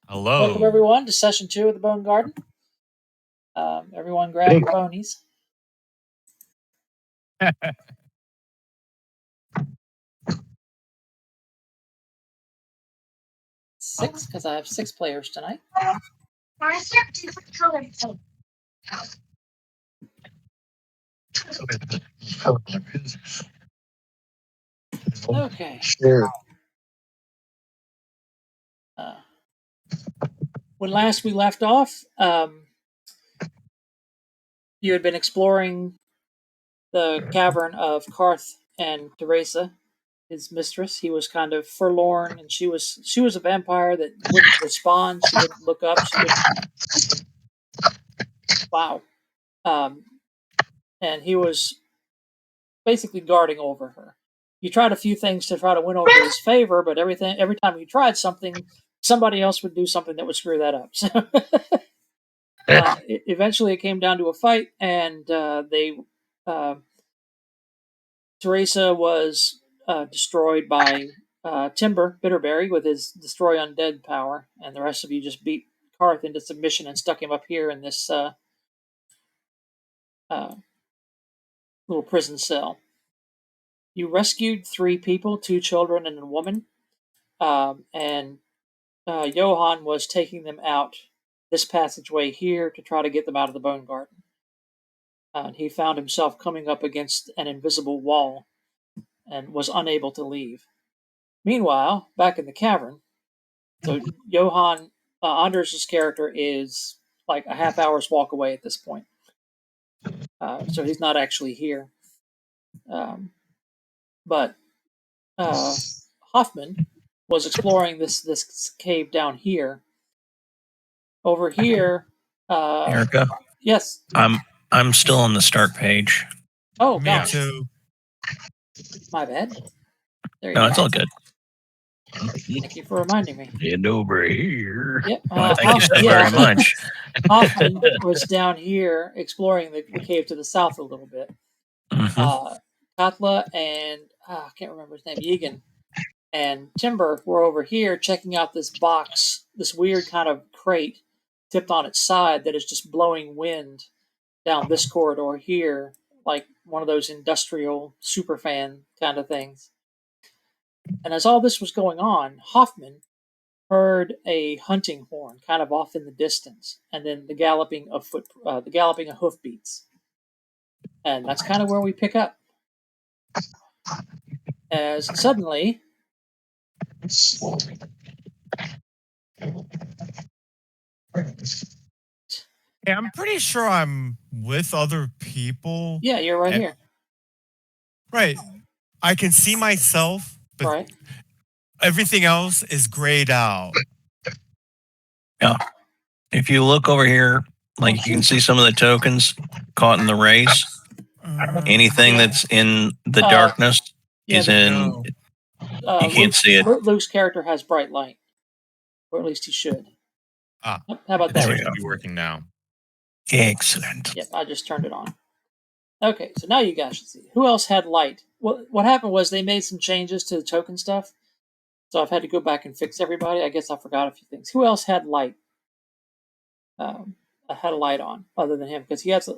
Hello. Welcome everyone to session 2 of the Bonegarden. Everyone grab your bonies. Six, because I have 6 players tonight. Okay. Sure. When last we left off, you had been exploring the cavern of Karth and Teresa, his mistress. He was kind of forlorn, and she was a vampire that wouldn't respond. She wouldn't look up. She wouldn't. Wow. And he was basically guarding over her. You tried a few things to try to win over his favor, but every time you tried something, somebody else would do something that would screw that up. So eventually it came down to a fight, and Teresa was destroyed by Timber Bitterberry with his destroy undead power, and the rest of you just beat Karth into submission and stuck him up here in this little prison cell. You rescued 3 people, 2 children and a woman, and Johann was taking them out this passageway here to try to get them out of the Bonegarden. And he found himself coming up against an invisible wall and was unable to leave. Meanwhile, back in the cavern, so Johann, Anders' character is like a half hour's walk away at this point. So he's not actually here. But Hoffman was exploring this cave down here. Over here, Erica? Yes. I'm still on the start page. Oh, Me gosh. too. My bad. There you No, go. it's all good. Thank you for reminding me. And over here. Yep. Thank you so very much. Hoffman was down here exploring the cave to the south a little bit. Mm-hmm. Katla and I can't remember his name, Egan, and Timber were over here checking out this box, this weird kind of crate tipped on its side that is just blowing wind down this corridor here, like one of those industrial superfan kind of things. And as all this was going on, Hoffman heard a hunting horn kind of off in the distance, and then the galloping of hoofbeats. And that's kind of where we pick up. As suddenly, Hey, I'm pretty sure I'm with other people. Yeah, you're right here. Right. I can see myself, but right. Everything else is grayed out. Yeah. If you look over here, like you can see some of the tokens caught in the rays. Anything that's in the darkness is in. You can't see it. Luke's character has bright light, or at least he should. How about that? It should be working now. Excellent. Yep, I just turned it on. Okay, so now you guys should see. Who else had light? What happened was they made some changes to the token stuff, so I've had to go back and fix everybody. I guess I forgot a few things. Who else had light? Had a light on other than him, because he has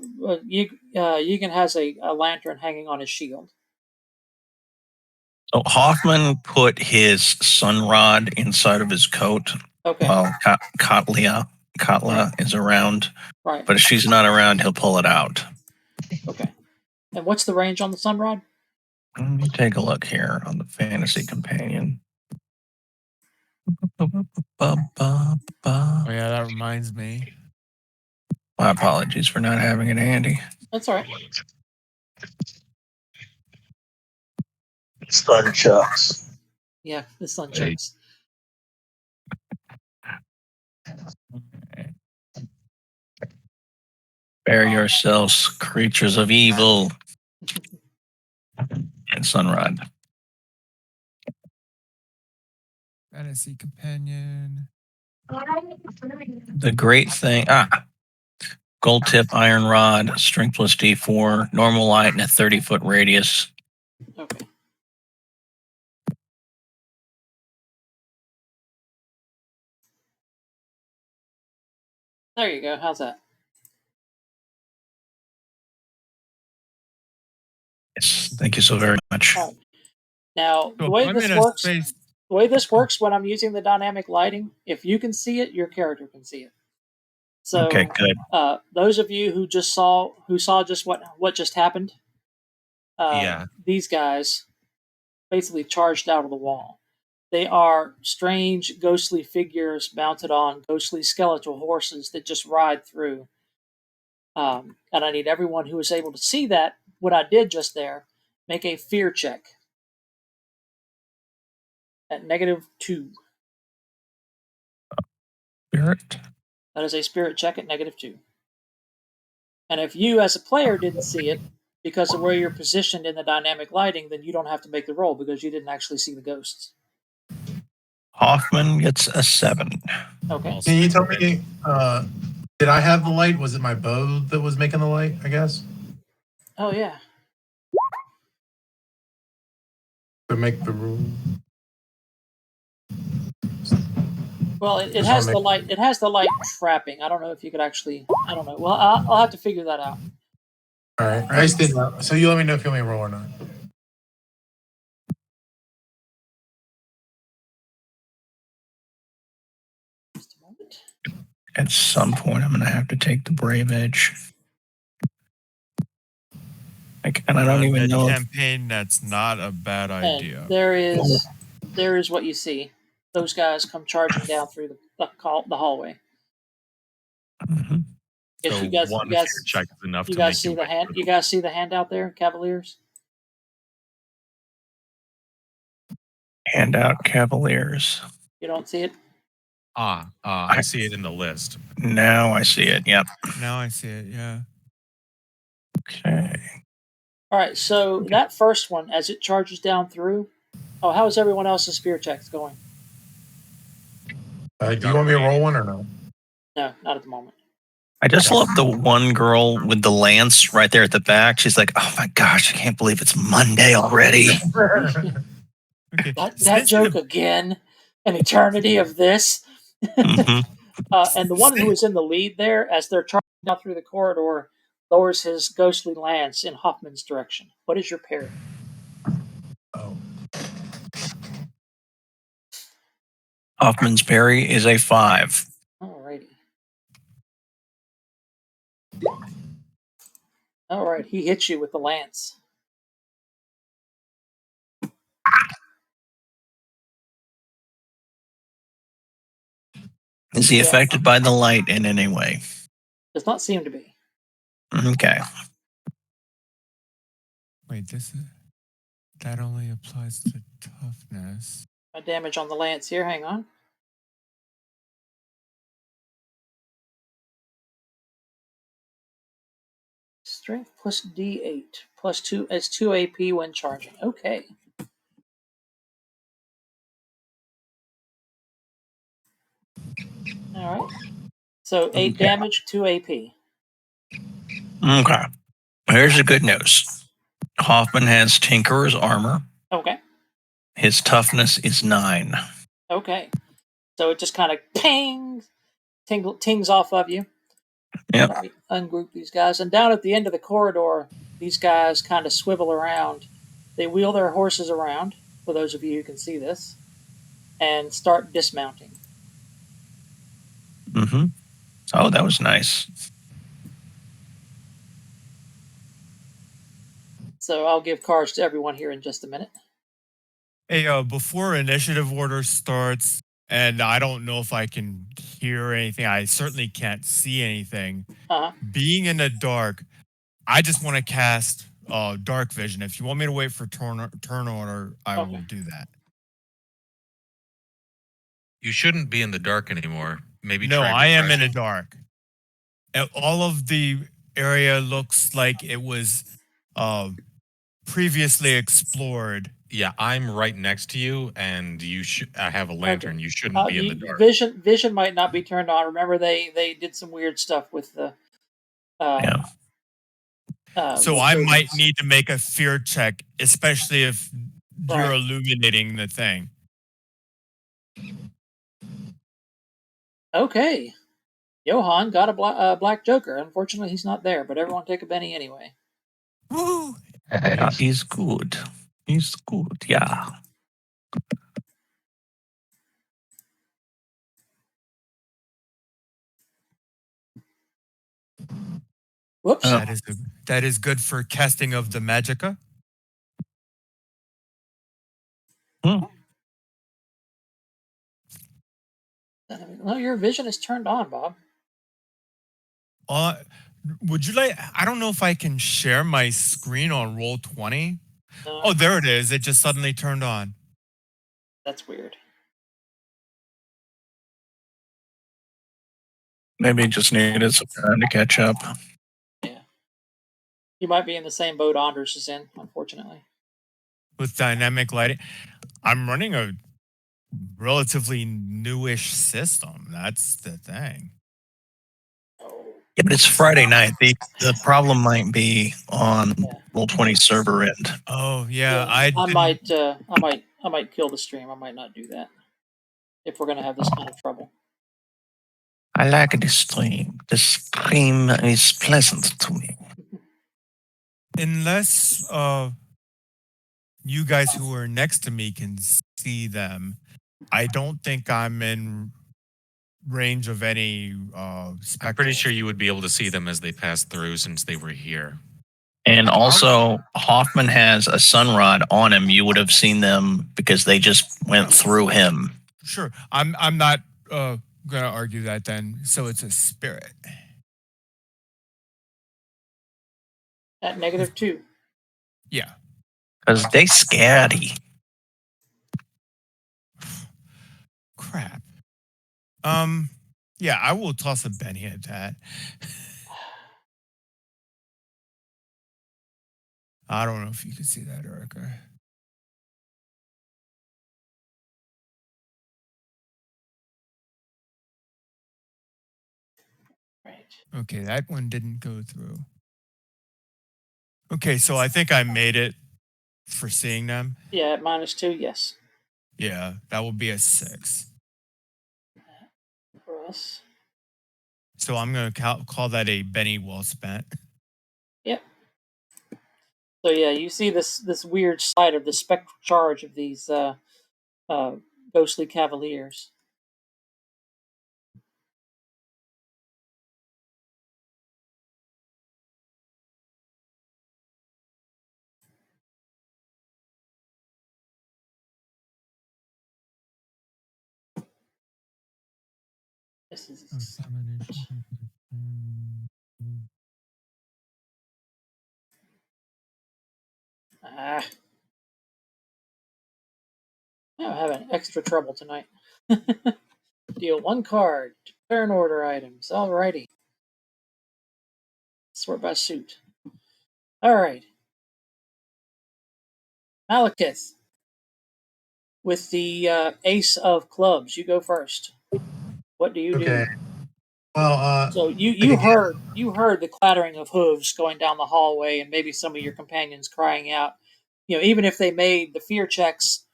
Egan has a lantern hanging on his shield. So Hoffman put his sunrod inside of his coat. Okay. While Katla is around. Right. But if she's not around, he'll pull it out. Okay. And what's the range on the sunrod? Let me take a look here on the Fantasy Companion. Oh yeah, that reminds me. My apologies for not having it handy. That's all right. Sun chucks. Yeah, the sun chucks. Bear yourselves, creatures of evil. And sunrod. Fantasy Companion. The great thing. Gold tip iron rod, strength plus D4, normal light, and a 30-foot radius. Okay. There you go. How's that? Yes, thank you so very much. All right. Now, So the if way I'm this in a works, space, the way this works when I'm using the dynamic lighting, if you can see it, your character can see it. So, Okay, good. those of you who saw just what just happened, Yeah. these guys basically charged out of the wall. They are strange, ghostly figures mounted on ghostly skeletal horses that just ride through. And I need everyone who is able to see that, what I did just there, make a fear check at -2. Spirit. That is a spirit check at -2. And if you, as a player, didn't see it because of where you're positioned in the dynamic lighting, then you don't have to make the roll because you didn't actually see the ghosts. Hoffman gets a 7. Okay. Can you tell me, did I have the light? Was it my bow that was making the light, I guess? Oh yeah. To make the rule. Well, it Just has wanna the make- light. It has the light trapping. I don't know if you could actually. I don't know. Well, I'll have to figure that out. All right. I just didn't know. So you let me know if you want me to roll or not. Just a moment. At some point, I'm going to have to take the Brave Edge. And I don't even mid know. campaign, that's not a bad idea. And there is what you see. Those guys come charging down through the hallway. Mhm. If So you guys, one you guys, fear check is enough you to guys make see you the wait hand. for You guys see the hand out there, Cavaliers. Handout Cavaliers. You don't see it. I see it in the list. Now I see it. Yep. Now I see it. Yeah. Okay. All right. So that first one, as it charges down through. Oh, how is everyone else's fear checks going? Do you want me to roll one or no? No, not at the moment. I just love the one girl with the lance right there at the back. She's like, "Oh my gosh, I can't believe it's Monday already." Okay. That Since joke the- again. An eternity of this. Mhm. And the one who is in the lead there, as they're charging down through the corridor, lowers his ghostly lance in Hoffman's direction. What is your parry? Oh. Hoffman's parry is a 5. Alrighty. Alright, he hits you with the lance. Is he Yeah. affected by the light in any way? Does not seem to be. Okay. Wait, that only applies to toughness. My damage on the lance here, hang on. Strength plus D8 plus 2 as 2 AP when charging. Okay. Alright. So 8 Okay. damage, 2 AP. Okay. Here's the good news. Hoffman has Tinkerer's armor. Okay. His toughness is 9. Okay. So it just kind of tings off of you. Yep. Let me ungroup these guys. And down at the end of the corridor, these guys kind of swivel around. They wheel their horses around, for those of you who can see this, and start dismounting. Mm-hmm. Oh, that was nice. So I'll give cards to everyone here in just a minute. Hey, before initiative order starts, and I don't know if I can hear anything. I certainly can't see anything. Uh-huh. Being in the dark, I just want to cast dark vision. If you want me to wait for turn order, I will do that. You shouldn't be in the dark anymore. Maybe No, try I am in refreshing. the dark. All of the area looks like it was previously explored. Yeah, I'm right next to you, and I have a lantern. Okay. You shouldn't be in the dark. Vision might not be turned on. Remember, they did some weird stuff with the. Yeah. So with I visions. might need to make a fear check, especially if you're Right. illuminating the thing. Okay. Johan got a black joker. Unfortunately, he's not there, but everyone take a Benny anyway. Woo! He's good. He's good. Yeah. Whoops. Oh. That is good for casting of the magicka. No, your vision is turned on, Bob. Would you like? I don't know if I can share my screen on roll 20. No, Oh, there it is. It just suddenly turned on. that's weird. Maybe it just needed some time to catch up. Yeah. You might be in the same boat Anders is in, unfortunately. With dynamic lighting, I'm running a relatively newish system. That's the thing. Yeah, but it's Friday night. The problem might be on Roll20 server end. Oh yeah, I might kill the stream. I might not do that if we're gonna have this kind of trouble. I like the stream. The stream is pleasant to me. Unless you guys who are next to me can see them, I don't think I'm in range of any I'm spectral. pretty sure you would be able to see them as they pass through since they were here. And also, Hoffman has a sunrod on him. You would have seen them because they just went through him. Sure. I'm not gonna argue that then. So it's a spirit. At -2. Yeah. Because they scary. Crap. Yeah, I will toss a Benny at that. I don't know if you can see that, Erica. Right. Okay, that one didn't go through. Okay, so I think I made it for seeing them. Yeah, at -2, yes. Yeah, that will be a 6. For us. So I'm going to call that a Benny well spent. Yep. So yeah, you see this weird sight of the spectral charge of these ghostly cavaliers. This is I'm having extra trouble tonight. Deal 1 card. Turn order items. Alrighty. Sort by suit. Alright. Malekith. With the ace of clubs. You go first. What do you Okay. do? Well, So you heard the clattering of hooves going down the hallway, and maybe some of your companions crying out. You know, even if they made the fear checks,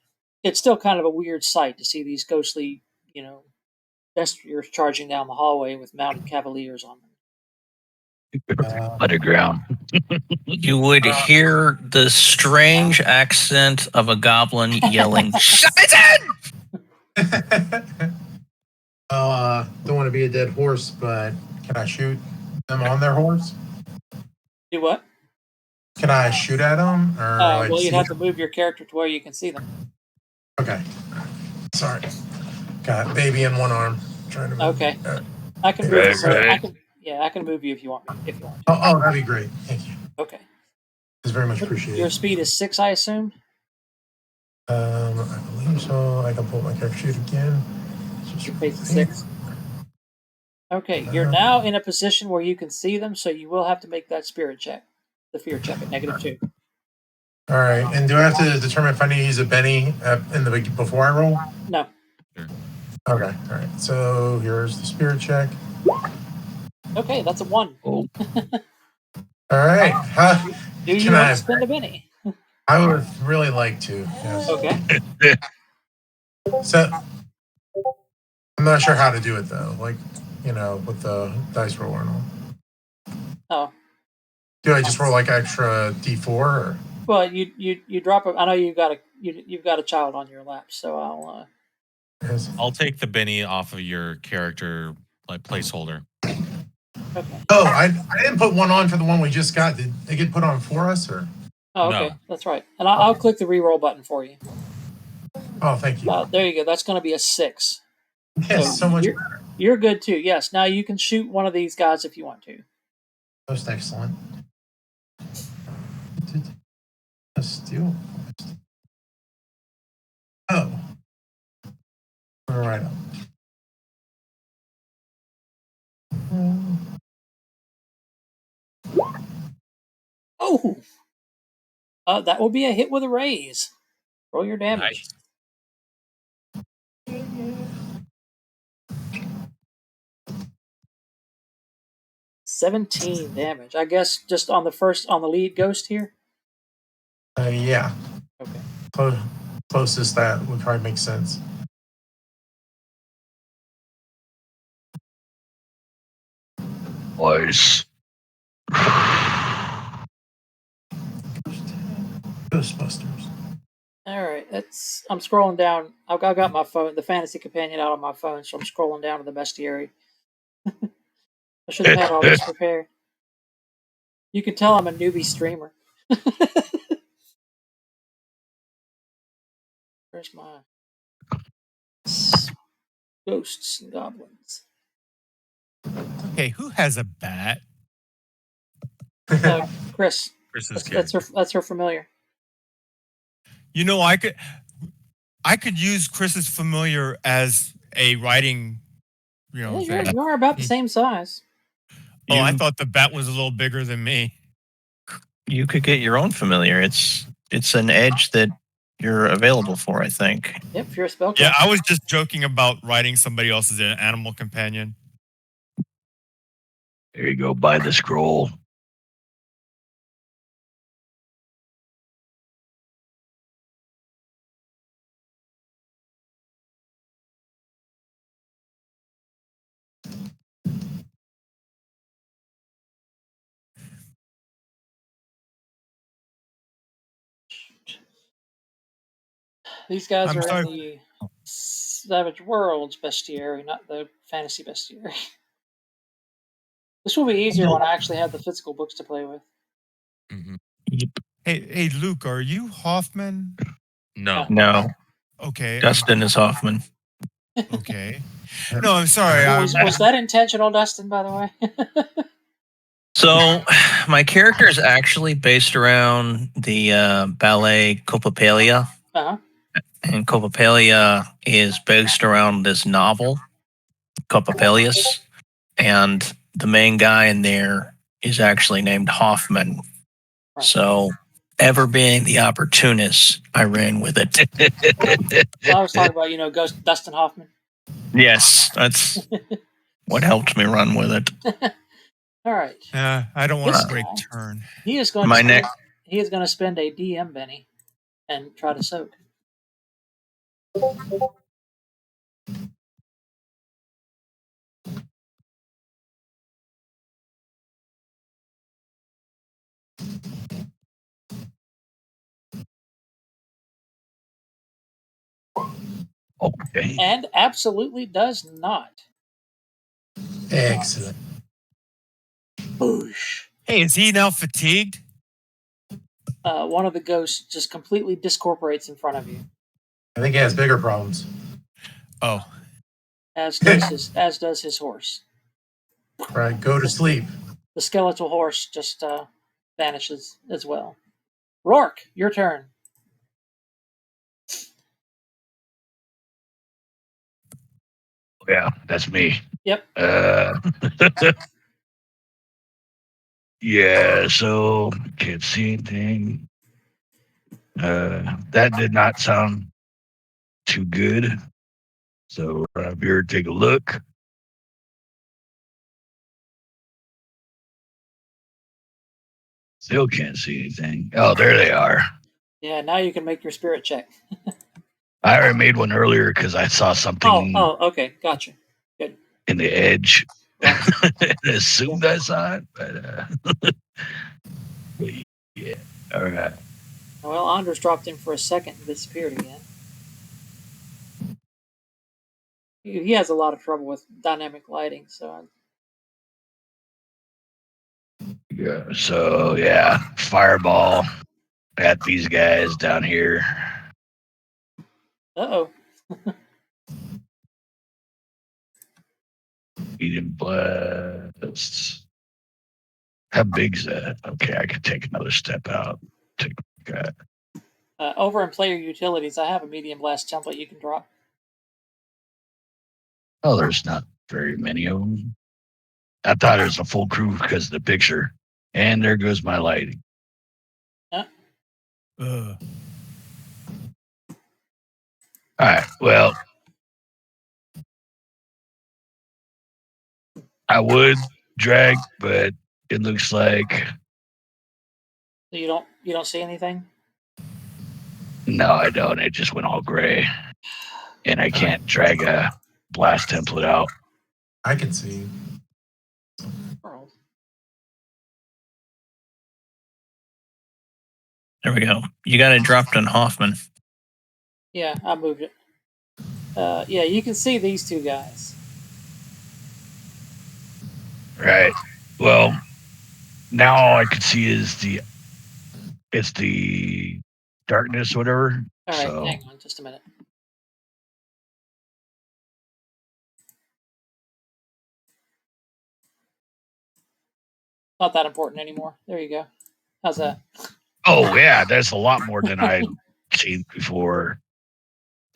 it's still kind of a weird sight to see these ghostly, destriers charging down the hallway with mounted cavaliers on them. Underground. You would hear the strange accent of a goblin yelling, "Satan!" Well, don't want to be a dead horse, but can I shoot them on their horse? Do what? Can I shoot at them? Or Well, you'd have to move your character to where you can see them. Okay. Sorry. Got baby in one arm. Trying to move. Okay. I can move you. I can move you if you want me. If you want. Oh, that'd be great. Thank you. Okay. It's very much appreciated. Your speed is 6, I assume. I believe so. I can pull my character sheet again. Your pace is 6. Okay, you're now in a position where you can see them, so you will have to make that spirit check, the fear check at -2. All right, and do I have to determine if I need to use a Benny before I roll? No. Okay, all right. So here's the spirit check. Okay, that's a 1. All right. Do you want to spend a Benny? I would really like to. Yes. Okay. So I'm not sure how to do it though. Like, with the dice roller and all. Oh, Do I just roll like extra D4? Or? well, you drop it. I know you've got a child on your lap, so I'll. I'll take the Benny off of your character like placeholder. Okay. Oh, I didn't put one on for the one we just got. Did they get put on for us or? Oh, okay, No. that's right. And I'll click the reroll button for you. Oh, thank you. There you go. That's going to be a 6. Yes, so much you're, better. You're good too. Yes. Now you can shoot one of these guys if you want to. Most excellent. A steel. Oh. All right. Oh. That will be a hit with a raise. Roll your damage. Nice. 17 damage. I guess just on the lead ghost here. Yeah. Okay. Closest that would probably make sense. Nice. Ghostbusters. All right. I'm scrolling down. I've got my phone, the fantasy companion, out on my phone, so I'm scrolling down to the bestiary. I should have had all this prepared. You can tell I'm a newbie streamer. Where's my ghosts and goblins? Okay, who has a bat? Chris. Chris's That's her familiar. You know, I could use Chris's familiar as a writing, thing. You are about the same size. Oh, I thought the bat was a little bigger than me. You could get your own familiar. It's an edge that you're available for, I think. Yep, if you're a spellcaster. Yeah, I was just joking about writing somebody else as an animal companion. There you go. Buy the scroll. These guys I'm are sorry. in the Savage Worlds bestiary, not the fantasy bestiary. This will be easier when I actually have the physical books to play with. Mm-hmm. Yep. Hey, Luke, are you Hoffman? No. No, Okay. Dustin is Hoffman. Okay. No, I'm sorry. Was that intentional, Dustin, by the way? So, my character is actually based around the ballet Coppelia, Uh-huh. and Coppelia is based around this novel, Coppelius, and the main guy in there is actually named Hoffman. Right. So, ever being the opportunist, I ran with it. I was talking about, Ghost Dustin Hoffman. Yes, that's what helped me run with it. All right. I don't want This to break guy, turn. He is going to spend a DM Benny and try to soak. Okay. And absolutely does not. Excellent. Boosh. Hey, is he now fatigued? One of the ghosts just completely discorporates in front of you. I think he has bigger problems. Oh. As does his horse. Right, go to sleep. The skeletal horse just vanishes as well. Rourke, your turn. Yeah, that's me. Yep. Yeah, so can't see anything. That did not sound too good. So up here, take a look. Still can't see anything. Oh, there they are. Yeah, now you can make your spirit check. I already made one earlier because I saw something. Oh, okay, gotcha. Good. in the edge. Right. Assumed I saw it, but yeah. All right. Well, Andres dropped in for a second and disappeared again. He has a lot of trouble with dynamic lighting, so Yeah. So yeah, fireball at these guys down here. uh-oh. Medium blast. How big's that? Okay, I could take another step out. Take that. Over in player utilities, I have a medium blast template you can drop. Oh, there's not very many of them. I thought it was a full crew because of the picture. And there goes my lighting. Ugh. All right. Well, I would drag, but it looks like So you don't see anything? no, I don't. It just went all gray, and I can't drag a blast template out. I can see. Oh. There we go. You got it dropped on Hoffman. Yeah, I moved it. Yeah, you can see these two guys. Right. Well, now all I can see is the darkness, whatever. All right, So hang on just a minute. Not that important anymore. There you go. How's that? oh yeah, that's a lot more than I'd seen before.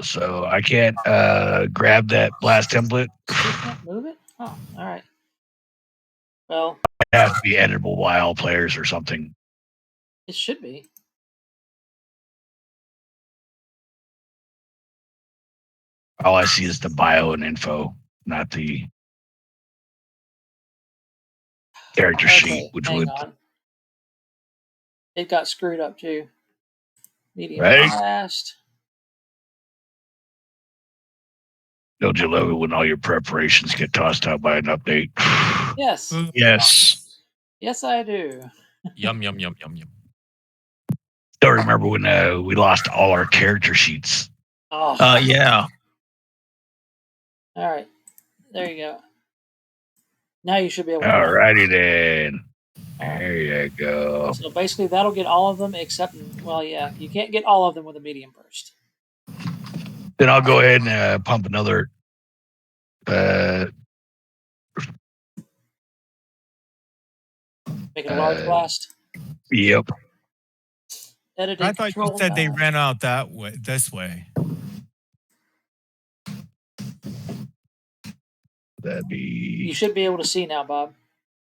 So I can't grab that blast template. You can't move it? Oh, all right. Well, It has to be editable by all players or something. it should be. All I see is the bio and info, not the character sheet, Okay, which hang would on. It got screwed up too. Medium right. blast. Don't you love it when all your preparations get tossed out by an update? Yes. Yes. Yes, I do. Yum yum yum yum yum. Don't remember when we lost all our character sheets. Oh, Yeah. all right. There you go. Now you should be able to. All righty then. All right. There you go. So basically, that'll get all of them except, well, yeah, you can't get all of them with a medium burst. Then I'll go ahead and pump another. Make it a large blast. Yep. Editing I thought you control. said they now. ran out that way, this way. That'd be. You should be able to see now, Bob.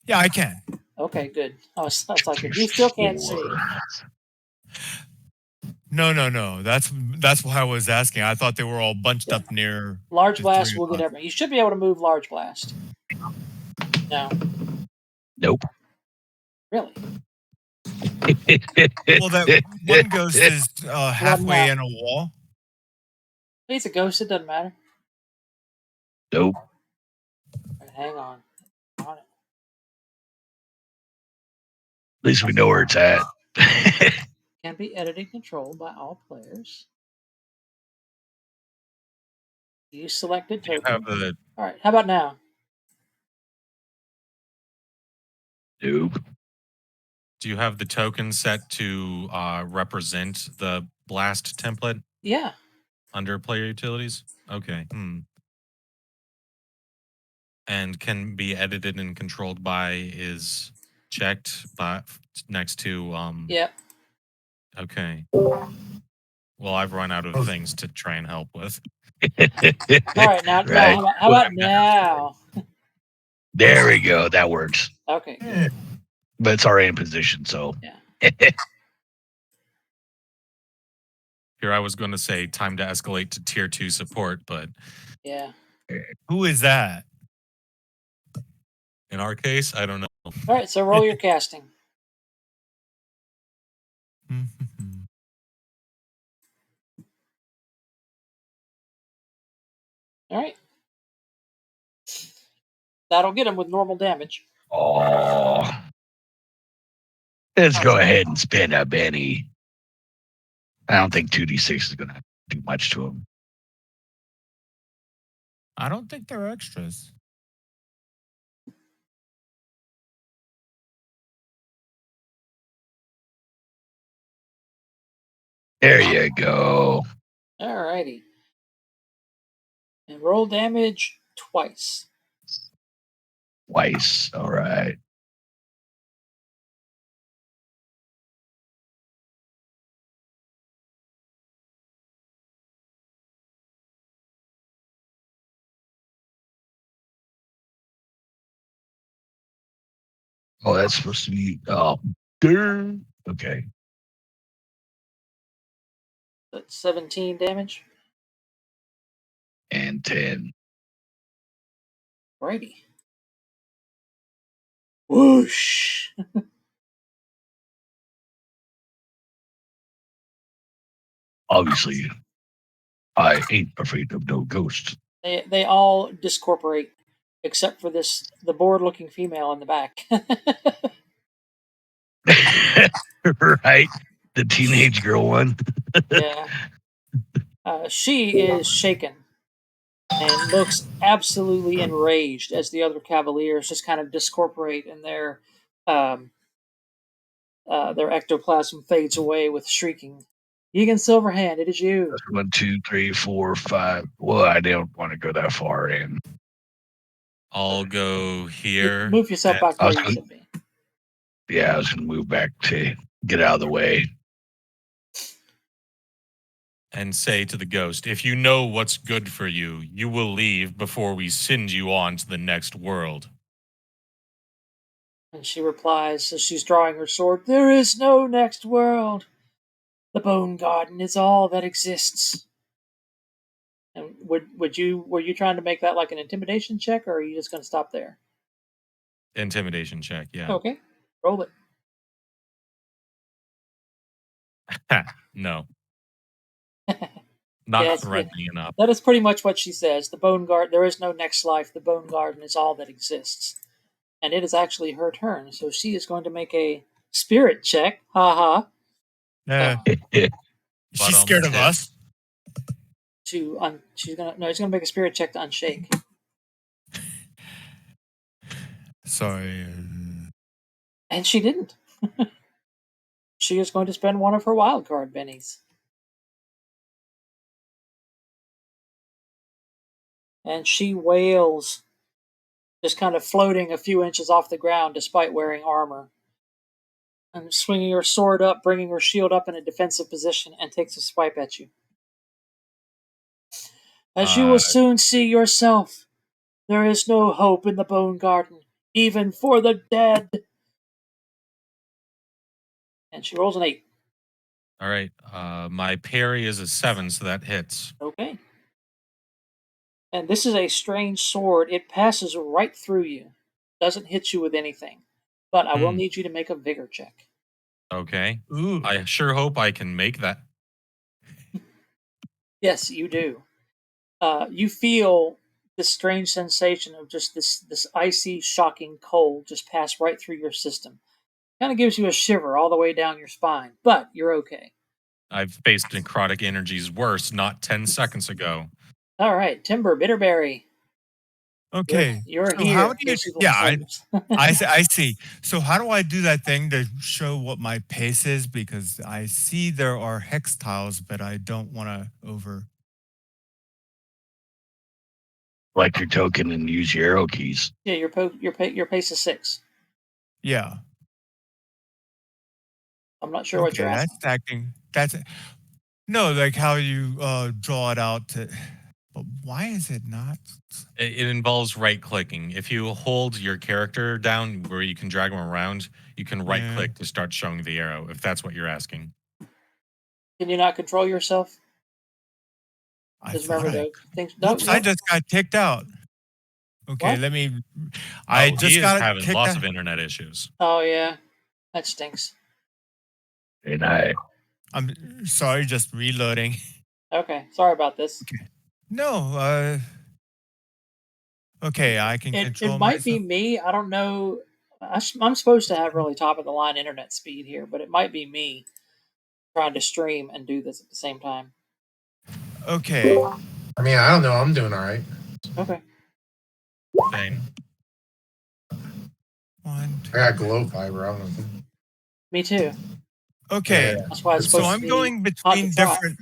Yeah, I can. Okay, good. I was like, if you still can't see. No. That's why I was asking. I thought they were all bunched up near Large the blast three will of get us. everything. You should be able to move large blast. No. Nope. Really? Well, that one ghost is halfway in a wall. It's a ghost. It doesn't matter. Nope. Right, hang on. On it. At least we know where it's at. Can be edited controlled by all players. You selected Do you token. have the All right. How about now? Nope. Do you have the token set to represent the blast template Yeah. under player utilities? Okay. And can be edited and controlled by is checked by next to Yep. Okay. Well, I've run out of things to try and help with. All right. Now, Right. how about now? There we go. That works. Okay. Good. Yeah. But it's already in position, so. Yeah. Here I was going to say time to escalate to tier 2 support, but Yeah. Who is that? in our case, I don't know. All right. So roll your casting. All right. That'll get him with normal damage. Oh. Let's go ahead and spend a Benny. I don't think 2d6 is going to do much to him. I don't think they're extras. There you go. Alrighty. And roll damage twice. Twice. All right. Oh, that's supposed to be. Oh, darn. Okay. That's 17 damage. And 10. Alrighty. Whoosh. Obviously, I ain't afraid of no ghost. They all discorporate, except for the bored-looking female in the back. Right? The teenage girl one. Yeah. She is shaken and looks absolutely enraged as the other cavaliers just kind of discorporate and their ectoplasm fades away with shrieking. Egan Silverhand, it is you. That's 1, 2, 3, 4, 5. Well, I don't want to go that far in. I'll go here. Move yourself back I where was you gonna- should be. Yeah, I was going to move back to get out of the way. And say to the ghost, if you know what's good for you, you will leave before we send you on to the next world. And she replies as she's drawing her sword, "There is no next world. The Bonegarden is all that exists." And were you trying to make that like an intimidation check, or are you just going to stop there? Intimidation check, yeah. Okay, roll it. No. Not Yes, threatening enough. That is pretty much what she says. The Bonegarden, there is no next life. The Bonegarden is all that exists. And it is actually her turn, so she is going to make a spirit check. Ha ha. She's scared of us. She's gonna make a spirit check to unshake. Sorry. And she didn't. She is going to spend one of her wild card bennies. And she wails, just kind of floating a few inches off the ground despite wearing armor. And swinging her sword up, bringing her shield up in a defensive position, and takes a swipe at you. As you will soon see yourself, there is no hope in the Bonegarden, even for the dead. And she rolls an 8. All right. My parry is a 7, so that hits. Okay. And this is a strange sword. It passes right through you. Doesn't hit you with anything. But I will need you to make a vigor check. Okay. Ooh. I sure hope I can make that. Yes, you do. You feel this strange sensation of just this icy, shocking cold just pass right through your system. Kind of gives you a shiver all the way down your spine, but you're okay. I've faced necrotic energies worse not 10 seconds ago. All right, Timber Bitterberry. Okay. You're so here. how do you? People Yeah, soldiers. I see. So how do I do that thing to show what my pace is? Because I see there are hex tiles, but I don't want to over. Like your token and use your arrow keys. Yeah, your pace is 6. Yeah. I'm not sure what you're asking. That's stacking. That's no, like how you draw it out to. But why is it not? It involves right clicking. If you hold your character down where you can drag them around, you can right click to start showing the arrow, if that's what you're asking. Can you not control yourself? Oops, I just got kicked out. Okay, What? let me. He just is got having kicked lots out. of internet issues. Oh yeah, that stinks. And I'm sorry, just reloading. Okay, sorry about this. No, Okay, I can It control might be myself. me. I don't know. I'm supposed to have really top of the line internet speed here, but it might be me trying to stream and do this at the same time. Okay. I mean, I don't know. I'm doing all right. Okay. Same. One, I got glow fiber. I don't know. Me too. okay. Yeah, That's why it's So supposed I'm to be going hot to between trot. different.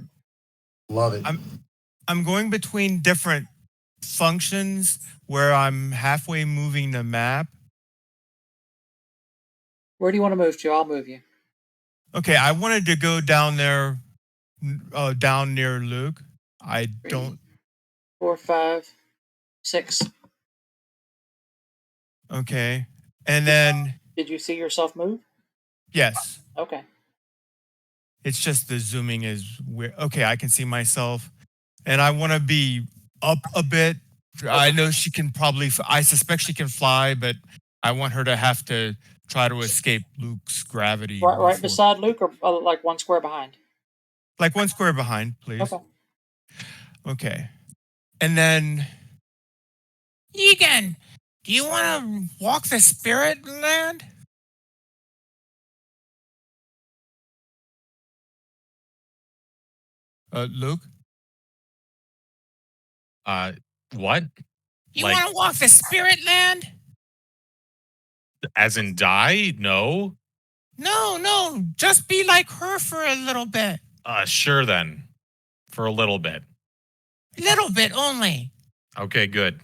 love it. I'm going between different functions where I'm halfway moving the map. Where do you want to move to? I'll move you. Okay, I wanted to go down there, down near Luke. I 3, don't. 4, 5, 6. Okay, and then Did you see yourself move? yes, Okay. it's just the zooming is weird. Okay, I can see myself, and I want to be up a bit. I know she can probably. I suspect she can fly, but I want her to have to try to escape Luke's gravity. Right before- beside Luke, or like one square behind? like one square behind, please. Okay. Okay. And then, Egan, do you want to walk the spirit land? Luke? What? You Like- want to walk the spirit land? As in die? No. No, just be like her for a little bit. Sure then. For a little bit. Little bit only. Okay, good.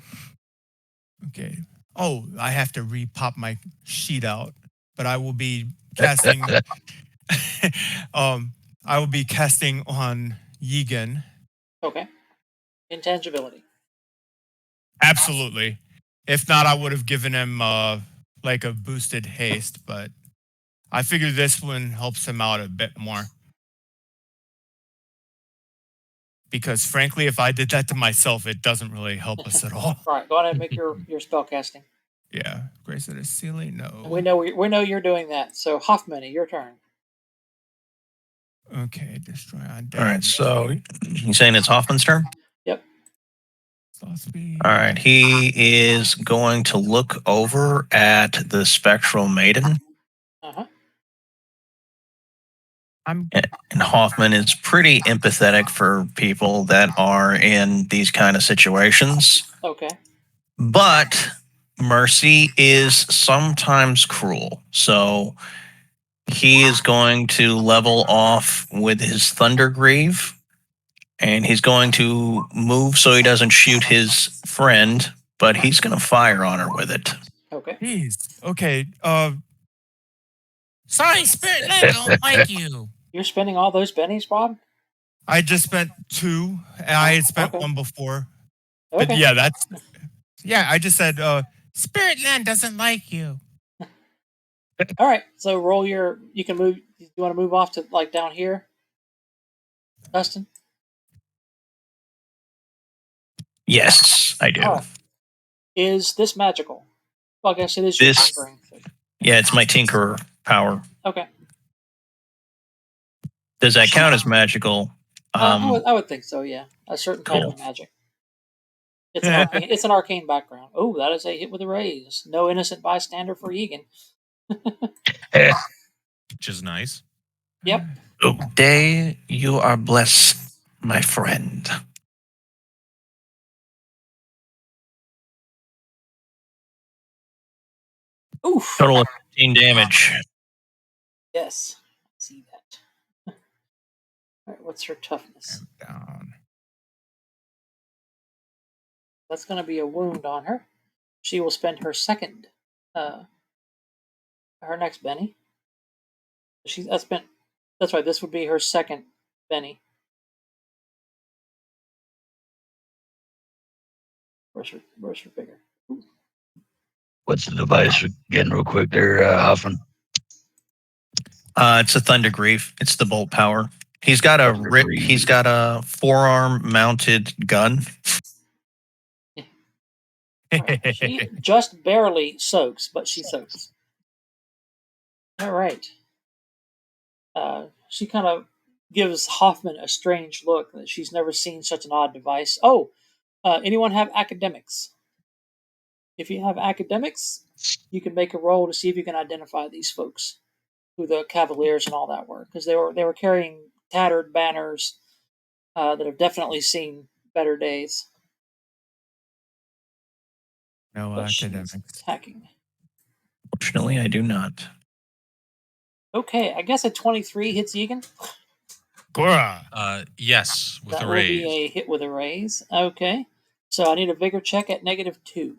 Okay. Oh, I have to re-pop my sheet out, but I will be casting. I will be casting on Yegan. Okay. Intangibility. Absolutely. If not, I would have given him like a boosted haste, but I figure this one helps him out a bit more. Because frankly, if I did that to myself, it doesn't really help us at all. All right. Go ahead and make your spell casting. Yeah. Grace of the ceiling, no. And we know you're doing that. So Hoffman, your turn. Okay, destroy undead. All right, so you're saying it's Hoffman's turn? Yep. Slow speed. All right, he is going to look over at the spectral maiden, Uh-huh. I'm and Hoffman is pretty empathetic for people that are in these kind of situations. Okay. But mercy is sometimes cruel. So he is going to level off with his Thundergreave, and he's going to move so he doesn't shoot his friend, but he's going to fire on her with it. Okay. Jeez. Okay. Sorry, Spirit Land don't like you. You're spending all those bennies, Bob? I just spent 2, and I had spent Okay. 1 before. Okay. But yeah, I just said, Spirit Land doesn't like you. All right. So roll you can move. You want to move off to like down here, Dustin? Yes, I do. All right. Is this magical? Well, I guess it is your This- tinkering. So- Yeah, it's my Tinkerer power. Okay. Does that count as magical? I would think so. Yeah, a certain type Cool. of magic. It's an arcane background. Oh, that is a hit with a raise. No innocent bystander for Egan. Which is nice. Yep. Day, you are blessed, my friend. Oof. Total of 15 damage. Yes. I see that. All right. What's her toughness? Down. That's going to be a wound on her. She will spend her second, her next Benny. That's right. This would be her second Benny. Where's her bigger? What's the device again, real quick there, Hoffman? It's a Thundergreave. It's the bolt power. He's got a forearm mounted gun. Right. She just barely soaks, but she soaks. All right. She kind of gives Hoffman a strange look that she's never seen such an odd device. Oh, anyone have academics? If you have academics, you can make a roll to see if you can identify these folks, who the Cavaliers and all that were, because they were carrying tattered banners that have definitely seen better days. No But she's academics. attacking. Fortunately, I do not. Okay, I guess a 23 hits Egan. Gora. Yes, with That a will raise. be a hit with a raise. Okay, so I need a vigor check at -2.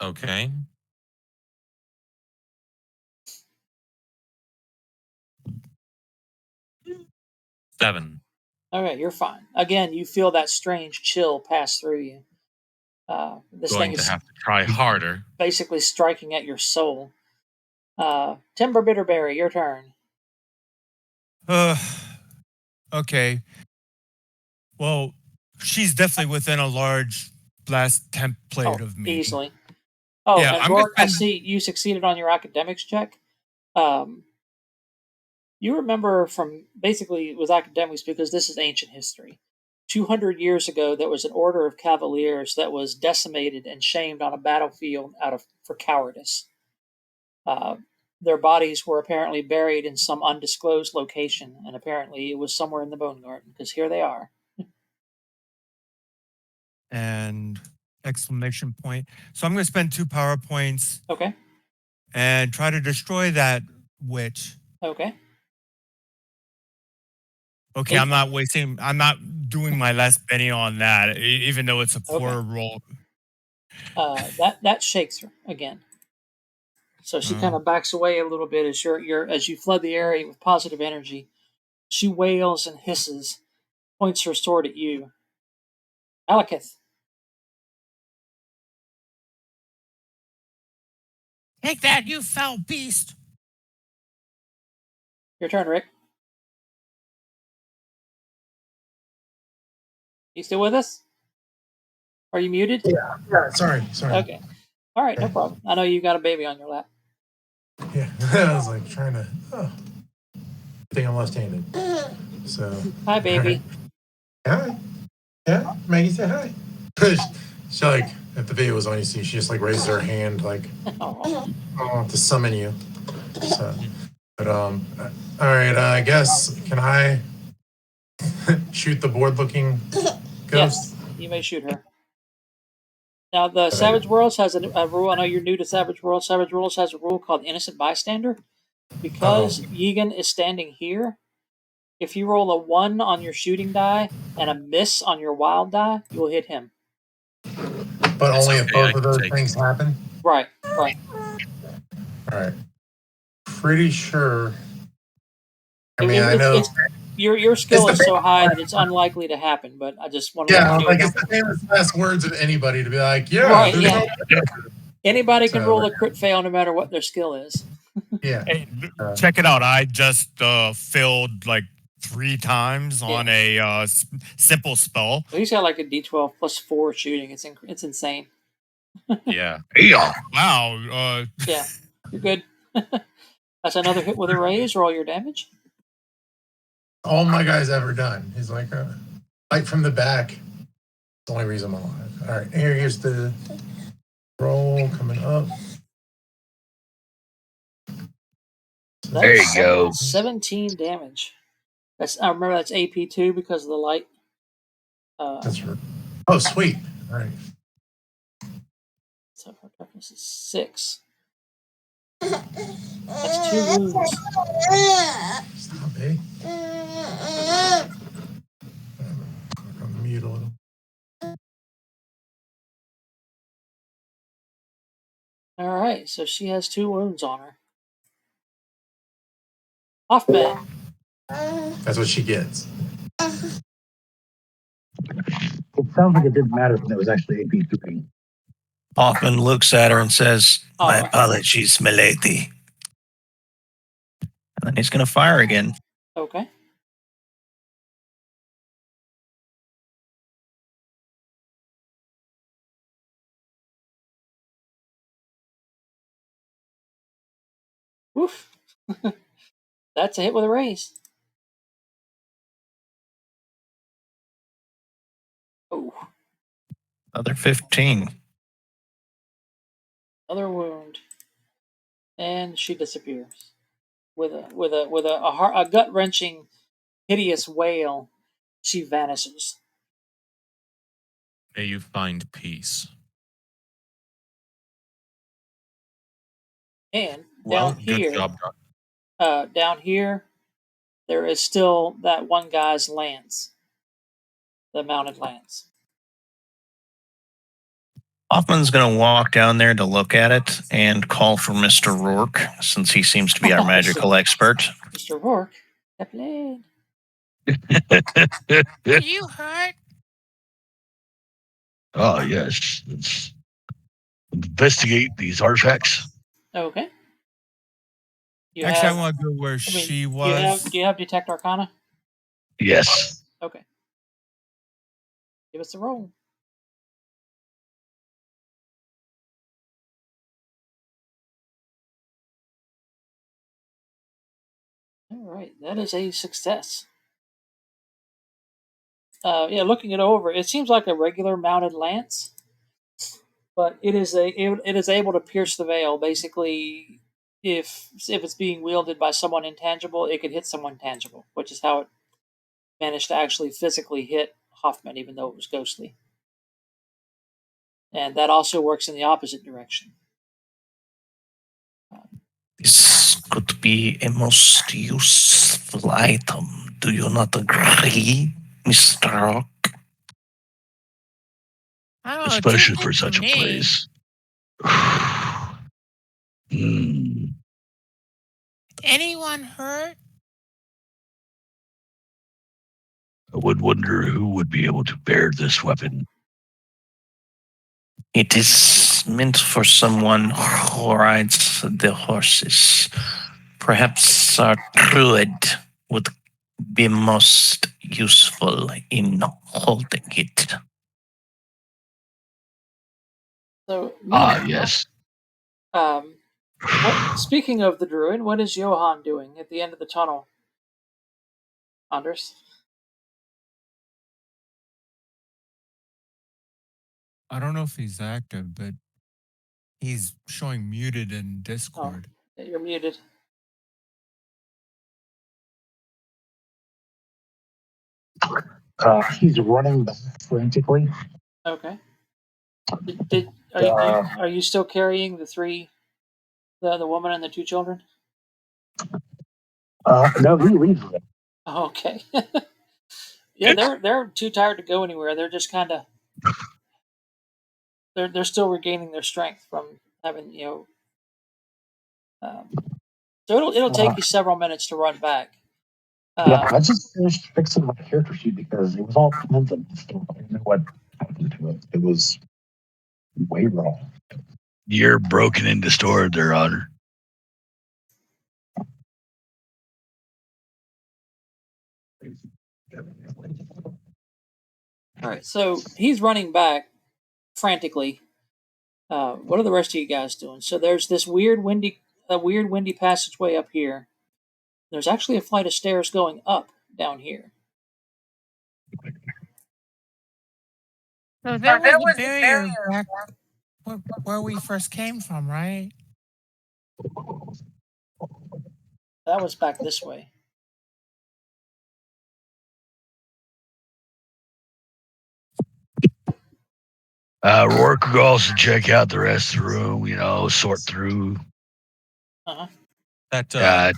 Okay. Seven. All right, you're fine. Again, you feel that strange chill pass through you. This thing Going to is have to try harder. basically striking at your soul. Timber Bitterberry, your turn. Okay. Well, she's definitely within a large blast template of me. Easily. Oh, Yeah, and I'm gonna Rourke, I spend. see you succeeded on your academics check. You remember from basically with academics, because this is ancient history. 200 years ago, there was an order of cavaliers that was decimated and shamed on a battlefield for cowardice. Uh, their bodies were apparently buried in some undisclosed location, and apparently it was somewhere in the Bonegarden, because here they are. And exclamation point. So I'm going to spend 2 power points Okay. and try to destroy that witch. Okay. Okay, I'm not doing my last penny on that, even though it's a poor roll. That shakes her again. So she kind of backs away a little bit as you flood the area with positive energy. She wails and hisses, points her sword at you. Alakith. Take that, you foul beast! Your turn, Rick. You still with us? Are you muted? Yeah. Sorry. Okay. All right, no problem. I know you got a baby on your lap. Yeah. I was like trying to. Oh. I think I'm left-handed. So. Hi, baby. Hi. Yeah. Maggie said hi. She like if the video was on, you see she just like raises her hand like to summon you. So, but all right. I guess can I shoot the board-looking ghost? Yes, you may shoot her. Now, the Savage Worlds has a rule. I know you're new to Savage Worlds. Savage Worlds has a rule called Innocent Bystander. Because Yegan is standing here, if you roll a 1 on your shooting die and a miss on your wild die, you will hit him. But It's only if okay, I both of can those take things happen? Right. All right. Pretty sure. I mean, I know. Your skill is so high that it's unlikely to happen, but I just want to Yeah, let you like know. it's the famous last words of anybody to be like, yeah, Right, there's yeah. no. Anybody can So, roll a crit fail no matter what their skill is. Yeah. Hey, check it out. I just failed like 3 times on a simple spell. Well, he's got like a D12 plus 4 shooting. It's insane. Yeah. Wow. Yeah, you're good. That's another hit with a raise. Roll your damage. All my guy's ever done is like a fight from the back. It's the only reason I'm alive. All right, here's the roll coming up. There you go. 17 damage. I remember that's AP 2 because of the light. That's right. Oh, sweet. All right. So her toughness is 6. That's 2 wounds. Stop, eh? I'm mute a little. All right, so she has 2 wounds on her. Hoffman. That's what she gets. It sounds like it didn't matter when it was actually AP3. Hoffman looks at her and says, "My Oh. apologies, milady." And then he's going to fire again. Okay. Woof. That's a hit with a raise. Oh. Another 15. Another wound, and she disappears with a gut wrenching, hideous wail. She vanishes. May you find peace. And Well, down good here, job, Doc. down here, there is still that one guy's lance, the mounted lance. Hoffman's going to walk down there to look at it and call for Mr. Rourke, since he seems to be our magical expert. Mr. Rourke, step in. Are you hurt? Oh, yes. Let's investigate these artifacts. Okay. Actually, I want to go where she was. Do you have Detect Arcana? Yes. Okay. Give us a roll. All right, that is a success. Looking it over, it seems like a regular mounted lance, but it is able to pierce the veil. Basically, if it's being wielded by someone intangible, it could hit someone tangible, which is how it managed to actually physically hit Hoffman, even though it was ghostly. And that also works in the opposite direction. This could be a most useful item. Do you not agree, Mr. Rourke? I don't know, Especially too for big such a me. place. Anyone hurt? I would wonder who would be able to bear this weapon. It is meant for someone who rides the horses. Perhaps our druid would be most useful in holding it. So, Yes. Speaking of the druid, what is Johann doing at the end of the tunnel? Anders? I don't know if he's active, but he's showing muted in Discord. Oh, you're muted. He's running back frantically. Okay. Are you still carrying the three, the woman and the two children? No, he leaves it. Oh, okay. Yeah, they're too tired to go anywhere. They're just kind of they're still regaining their strength from having so it'll take you several minutes to run back. Yeah, I just finished fixing my character sheet because it was all kinds of stuff. I didn't know what happened to it. It was way wrong. You're broken into store, Their Honor. All right, so he's running back frantically. What are the rest of you guys doing? So there's this weird windy passageway up here. There's actually a flight of stairs going up down here. So there was a barrier back where we first came from, right? That was back this way. Rourke could also check out the rest of the room, sort through.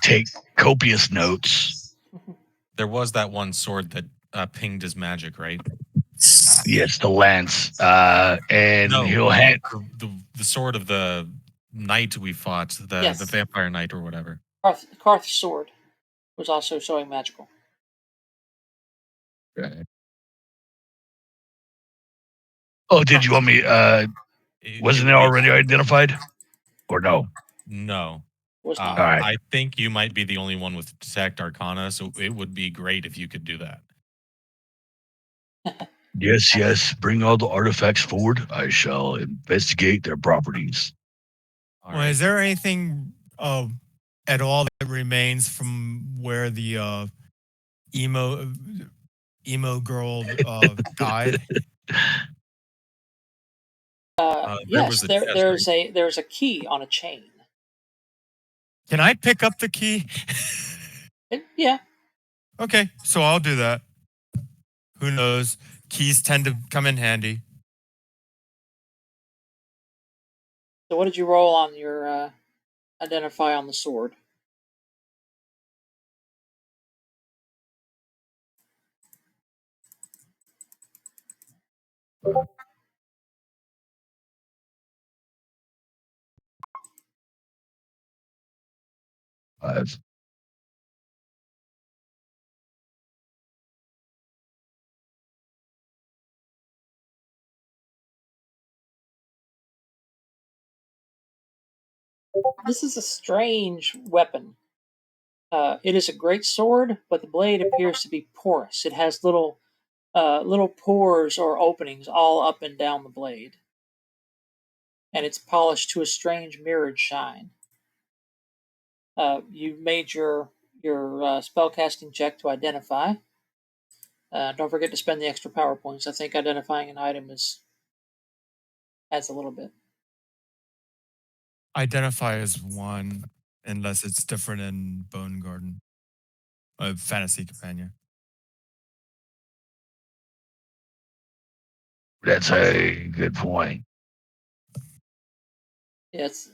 Take copious notes. There was that one sword that pinged his magic, right? Yes, the lance. And he'll hand the sword of the knight we fought, the vampire knight or whatever. Karth's sword was also showing magical. Right. Oh, did you want me? Wasn't it already identified? Or no? No. Was not. All right. I think you might be the only one with Detect Arcana, so it would be great if you could do that. Yes. Bring all the artifacts forward. I shall investigate their properties. Well, is there anything at all that remains from where the emo girl died? Yes, was a chest, there's a key on a chain. Can I pick up the key? Yeah. Okay, so I'll do that. Who knows? Keys tend to come in handy. So what did you roll on your identify on the sword? Five. This is a strange weapon. It is a great sword, but the blade appears to be porous. It has little pores or openings all up and down the blade, and it's polished to a strange mirrored shine. You made your spellcasting check to identify. Don't forget to spend the extra power points. I think identifying an item adds a little bit. Identify as one, unless it's different in Bonegarden. A fantasy companion. That's a good point. Yes.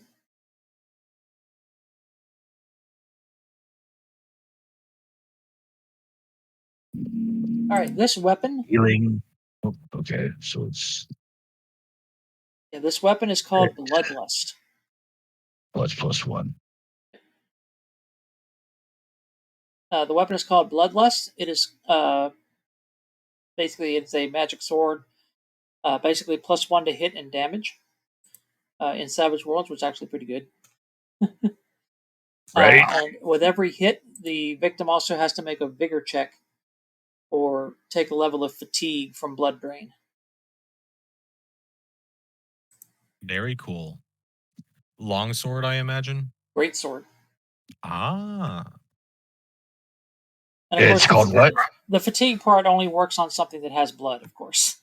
All right. This weapon. Healing. Oh, okay, so it's Yeah, this weapon is called Bloodlust. +1. The weapon is called Bloodlust. It is basically it's a magic sword. Basically +1 to hit and damage. In Savage Worlds, which is actually pretty good. Right. And with every hit, the victim also has to make a vigor check or take a level of fatigue from blood drain. Very cool. Longsword, I imagine. Great sword. Ah. And of It's course, called what? the fatigue part only works on something that has blood, of course.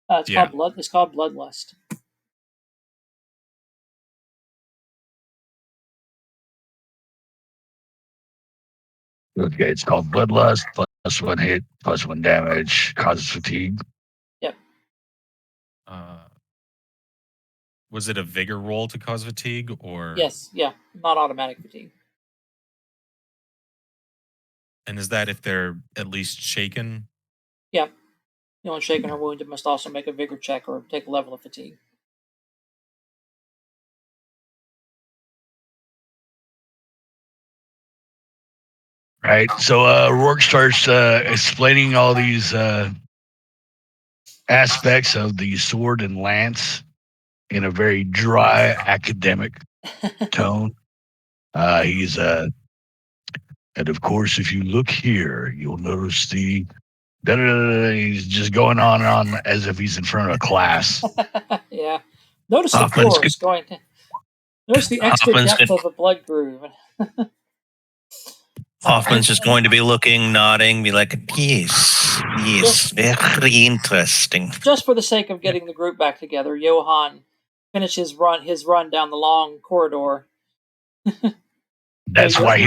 It's Yeah. called blood. It's called Bloodlust. Okay, it's called Bloodlust. +1 hit, +1 damage, causes fatigue. Yep. Was it a vigor roll to cause fatigue, or? Yes. Yeah. Not automatic fatigue. And is that if they're at least shaken? Yep. Anyone shaken or wounded must also make a vigor check or take a level of fatigue. Right. So Rourke starts explaining all these aspects of the sword and lance in a very dry academic tone. He's and of course, if you look here, you'll notice the. He's just going on and on as if he's in front of a class. Yeah. Notice the Hoffman's pores going. Notice the extra Hoffman's depth good. of a blood groove. Hoffman's just going to be looking, nodding, be like, yes, yes, very interesting. Just for the sake of getting the group back together, Johann finishes his run down the long corridor. That's why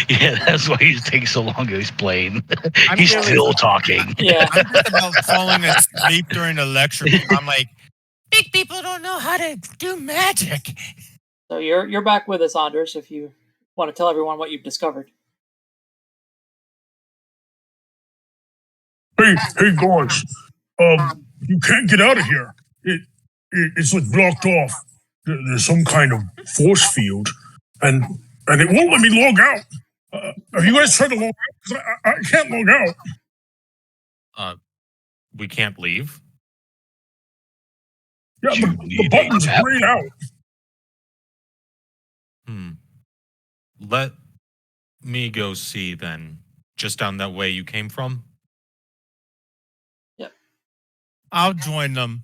that's why he takes so long to explain. I'm He's really- still talking. Yeah. I'm just about falling asleep during a lecture. I'm like, big people don't know how to do magic. So you're back with us, Anders, if you want to tell everyone what you've discovered. Hey, guys! You can't get out of here. It's like blocked off. There's some kind of force field, and it won't let me log out. Have you guys tried to log out? Because I can't log out. We can't leave. Yeah, the button's grayed out. Let me go see then. Just down that way you came from? Yep. I'll join them.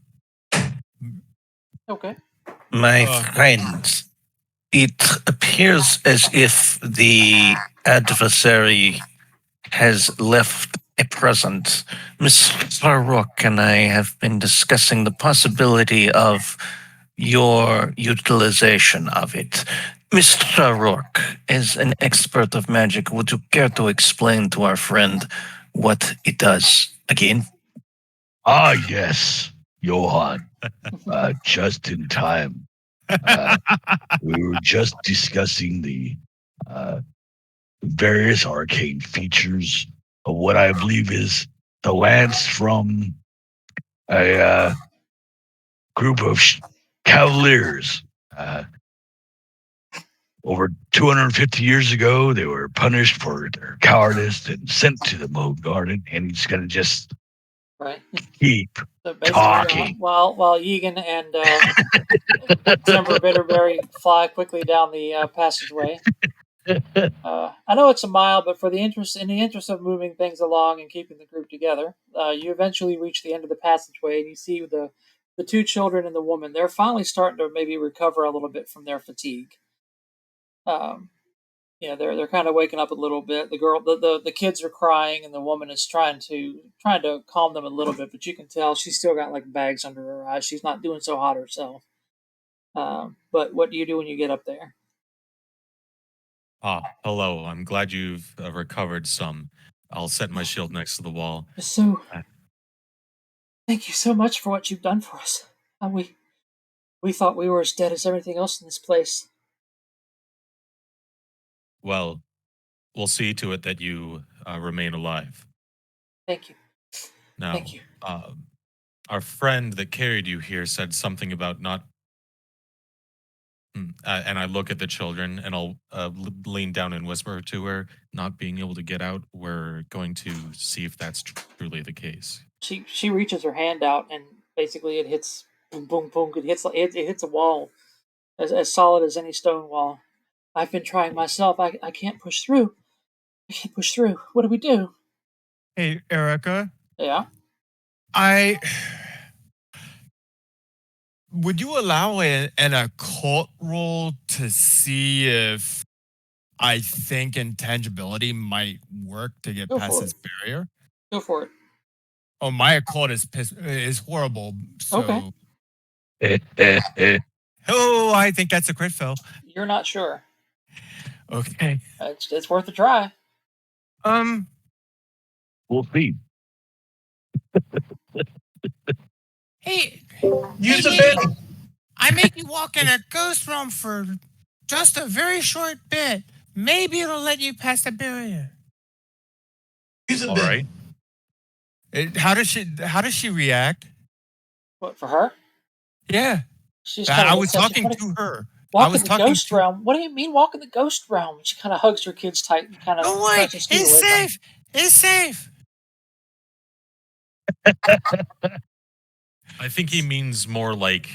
Okay. My friends, it appears as if the adversary has left a present. Mr. Rook and I have been discussing the possibility of your utilization of it. Mr. Rook, as an expert of magic, would you care to explain to our friend what it does again? Ah, yes, Johann. Just in time. We were just discussing the various arcane features of what I believe is the lance from a group of cavaliers. Over 250 years ago, they were punished for their cowardice and sent to the Bonegarden, and he's going to just Right. keep So basically, talking. while Yegan and Timber Bitterberry fly quickly down the passageway. I know it's a mile, but in the interest of moving things along and keeping the group together, you eventually reach the end of the passageway and you see the two children and the woman. They're finally starting to maybe recover a little bit from their fatigue. They're kind of waking up a little bit. The kids are crying, and the woman is trying to calm them a little bit, but you can tell she's still got like bags under her eyes. She's not doing so hot herself. But what do you do when you get up there? Hello. I'm glad you've recovered some. I'll set my shield next to the wall. So, thank you so much for what you've done for us. And we thought we were as dead as everything else in this place. Well, we'll see to it that you remain alive. Thank you. Now, Thank you. Our friend that carried you here said something about not. And I look at the children and I'll lean down and whisper to her, not being able to get out. We're going to see if that's truly the case. She reaches her hand out and basically it hits boom boom boom. It hits a wall as solid as any stone wall. I've been trying myself. I can't push through. I can't push through. What do we do? Hey, Erica. Yeah. Would you allow an occult roll to see if I think intangibility might work to get Go past for this barrier? Go for it. Oh, my occult is horrible. So, Okay. Oh, I think that's a crit fail. You're not sure. Okay. It's worth a try. We'll see. Hey, Use the bit. I make you walk in a ghost realm for just a very short bit. Maybe it'll let you pass the barrier. Use the All bit. right. How does she react? What, for her? Yeah. She's I was talking to her. Walk in the ghost realm. What do you mean walk in the ghost realm? She kind of hugs her kids tight and kind of Don't worry, it's safe. It's safe. I think he means more like,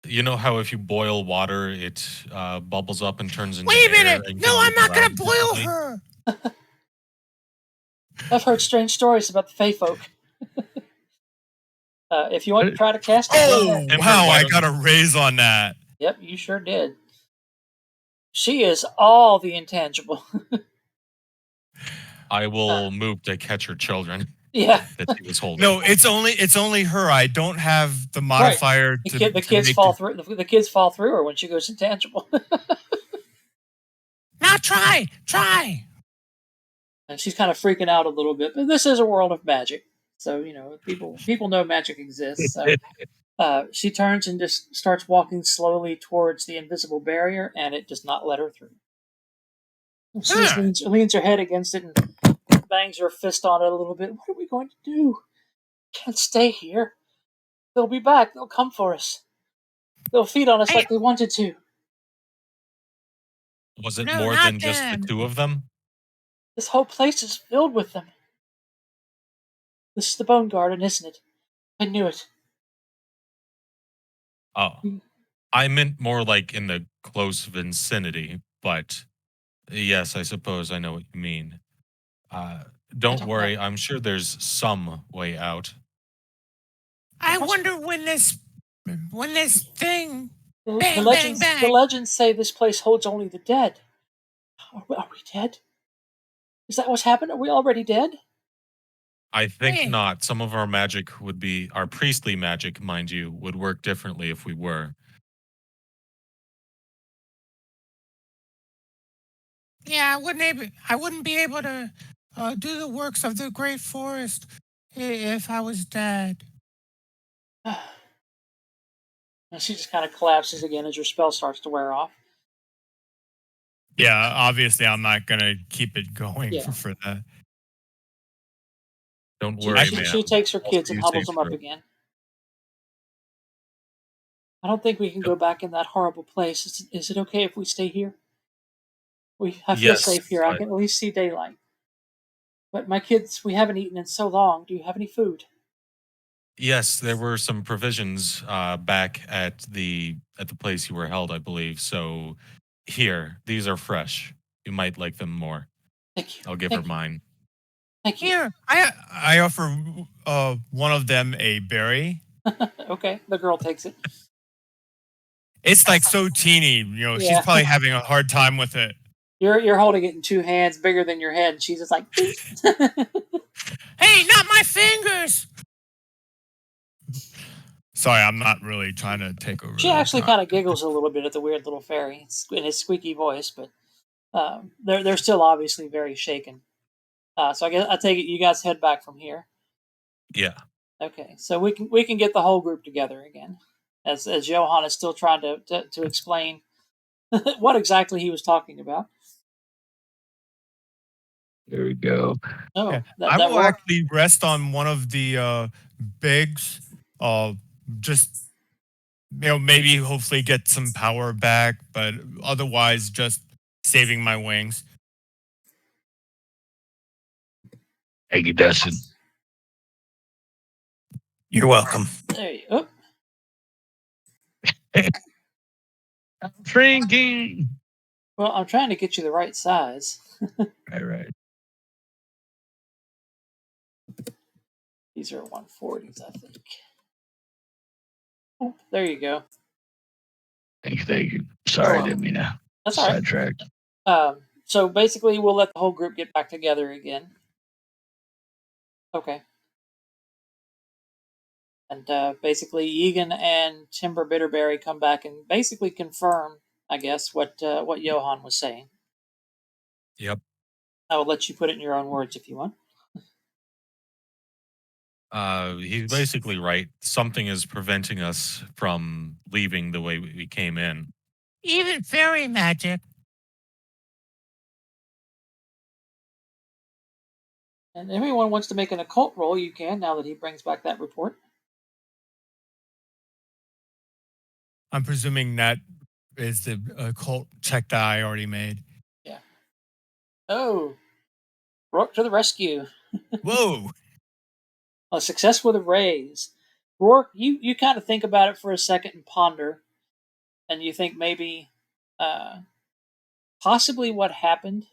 you know how if you boil water, it bubbles up and turns into Wait a air minute. and No, can I'm move not going around to boil differently? her. I've heard strange stories about the Fey folk. If you want to try to cast it, Oh, wow, I got a raise on that. Yep, you sure did. She is all the intangible. I will move to catch her children. Yeah. That she was holding. No, it's only her. I don't have the modifier right. The kids fall through. The kids fall through her when she goes intangible. Now try. And she's kind of freaking out a little bit. But this is a world of magic, so people know magic exists. So she turns and just starts walking slowly towards the invisible barrier, and it does not let her through. She just leans her head against it and bangs her fist on it a little bit. What are we going to do? Can't stay here. They'll be back. They'll come for us. They'll feed on us like they wanted to. Was it more than just the two of them? This whole place is filled with them. This is the Bonegarden, isn't it? I knew it. Oh, I meant more like in the close vicinity, but yes, I suppose I know what you mean. Don't worry, I'm sure there's some way out. I wonder when this thing. The legends say this place holds only the dead. Are we dead? Is that what's happened? Are we already dead? I think Hey. not. Some of our magic would be our priestly magic, mind you, would work differently if we were. Yeah, I wouldn't be able to do the works of the great forest if I was dead. And she just kind of collapses again as your spell starts to wear off. Yeah, obviously I'm not gonna keep it going Yeah. for that. Don't She, worry, she, man. she takes her I'll kids see and you hobbles safe them up through. again. I don't think we can go back in that horrible place. Is it okay if we stay here? I feel Yes, safe here. I but can at least see daylight. But my kids, we haven't eaten in so long. Do you have any food? yes, there were some provisions back at the place you were held, I believe. So here, these are fresh. You might like them more. Thank you. I'll give her Thank you. mine. Thank you. Here, I offer one of them a berry. Okay, the girl takes it. It's like so teeny, she's Yeah. probably having a hard time with it. You're holding it in two hands, bigger than your head, and she's just like, Hey, not my fingers! Sorry, I'm not really trying to take over. She actually kind of giggles a little bit at the weird little fairy in his squeaky voice, but they're still obviously very shaken. So I take it you guys head back from here. Yeah. Okay, so we can get the whole group together again, as Johan is still trying to explain what exactly he was talking about. There we go. Oh, Yeah. that I will worked. actually rest on one of the bigs. Just maybe hopefully get some power back, but otherwise just saving my wings. Thank you, Dustin. You're welcome. There you go. I'm shrinking. Well, I'm trying to get you the right size. Right. These are 140s, I think. Oh, there you go. Thank you. Sorry, I didn't mean to That's all right. sidetrack. So basically, we'll let the whole group get back together again. Okay. And basically, Egan and Timber Bitterberry come back and basically confirm, I guess, what Johan was saying. Yep. I will let you put it in your own words if you want. He's basically right. Something is preventing us from leaving the way we came in. Even fairy magic. And if anyone wants to make an occult roll, you can, now that he brings back that report. I'm presuming that is the occult check that I already made. Yeah. Oh, Rourke to the rescue. Whoa. A success with a raise. Rourke, you kind of think about it for a second and ponder, and you think maybe possibly what happened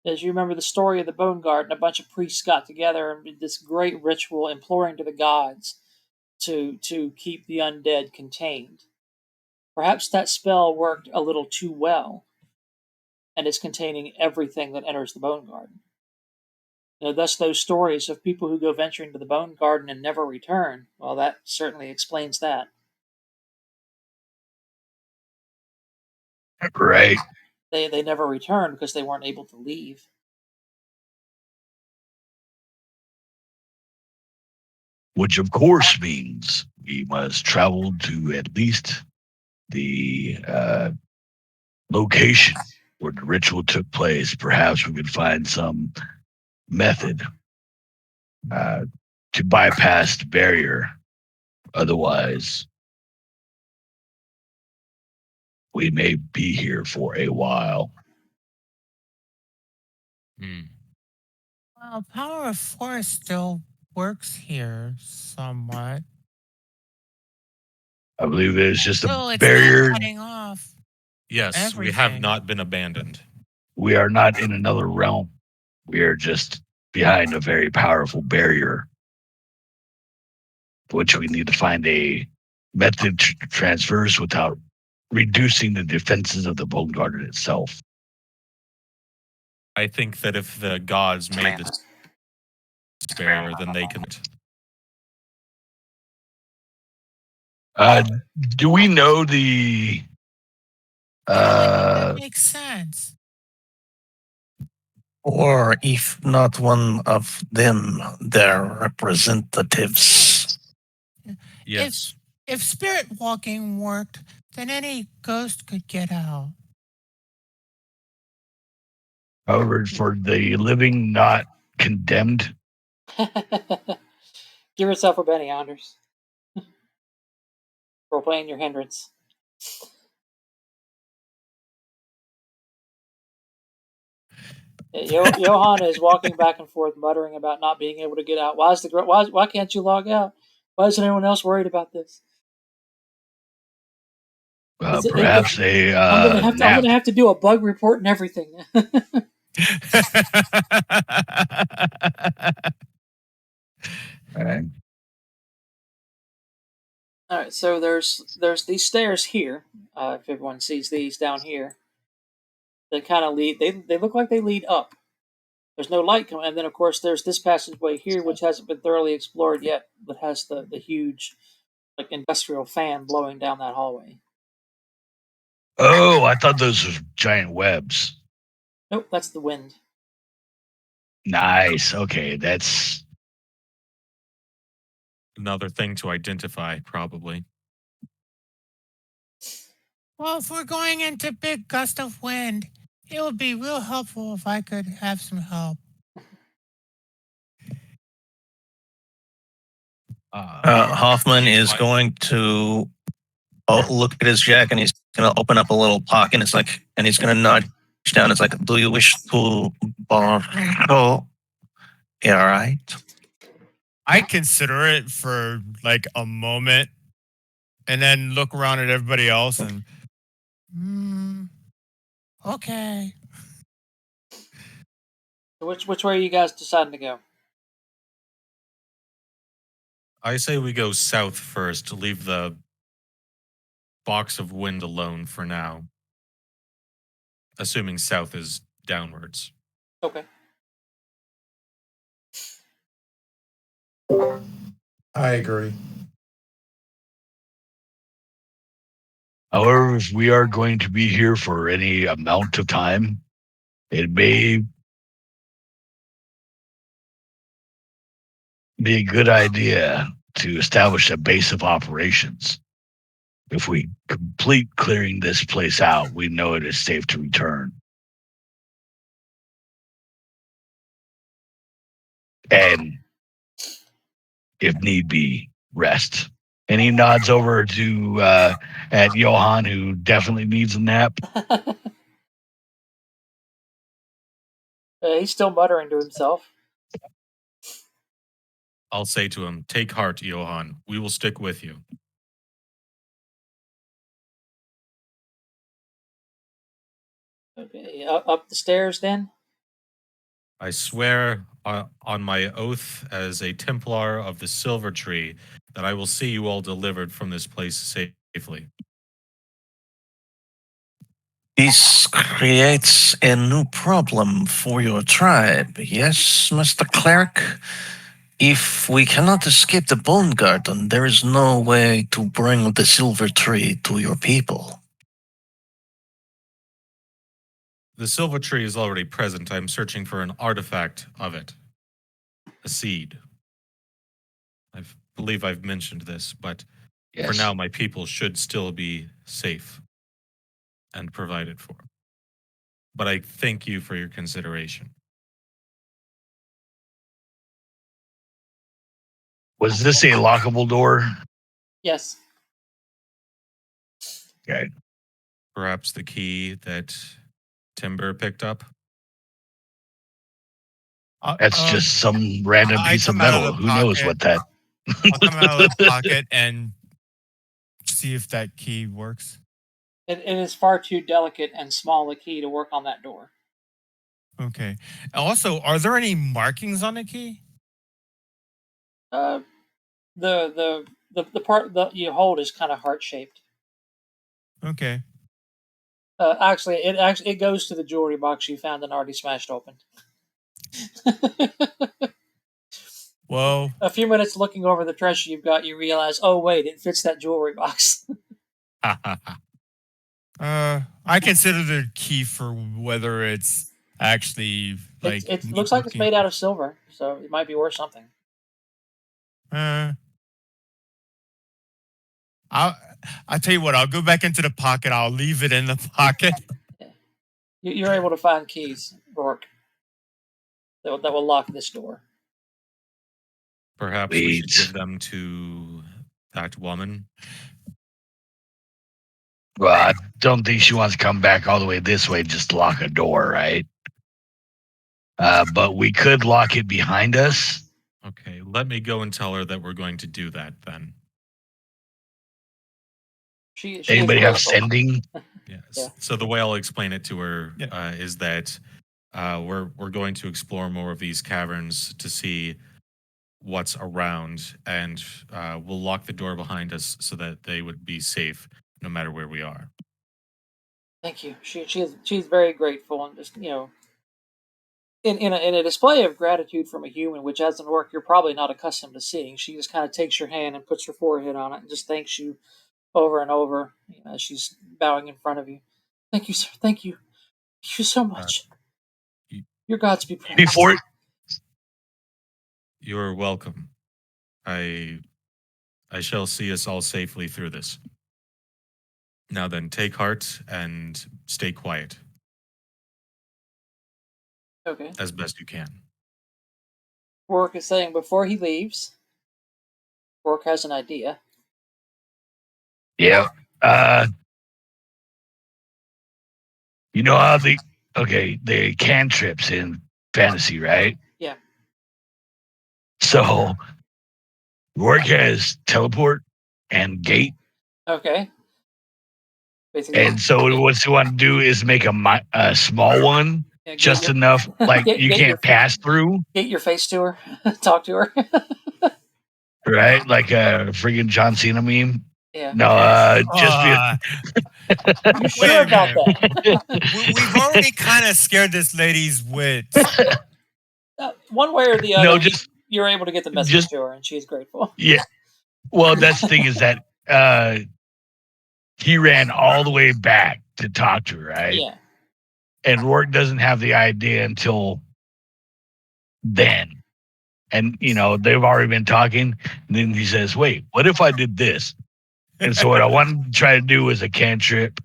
is, you remember the story of the Bonegarden. A bunch of priests got together and did this great ritual imploring to the gods to keep the undead contained. Perhaps that spell worked a little too well and is containing everything that enters the Bonegarden. Thus, those stories of people who go venturing to the Bonegarden and never return, well, that certainly explains that. Right. They never returned because they weren't able to leave. Which, of course, means we must travel to at least the location where the ritual took place. Perhaps we could find some method to bypass the barrier. Otherwise, we may be here for a while. Well, power of force still works here somewhat. I believe it's just Still, a it's barrier. not cutting off. Yes, we have Everything. not been abandoned. We are not in another realm. We are just behind a very powerful barrier, which we need to find a method to traverse without reducing the defenses of the Bone Garden itself. I think that if the gods made this spare, then they can. Do we know the? That makes sense. Or if not one of them, their representatives. Yes. If spirit walking worked, then any ghost could get out. However, for the living not condemned, Give yourself a Benny, Anders. Role playing your hindrance. Johan is walking back and forth, muttering about not being able to get out. Why can't you log out? Why isn't anyone else worried about this? perhaps a I'm nap. gonna have to do a bug report and everything. Okay. All right, so there's these stairs here. If everyone sees these down here, they kind of lead. They look like they lead up. There's no light coming, and then of course there's this passageway here, which hasn't been thoroughly explored yet, but has the huge, like, industrial fan blowing down that hallway. Oh, I thought those were giant webs. Nope, that's the wind. Nice. Okay, that's Another thing to identify, probably. Well, if we're going into big gust of wind, it would be real helpful if I could have some help. Hoffman is going to look at his jacket and he's going to open up a little pocket. And he's going to nudge down. It's like, do you wish to borrow? Yeah, all right. I consider it for like a moment and then look around at everybody else and, okay. Which way are you guys deciding to go? I say we go south first to leave the box of wind alone for now. Assuming south is downwards. Okay. I agree. However, if we are going to be here for any amount of time, it may be a good idea to establish a base of operations. If we complete clearing this place out, we know it is safe to return. And if need be, rest. And he nods over to at Johan, who definitely needs a nap. He's still muttering to himself. I'll say to him, take heart, Johan. We will stick with you. Okay, up the stairs then? I swear on my oath as a Templar of the Silver Tree that I will see you all delivered from this place safely. This creates a new problem for your tribe. Yes, Mr. Cleric? If we cannot escape the Bonegarden, there is no way to bring the Silver Tree to your people. The Silver Tree is already present. I'm searching for an artifact of it. A seed. I believe I've mentioned this, but Yes. for now my people should still be safe and provided for. But I thank you for your consideration. Was this a lockable door? Yes. Okay. Perhaps the key that Timber picked up? That's just some random piece of metal. Who knows what that... I'll come out of the pocket and see if that key works. It is far too delicate and small a key to work on that door. Okay. Also, are there any markings on the key? The part that you hold is kind of heart shaped. Okay. Actually, it goes to the jewelry box you found and already smashed open. Well, A few minutes looking over the treasure you've got, you realize, oh wait, it fits that jewelry box. I consider the key for whether it's actually like It neat looks like it's looking. made out of silver, so it might be worth something. I'll tell you what. I'll go back into the pocket. I'll leave it in the pocket. You're able to find keys, Rourke, that will lock this door. Perhaps we should Wait. give them to that woman. Well, I don't think she wants to come back all the way this way just to lock a door, right? But we could lock it behind us. Okay, let me go and tell her that we're going to do that then. She Anybody is have grateful. sending? Yes. Yeah. So the way I'll explain it to her Yeah. is that we're going to explore more of these caverns to see what's around, and we'll lock the door behind us so that they would be safe no matter where we are. Thank you. She's very grateful, and just in a display of gratitude from a human, which as an orc you're probably not accustomed to seeing. She just kind of takes your hand and puts her forehead on it, and just thanks you over and over as she's bowing in front of you. Thank you, sir. Thank you. Thank you so much. Your gods be praised. Before You're welcome. I shall see us all safely through this. Now then, take heart and stay quiet Okay. as best you can. Rourke is saying before he leaves, Rourke has an idea. yeah. You know how the cantrips in fantasy, right? Yeah. So Rourke has teleport and gate. Okay. Basically, And so what you want to do is make a small one, yeah, just enough, like you get your can't pass through, get your face to her, talk to her. right? Like a friggin' John Cena meme. Yeah. No, just be. You sure Wait a about minute. that? We've already kind of scared this lady's wits. One way or the other, No, just you're able to get the message just to her, and she's grateful. yeah. Well, that's the thing is that he ran all the way back to talk to her, right? Yeah. And Rourke doesn't have the idea until then. And they've already been talking. And then he says, "Wait, what if I did this?" And so what I wanted to try to do was a cantrip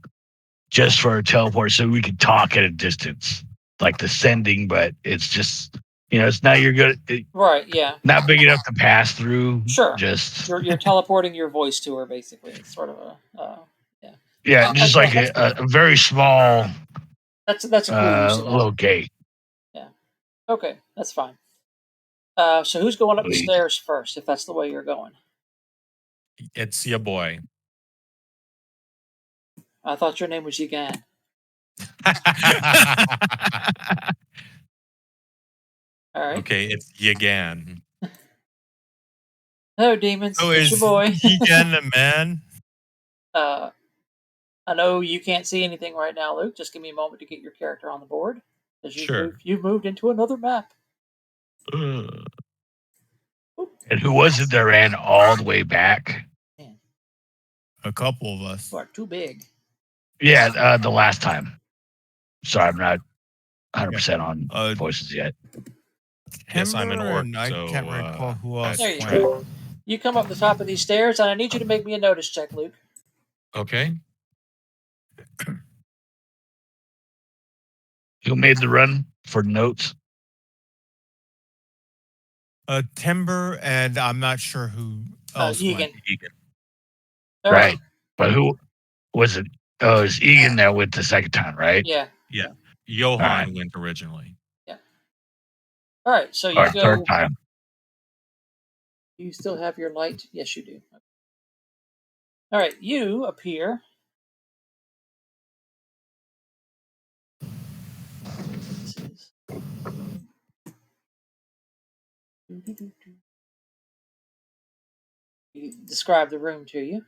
just for a teleport, so we could talk at a distance, like the sending. But it's just it's not you're good. Right. Yeah. Not big enough to pass through. Sure. Just You're teleporting your voice to her, basically. It's sort of a yeah. yeah, just like a very small. That's a cool use of that. Little gate. Yeah. Okay, that's fine. So who's going up the stairs first, if that's the way you're going? It's your boy. I thought your name was Yigan. All right. Okay, it's Yagan. Hello, demons. Oh, it's is your boy. Yagan the man? I know you can't see anything right now, Luke. Just give me a moment to get your character on the board. Sure. You've moved into another map. And who was it that ran all the way back? A couple of us. You are too big. Yeah, the last time. Sorry, I'm not 100% on voices yet. Yes, I'm an orc. And I so, can't recall who else There you went. go. You come up the top of these stairs, and I need you to make me a notice check, Luke. Okay. Who made the run for notes? Timber, and I'm not sure who else went. Egan. Right. But who was it? Oh, it was Egan that went the second time, right? Yeah. Yeah. Johan went originally. Yeah. All right. So you go. Third time. Do you still have your light? Yes, you do. All right. You appear. He described the room to you.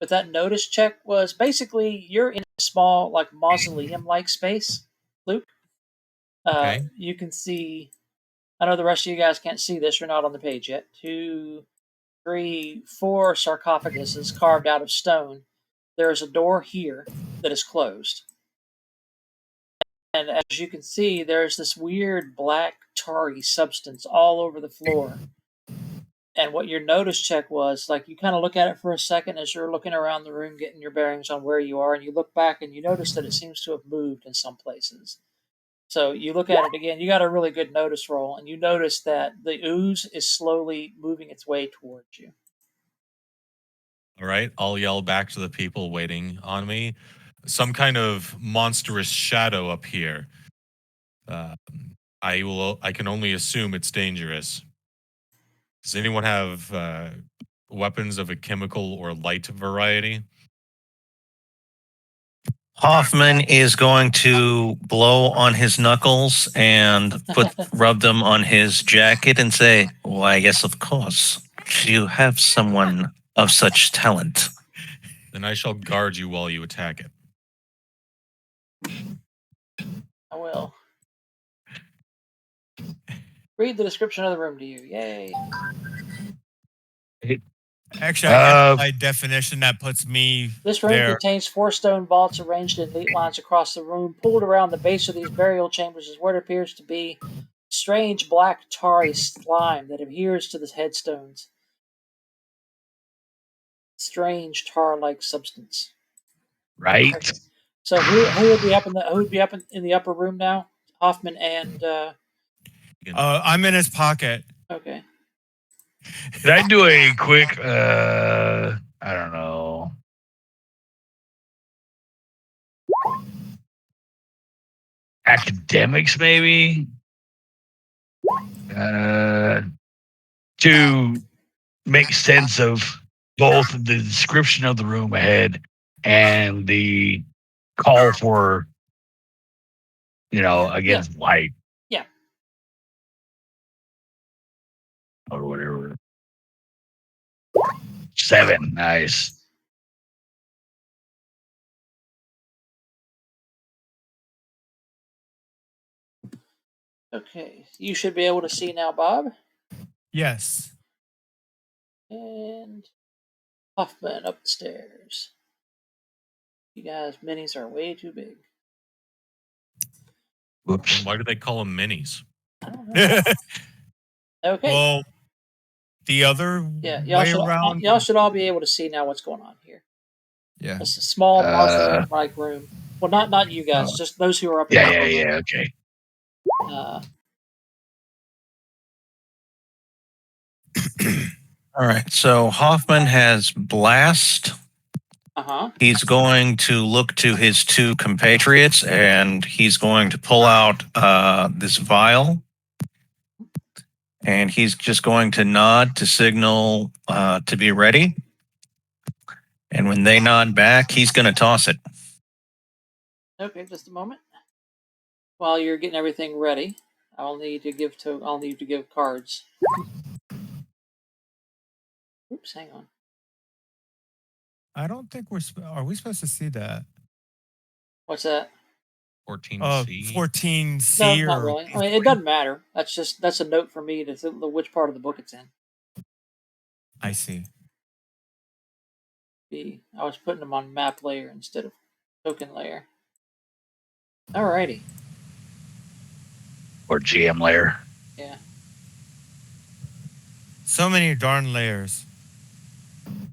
But that notice check was basically you're in a small, like mausoleum-like space, Luke. Okay. You can see I know the rest of you guys can't see this. You're not on the page yet. 2, 3, 4 sarcophaguses carved out of stone. There is a door here that is closed. And as you can see, there's this weird black tarry substance all over the floor. And what your notice check was, like, you kind of look at it for a second as you're looking around the room, getting your bearings on where you are, and you look back and you notice that it seems to have moved in some places. So you look at it again, you got a really good notice roll, and you notice that the ooze is slowly moving its way towards you. All right, I'll yell back to the people waiting on me. Some kind of monstrous shadow up here. I can only assume it's dangerous. Does anyone have weapons of a chemical or light variety? Hoffman is going to blow on his knuckles and rub them on his jacket and say, "Why, yes, of course. You have someone of such talent." Then I shall guard you while you attack it. I will. Read the description of the room to you. Yay. Actually, I guess by definition, that puts me This room there. contains 4 stone vaults arranged in neat lines across the room. Pulled around the base of these burial chambers is what appears to be strange black tarry slime that adheres to the headstones. Strange tar-like substance. Right. Okay. So who would be up in the upper room now? Hoffman and I'm in his pocket. okay. Did I do a quick, I don't know. Academics, maybe? To make sense of both the description of the room ahead and the call for, against light. Yeah. Or whatever. 7, nice. Okay. You should be able to see now, Bob. Yes. And Hoffman up the stairs. You guys, minis are way too big. Whoops. Why do they call them minis? I don't know. Okay. Well, the other way around. Y'all should all be able to see now what's going on here. Yeah. It's a small mausoleum-like room. Well, not you guys, just those who are up in the upper room. Okay. All right. So Hoffman has blast. He's going to look to his 2 compatriots and he's going to pull out this vial. And he's just going to nod to signal to be ready. And when they nod back, he's going to toss it. Okay, just a moment. While you're getting everything ready, I'll need to give cards. Oops, hang on. I don't think are we supposed to see that? What's that? 14C. 14C. No, not really. I mean, it doesn't matter. That's a note for me to see which part of the book it's in. I see. I was putting them on map layer instead of token layer. Alrighty. Or GM layer. Yeah. So many darn layers.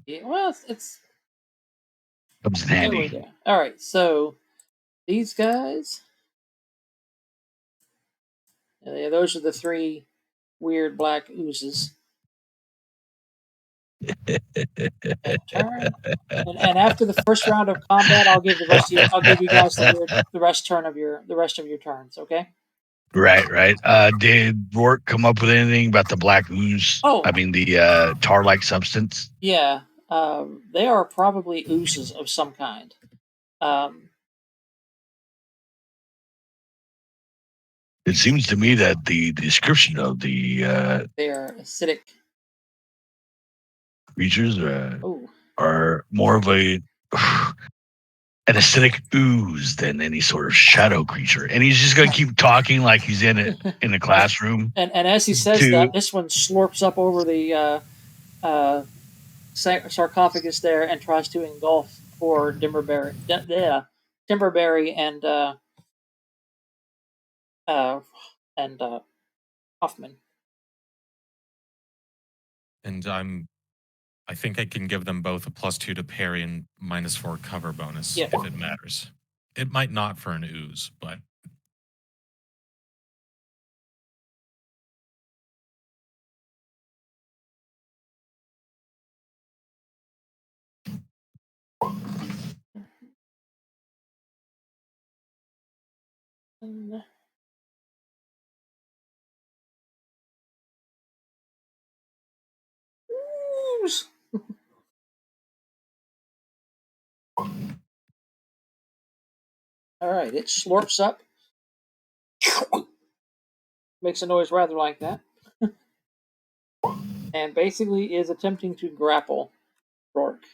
Yeah. Well, it's comes in there we handy. go. All right. So these guys. Yeah, those are the 3 weird black oozes. Turn. And after the first round of combat, I'll give you guys the rest of your turns. Okay. Right. Did Rourke come up with anything about the black ooze? Oh. I mean, the tar-like substance? Yeah. They are probably oozes of some kind. It seems to me that the description of the they are acidic creatures are more of a an acidic ooze than any sort of shadow creature. And he's just going to keep talking like he's in a classroom. And as he says that, this one slurps up over the sarcophagus there and tries to engulf poor Timberberry and Hoffman. And I think I can give them both a +2 to parry and -4 cover bonus Yeah. if it matters. It might not for an ooze, but Ooze. All right, it slurps up, makes a noise rather like that, and basically is attempting to grapple Rourke.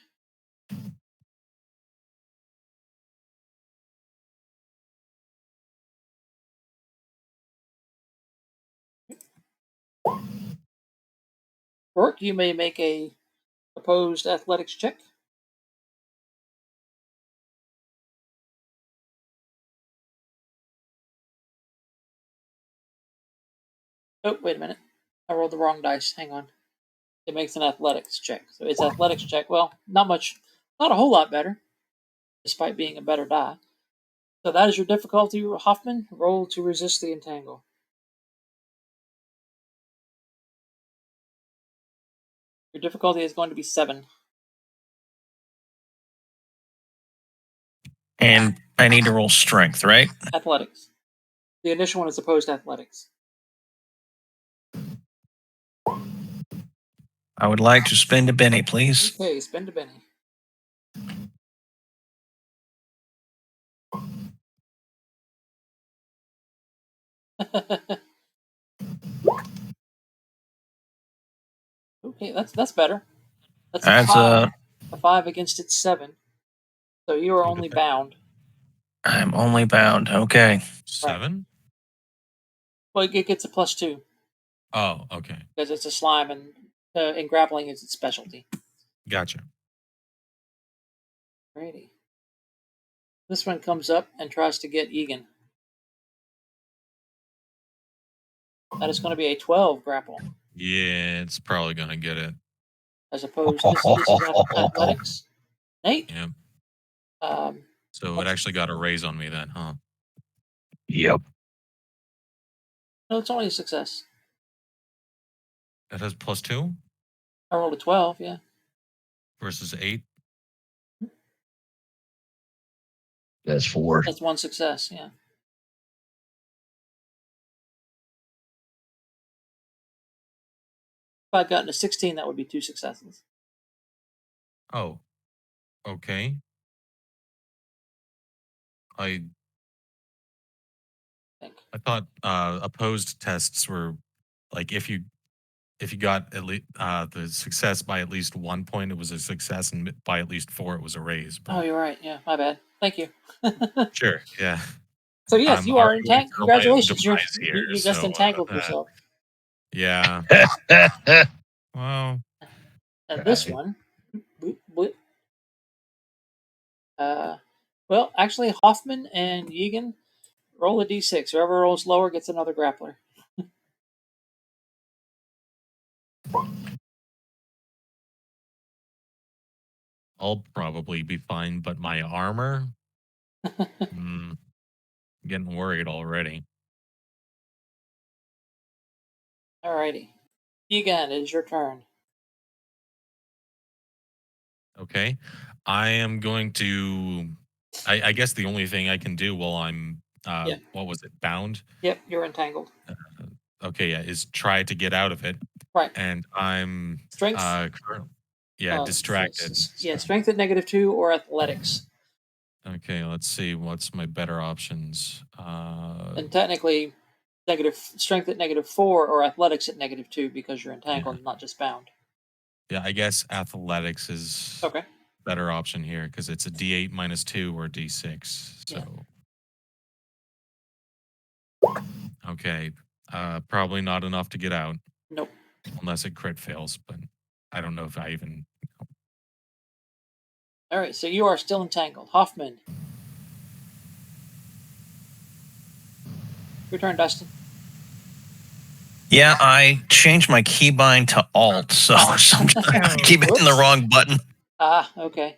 Rourke, you may make a opposed athletics check. Oh, wait a minute. I rolled the wrong dice. Hang on. It makes an athletics check. So it's athletics check. Well, not a whole lot better, despite being a better die. So that is your difficulty, Hoffman. Roll to resist the entangle. Your difficulty is going to be 7. And I need to roll strength, right? Athletics. The initial one is opposed to athletics. I would like to spend a Benny, please. Okay, spend a Benny. Okay, that's better. That's a 5. A 5 against its 7. So you are only bound. I'm only bound. Okay. 7? Well, it gets a +2 Oh, okay. because it's a slime, and grappling is its specialty. Gotcha. Alrighty. This one comes up and tries to get Egan. That is going to be a 12 grapple. Yeah, it's probably gonna get it. As opposed, this is athletics. Nate? Yeah. So it actually got a raise on me then, huh? Yep. No, it's only a success. It has +2 I rolled a 12, yeah. versus 8. That's 4. That's 1 success, yeah. If I'd gotten a 16, that would be 2 successes. Oh, okay. I thought opposed tests were like if you got at least the success by at least 1 point, it was a success, and by at least 4, it was a raise. But Oh, you're right. Yeah, my bad. Thank you. sure, yeah. So yes, you are entangled. Congratulations, you here, just entangled yourself. Yeah. Well, And this one, well, actually, Hoffman and Yegan roll a d6. Whoever rolls lower gets another grappler. I'll probably be fine, but my armor, getting worried already. Alrighty, Yegan, it is your turn. Okay, I am going to. I guess the only thing I can do while I'm what was it, bound? Yep, you're entangled. Okay, yeah, is try to get out of it. Right. And I'm Strength. Distracted. Yeah, strength at -2 or athletics. Okay, let's see. What's my better options? And technically, strength at -4 or athletics at -2 because you're entangled, not just bound. Yeah, I guess athletics is Okay. better option here because it's a D8 minus 2 or D6. So, okay, probably not enough to get out. Nope. Unless it crit fails, but I don't know if I even. All right, so you are still entangled. Hoffman. Your turn, Dustin. Yeah, I changed my keybind to Alt, so I keep hitting the wrong button. Ah, okay.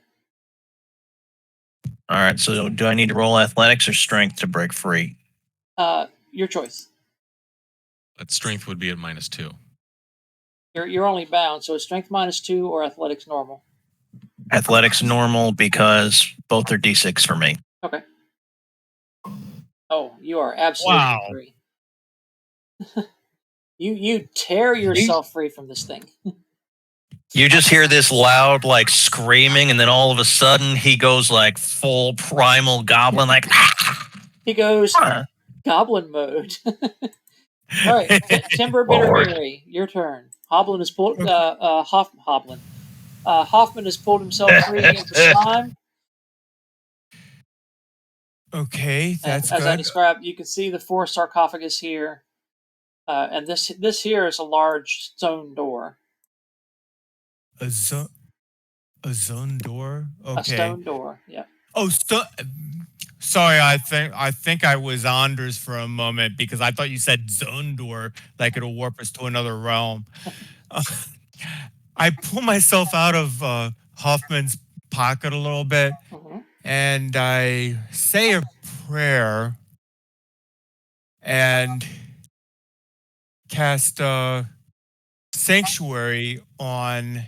All right, so do I need to roll athletics or strength to break free? Your choice. But strength would be at minus 2. You're only bound, so it's strength minus 2 or athletics normal. Athletics normal because both are D6 for me. Okay. Oh, you are absolutely free. You tear yourself free from this thing. You just hear this loud, like, screaming, and then all of a sudden he goes like full primal goblin, like. He goes goblin mode. All right, Timber Bitterberry, your turn. Hoblin has pulled. Hoffman has pulled himself free into slime. Okay, that's good. As I described, you can see the 4 sarcophagus here, and this here is a large stone door. A zone door. Okay. A stone door. Yeah. Oh, sorry. I think I was Anders for a moment because I thought you said zone door, like it'll warp us to another realm. I pull myself out of Hoffman's pocket a little bit, and I say a prayer and cast sanctuary on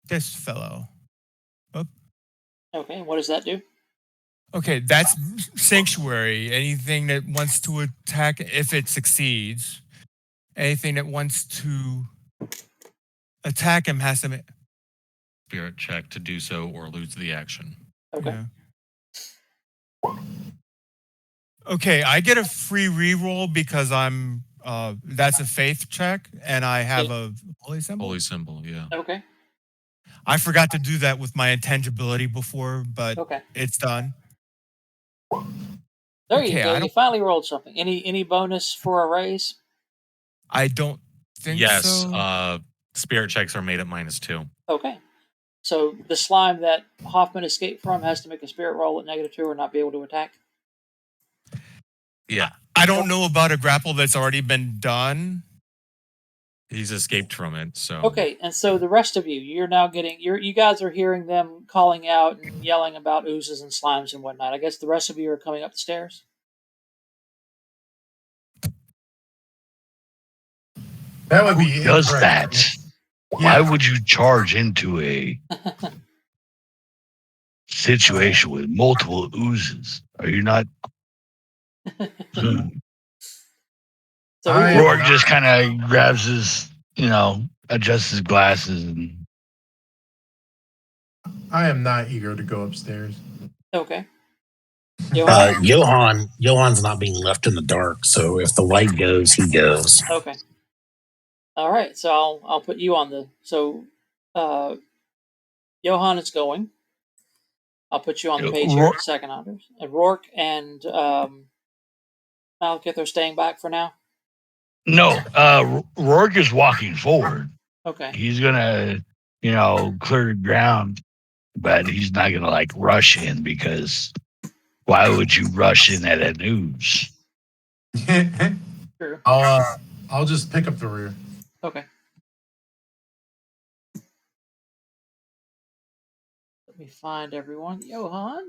this fellow. Okay, what does that do? Okay, that's sanctuary. Anything that wants to attack, if it succeeds, anything that wants to attack him has to make Spirit check to do so or lose the action. Okay. Yeah. Okay, I get a free reroll because I'm that's a faith check and I have a holy symbol. Holy symbol, yeah. Okay. I forgot to do that with my intangibility before, but it's done. There you go. You finally rolled something. Any bonus for a raise? I don't think so. Yes, spirit checks are made at minus 2. Okay. So the slime that Hoffman escaped from has to make a spirit roll at -2 or not be able to attack? Yeah. I don't know about a grapple that's already been done. He's escaped from it, so. Okay, and so the rest of you, you're now getting, you guys are hearing them calling out and yelling about oozes and slimes and whatnot. I guess the rest of you are coming up the stairs? That would be Who does incorrect. that? Why would you charge into a situation with multiple oozes? Are you not? So Rourke just kind of grabs his, adjusts his glasses, and I am not eager to go upstairs. Okay. Johan's not being left in the dark, so if the light goes, he goes. Okay. All right, so I'll put you on the Johan is going. I'll put you on the page here in a second, Anders. And Rourke and Malekith are staying back for now. No, Rourke is walking forward. Okay. He's gonna, clear the ground, but he's not gonna rush in because why would you rush in at a news? True. I'll just pick up the rear. Okay. Let me find everyone. Johan,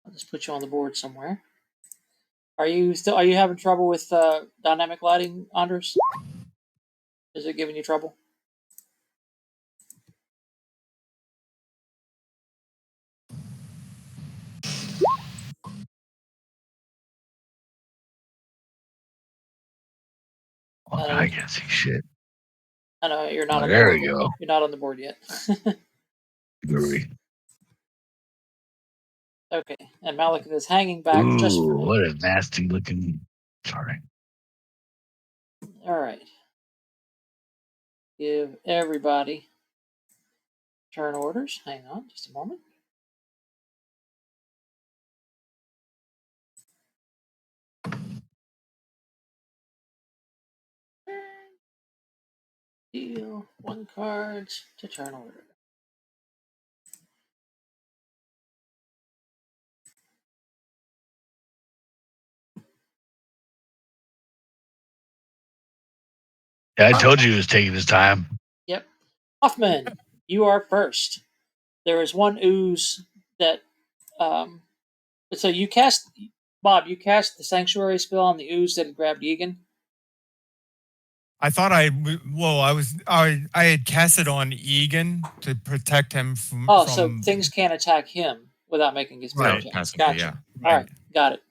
I'll just put you on the board somewhere. Are you having trouble with dynamic lighting, Anders? Is it giving you trouble? I can't see shit. I know you're not. There we go. You're not on the board yet. Okay, and Malekith is hanging back just for now. What a nasty looking. Sorry. All right. Give everybody Turn orders. Hang on just a moment. Deal 1 card to turn order. Yeah, I told you he was taking his time. Yep. Hoffman, you are first. There is one ooze that. So you cast. Bob, you cast the sanctuary spell on the ooze that had grabbed Egan. I thought I had cast it on Egan to protect him from. Oh, so things can't attack him without making his spirit Right, check. passively, Gotcha. yeah. All right, got it.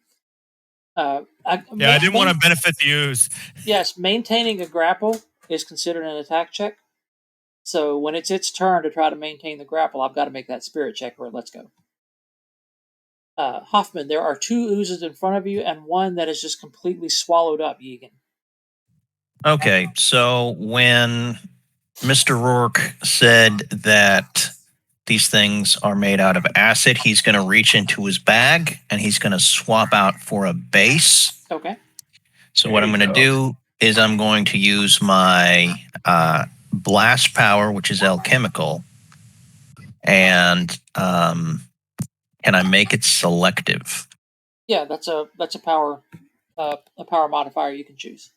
I didn't want to benefit the ooze. Yes, maintaining a grapple is considered an attack check. So when it's its turn to try to maintain the grapple, I've got to make that spirit check or let's go. Hoffman, there are 2 oozes in front of you and one that is just completely swallowed up Egan. Okay, so when Mr. Rourke said that these things are made out of acid, he's going to reach into his bag and he's going to swap out for a base. Okay. So what I'm going to do is I'm going to use my blast power, which is alchemical, and can I make it selective? Yeah, that's a power modifier you can choose.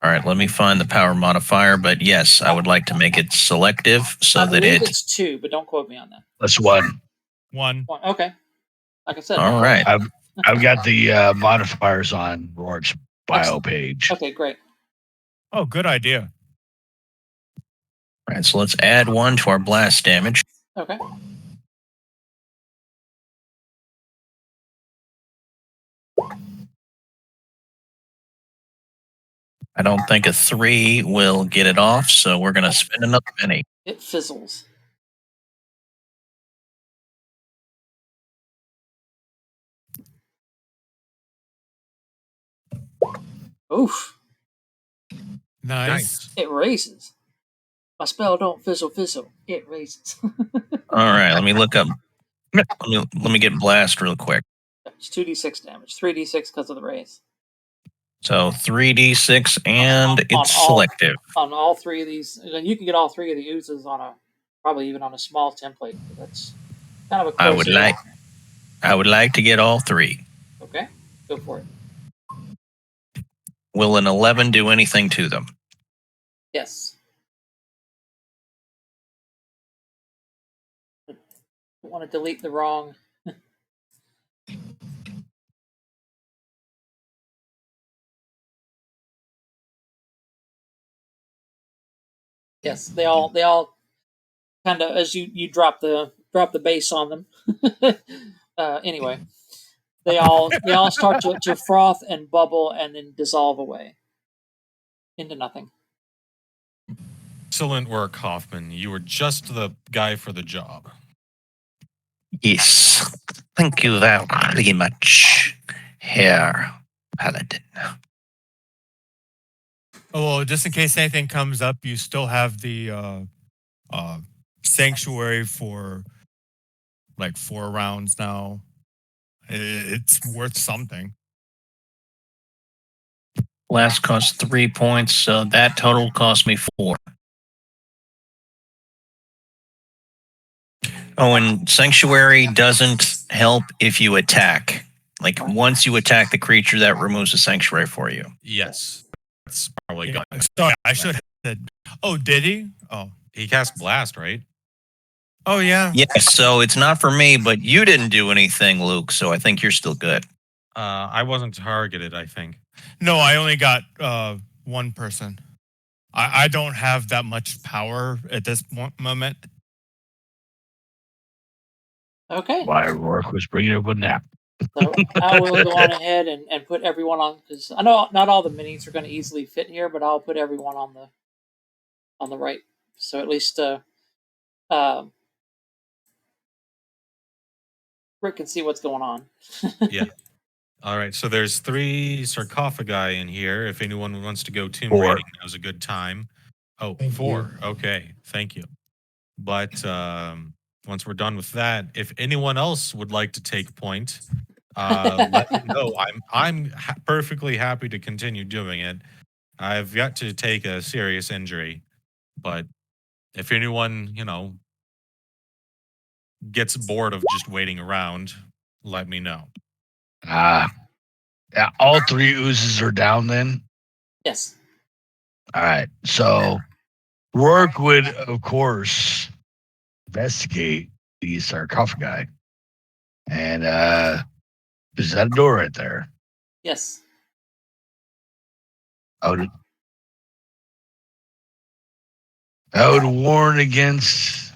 All right, let me find the power modifier, but yes, I would like to make it selective so that it's 2, but don't quote me on that. That's 1. 1. Okay. Like I said. All right. I've got the modifiers on Rourke's bio Excellent. page. Okay, great. Oh, good idea. All right, so let's add 1 to our blast damage. Okay. I don't think a 3 will get it off, so we're going to spend another penny. It fizzles. Oof. Nice. It raises. My spell don't fizzle. It raises. All right, let me look up. Let me get blast real quick. It's 2d6 damage. 3d6 because of the raise. So 3d6 and it's selective. On all 3 of these, and you can get all 3 of the oozes on probably even on a small template. That's kind of a close I would like to get all 3. Okay, go for it. Will an 11 do anything to them? Yes. I don't want to delete the wrong. Yes, they all kind of as you drop the base on them. Anyway, they all start to froth and bubble and then dissolve away into nothing. Excellent work, Hoffman. You were just the guy for the job. Yes. Thank you very much, Herr Paladin. Oh, well, just in case anything comes up, you still have the sanctuary for like 4 rounds now. It's worth something. Last cost 3 points, so that total cost me 4. Oh, and Sanctuary doesn't help if you attack. Like, once you attack the creature, that removes the Sanctuary for you. Yes. That's probably Yeah, good. sorry, I should have said. Oh, did he? Oh. He cast blast, right? Oh, yeah. Yes, so it's not for me, but you didn't do anything, Luke, so I think you're still good. I wasn't targeted, I think. No, I only got 1 person. I don't have that much power at this moment. Okay. Why Rourke was bringing up a nap. So I will go on ahead and put everyone on, because I know not all the minis are going to easily fit here, but I'll put everyone on the right, so at least Rick can see what's going on. Yeah. All right. So there's 3 sarcophagi in here. If anyone wants to go tomb 4. raiding, now's a good time. Oh, Thank 4. Okay. Thank you. But once we're done with that, if anyone else would like to take point, let me know. I'm perfectly happy to continue doing it. I've got to take a serious injury, but if anyone, gets bored of just waiting around, let me know. Yeah, all 3 oozes are down then. Yes. All right. So Rourke would, of course, investigate the sarcophagi. And is that a door right there? Yes. I would warn against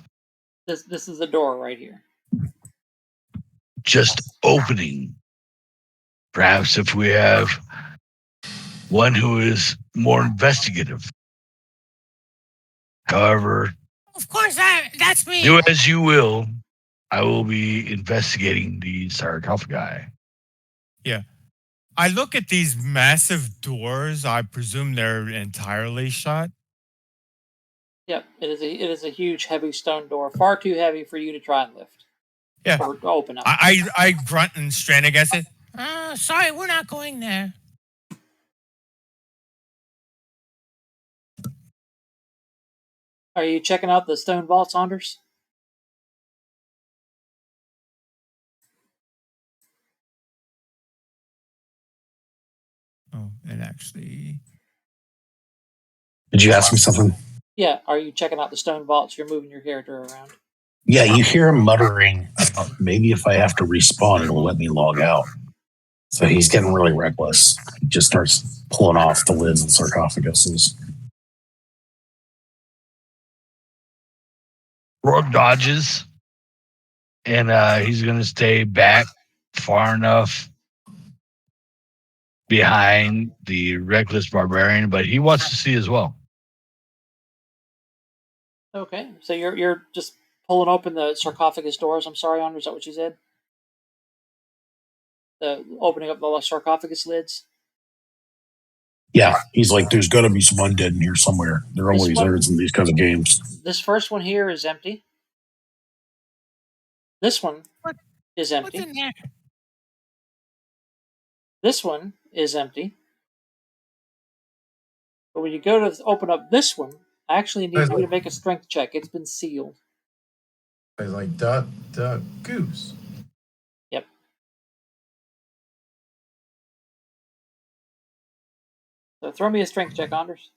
This is the door right here. just opening. Perhaps if we have one who is more investigative. However, Of course, that's me. do as you will. I will be investigating the sarcophagi. Yeah. I look at these massive doors. I presume they're entirely shut. Yep. It is a huge, heavy stone door, far too heavy for you to try and lift. Yeah. Or open up. I grunt and strain against it. Sorry, we're not going there. Are you checking out the stone vault, Saunders? Oh, and actually, Did you ask me something? Yeah. Are you checking out the stone vaults? You're moving your character around. Yeah, you hear him muttering, maybe if I have to respawn, it'll let me log out. So he's getting really reckless. He just starts pulling off the lids and sarcophaguses. Rourke dodges, and he's going to stay back far enough behind the reckless barbarian, but he wants to see as well. Okay. So you're just pulling open the sarcophagus doors. I'm sorry, Andre. Is that what you said? The opening up the sarcophagus lids. Yeah, he's like, there's got to be some undead in here somewhere. There always is in these kinds of games. This first one here is empty. This one is empty. what's in there? This one is empty. But when you go to open up this one, I actually need you to make a strength check. It's been sealed. It's like goose. Yep. So throw me a strength check, Anders.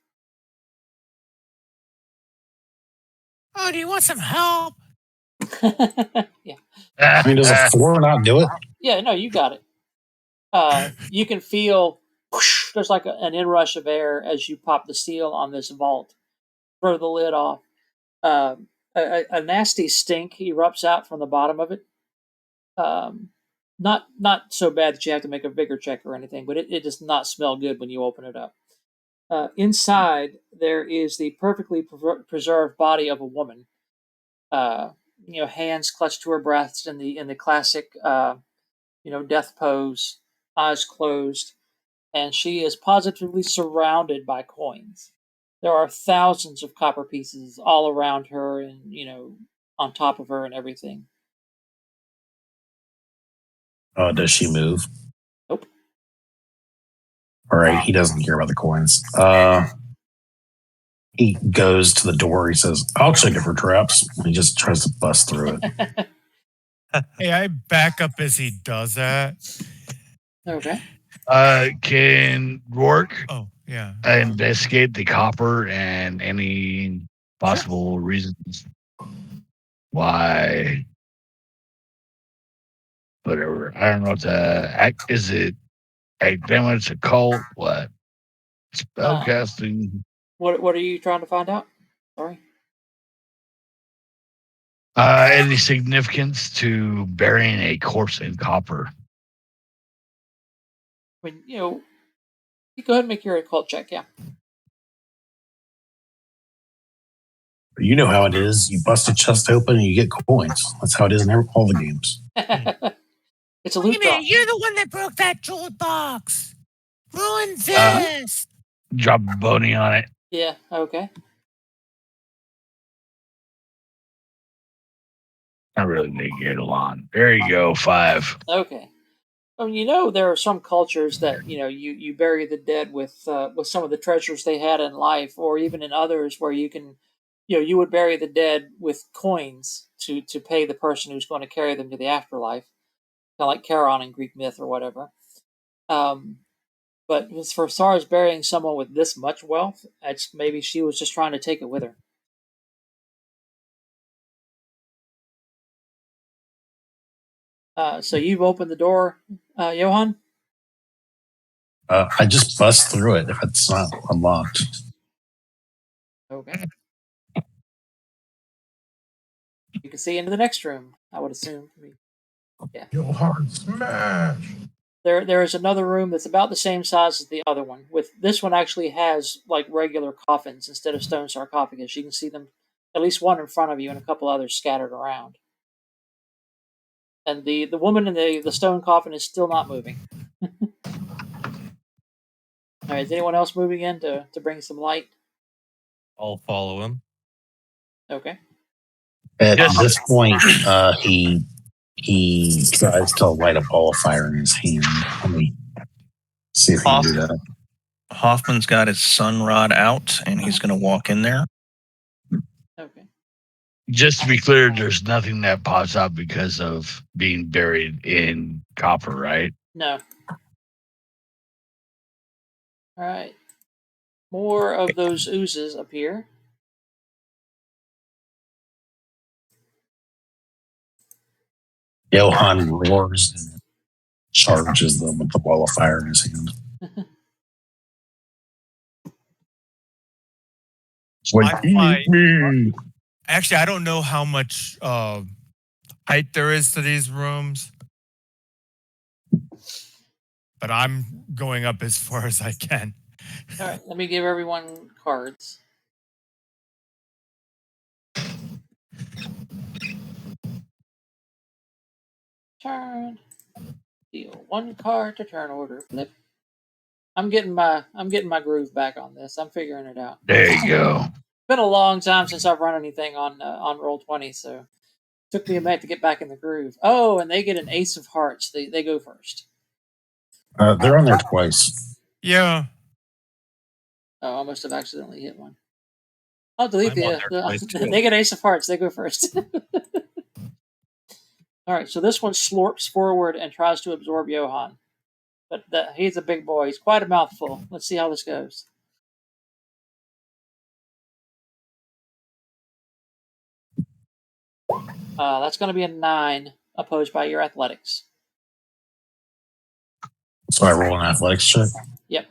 Oh, do you want some help? Yeah. I mean, does a 4 not do it? Yeah, no, you got it. You can feel whoosh, there's like an inrush of air as you pop the seal on this vault. Throw the lid off. A nasty stink erupts out from the bottom of it. Not so bad that you have to make a vigor check or anything, but it does not smell good when you open it up. Inside there is the perfectly preserved body of a woman. Hands clutched to her breast in the classic death pose, eyes closed, and she is positively surrounded by coins. There are thousands of copper pieces all around her, and on top of her and everything. Does she move? Nope. All right, he doesn't care about the coins. He goes to the door. He says, I'll check it for traps. And he just tries to bust through it. Hey, I back up as he does that. Okay. Can Rourke Oh, yeah. investigate the copper and any possible reasons why? Whatever. I don't know what is it academic, it's a cult, what? Spellcasting. What are you trying to find out? Sorry. Any significance to burying a corpse in copper? I mean, you go ahead and make your occult check, yeah. You know how it is. You bust a chest open and you get coins. That's how it is in all the games. It's a loot drop. You're the one that broke that jeweled box. Ruin this. Drop a bony on it. Yeah, okay. I really need to get along. There you go, 5. Okay. I mean, there are some cultures that you bury the dead with some of the treasures they had in life, or even in others where you can, you would bury the dead with coins to pay the person who's going to carry them to the afterlife, kind of like Charon in Greek myth or whatever. But as far as burying someone with this much wealth, maybe she was just trying to take it with her. So you've opened the door, Johan? I just bust through it if it's not unlocked. Okay. You can see into the next room, I would assume. Yeah. Johan, smash! There is another room that's about the same size as the other one. With this one actually has like regular coffins instead of stone sarcophagus. You can see them, at least one in front of you and a couple others scattered around. And the woman in the stone coffin is still not moving. All right, is anyone else moving in to bring some light? I'll follow him. Okay. At this point, he tries to light a ball of fire in his hand. Let me see if he can do that. Hoffman's got his sun rod out, and he's going to walk in there. Okay. Just to be clear, there's nothing that pops up because of being buried in copper, right? No. All right. More of those oozes appear. Johan roars and charges them with the ball of fire in his hand. Actually, I don't know how much height there is to these rooms, but I'm going up as far as I can. All right, let me give everyone cards. Turn. Deal 1 card to turn order. Flip. I'm getting my groove back on this. I'm figuring it out. There you go. It's been a long time since I've run anything on Roll20, so it took me a minute to get back in the groove. Oh, and they get an Ace of Hearts. They go first. They're on there twice. Yeah. Oh, I must have accidentally hit one. I'll delete I'm on there twice, too. They get Ace of Hearts. They go first. All right, so this one slurps forward and tries to absorb Johan. But he's a big boy. He's quite a mouthful. Let's see how this goes. That's going to be a 9, opposed by your athletics. So I roll an athletics check? Yep.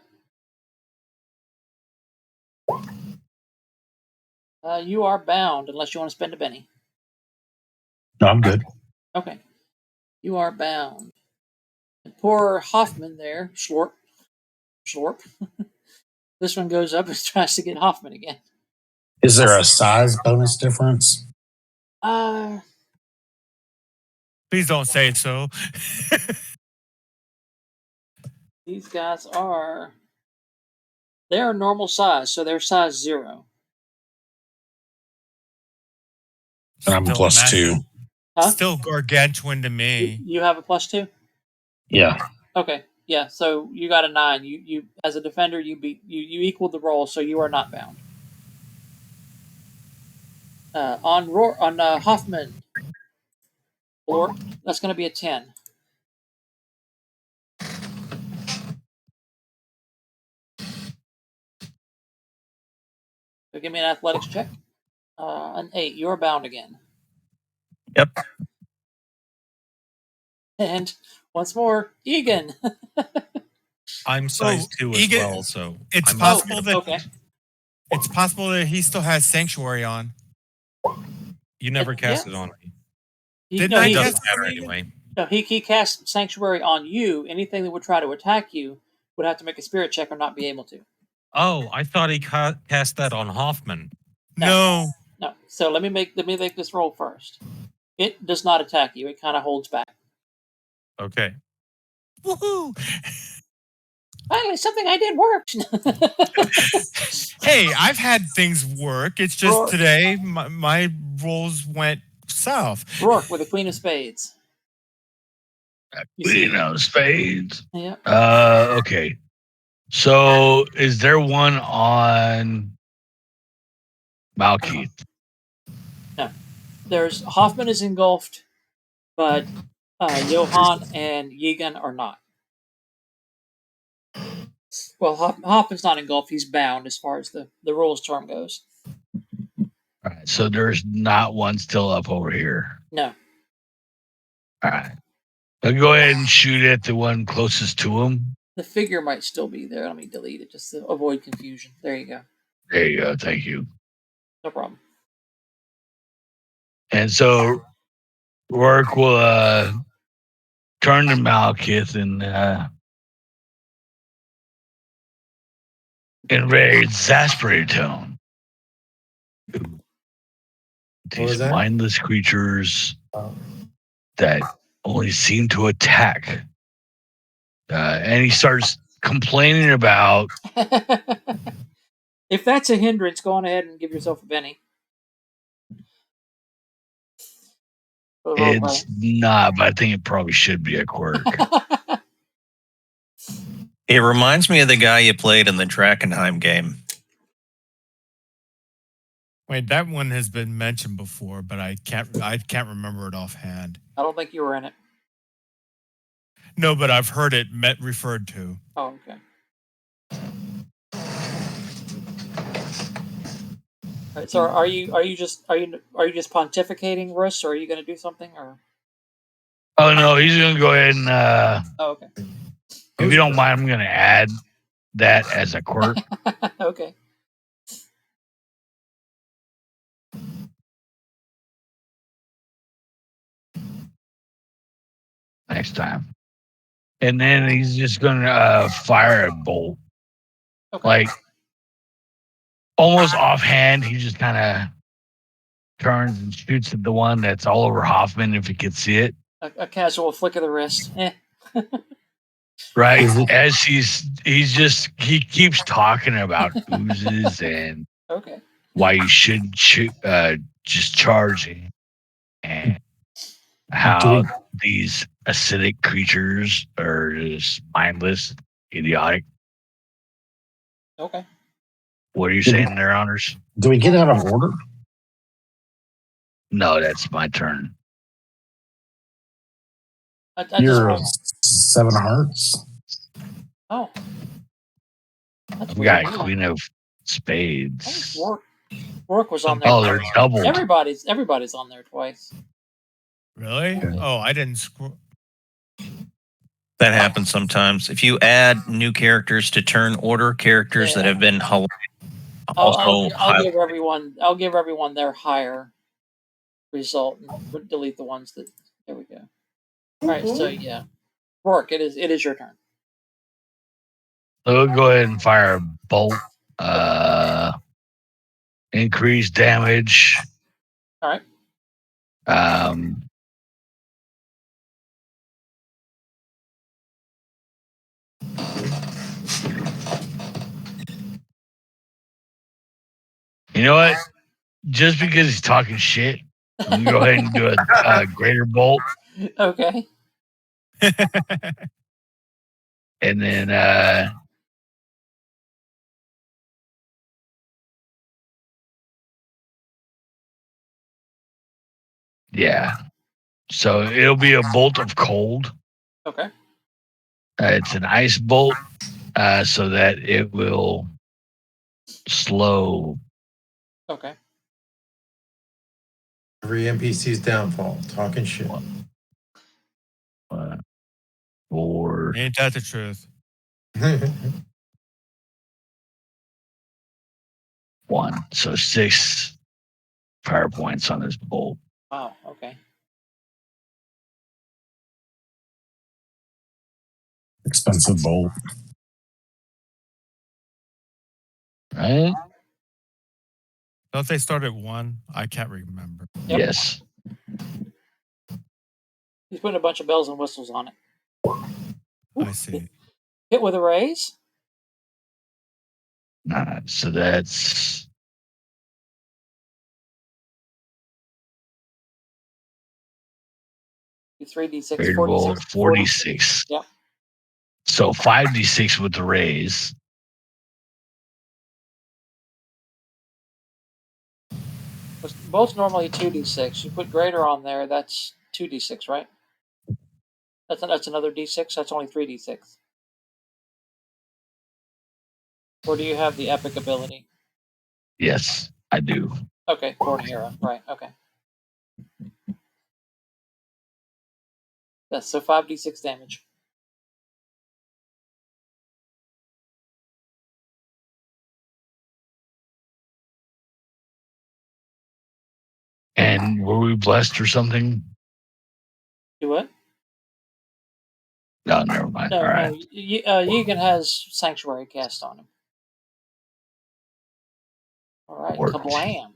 You are bound unless you want to spend a penny. No, I'm good. Okay. You are bound. And poor Hoffman there, slurp. This one goes up and tries to get Hoffman again. Is there a size bonus difference? Please don't say so. These guys they're normal size, so they're size 0. And I'm Still plus massive. 2. Huh? Still gargantuan to me. You have a plus 2? Yeah. Okay. Yeah, so you got a 9. You as a defender, you equaled the roll, so you are not bound. On Hoffman, that's going to be a 10. So give me an athletics check. An 8. You're bound again. Yep. And once more, Egan. I'm size 2 as Egan, well, so it's I'm possible that okay. It's possible that he still has Sanctuary on. You never cast it on me. Didn't I It cast doesn't it on matter you? anyway. No, he cast Sanctuary on you. Anything that would try to attack you would have to make a spirit check or not be able to. Oh, I thought he cast that on Hoffman. No. So let me make this roll first. It does not attack you. It kind of holds back. Okay. Woohoo! Finally, something I did worked. Hey, I've had things work. It's just today my rolls went south. Rourke with the Queen of Spades. You see- Queen of Spades. Yeah. Okay. So is there one on Malkeith? There's Hoffman is engulfed, but Johann and Yegan are not. Well, Hoffman's not engulfed; he's bound as far as the rules term goes. All right. So there's not one still up over here. No. All right. I'll go ahead and shoot at the one closest to him. The figure might still be there. Let me delete it just to avoid confusion. There you go. There you go. Thank you. No problem. And so Rourke will turn to Malekith and in a very exasperated tone. was These that? mindless creatures Oh. that only seem to attack. And he starts complaining about If that's a hindrance, go on ahead and give yourself a Benny. For the role it's not, but I think it probably should be a quirk. play. It reminds me of the guy you played in the Drakkenheim game. Wait, that one has been mentioned before, but I can't remember it offhand. I don't think you were in it. No, but I've heard it referred to. Oh, okay. All right, so are you just pontificating, Russ, or are you going to do something? Or Oh no, he's gonna go ahead and oh, okay, if you don't mind, I'm gonna add that as a quirk. okay. Next time. And then he's just gonna fire a bolt. Okay. Like almost offhand, he just kind of turns and shoots at the one that's all over Hoffman if he could see it. A casual flick of the wrist. Right. Is it- As he keeps talking about oozes and Okay. why you should just charge him and how these acidic creatures are just mindless, idiotic. Okay. What are you saying there, Honors? Do we get out of order? No, that's my turn. I just You're rolled. 7 hearts. Oh. That's I've weird. got Queen of I think Spades. Rourke was on there. Oh, they're doubled. Everybody's on there twice. Really? Okay. Oh, I didn't scroll. That happens sometimes. If you add new characters to turn order, characters that have been I'll give everyone their higher result and delete the ones that. There we go. All right, so yeah, Rourke, it is your turn. So we'll go ahead and fire a bolt. Increase damage. All right. You know what? Just because he's talking shit, I'm gonna go ahead and do a greater bolt, Okay. and then yeah. So it'll be a bolt of cold. Okay. It's an ice bolt, so that it will slow. Okay. Every NPC's downfall. Talking shit. For Ain't that the truth? 1, so 6 fire points on this bolt. Wow. Okay. Expensive bolt. Right? Don't they start at 1? I can't remember. Yep. Yes. He's putting a bunch of bells and whistles on it. I see. Hit with a raise. So that's 3d6, Greater roll 46. 46. Yep. So 5d6 with the raise. Both normally 2d6. You put greater on there, that's 2d6, right? That's another d6. That's only 3d6. Or do you have the epic ability? Yes, I do. Okay, born hero. Right. Okay. Yes. So 5d6 damage. And were we blessed or something? Do what? No, never mind. No, All right. no. Yegan has Sanctuary cast on him. All right. 14, Kablam.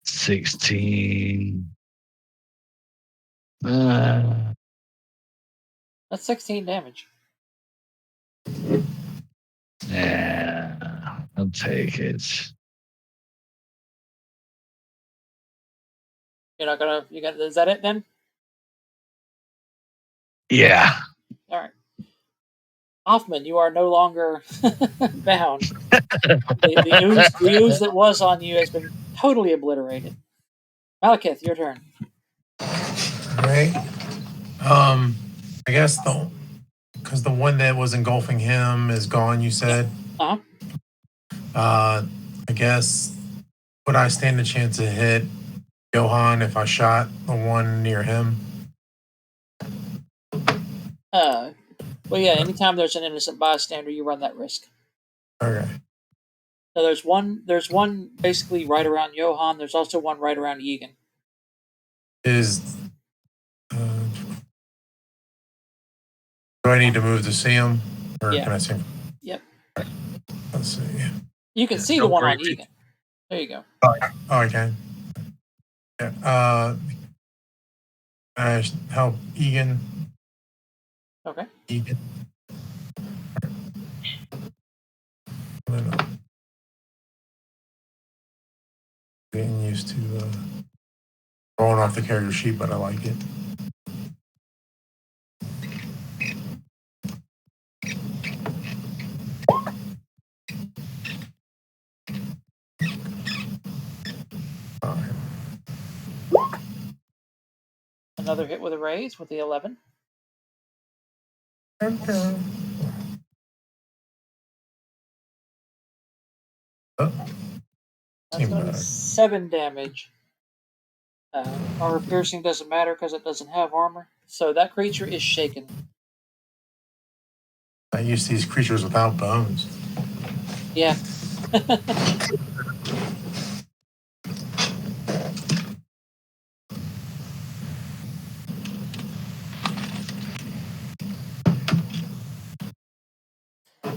16. That's 16 damage. Yeah, I'll take it. You're not gonna. You got. Is that it then? Yeah. All right. Hoffman, you are no longer bound. The ooze that was on you has been totally obliterated. Malekith, your turn. All right. I guess because the one that was engulfing him is gone. You said. Uh-huh. I guess would I stand a chance to hit Johan if I shot the one near him? Well, yeah. Anytime there's an innocent bystander, you run that risk. Okay. So there's one basically right around Johan. There's also one right around Yegan. Is do I need to move to see him, or Yeah. can I see him? Yep. Let's see. You can see the one on Yegan. There you go. Oh, I can. Yeah. Help Egan. Okay. Egan. Getting used to rolling off the character sheet, but I like it. Another hit with a raise with the 11. Okay. Oh, That's going to be 7 damage. Armor piercing doesn't matter because it doesn't have armor. So that creature is shaken. I use these creatures without bones. Yeah.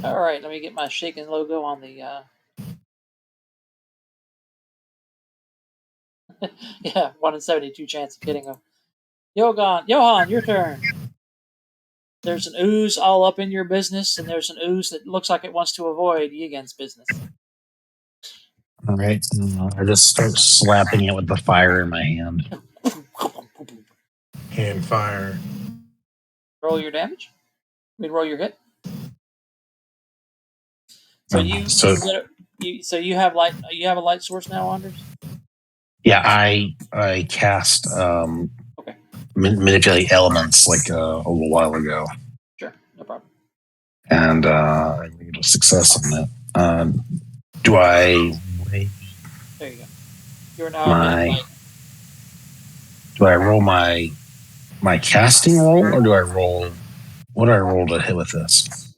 All right, let me get my shaken logo on the. Yeah, 1 in 72 chance of hitting him. Johan, your turn. There's an ooze all up in your business, and there's an ooze that looks like it wants to avoid Yegan's business. All right. I just start slapping it with the fire in my hand. Hand fire. Roll your damage. Roll your hit. So you have light. You have a light source now, Anders. Yeah, I cast Okay. manipulate elements like a little while ago, Sure, no problem. and I made a success on it. Do I? There you go. You're now My- light. Do I roll my casting roll, or do I roll? What do I roll to hit with this?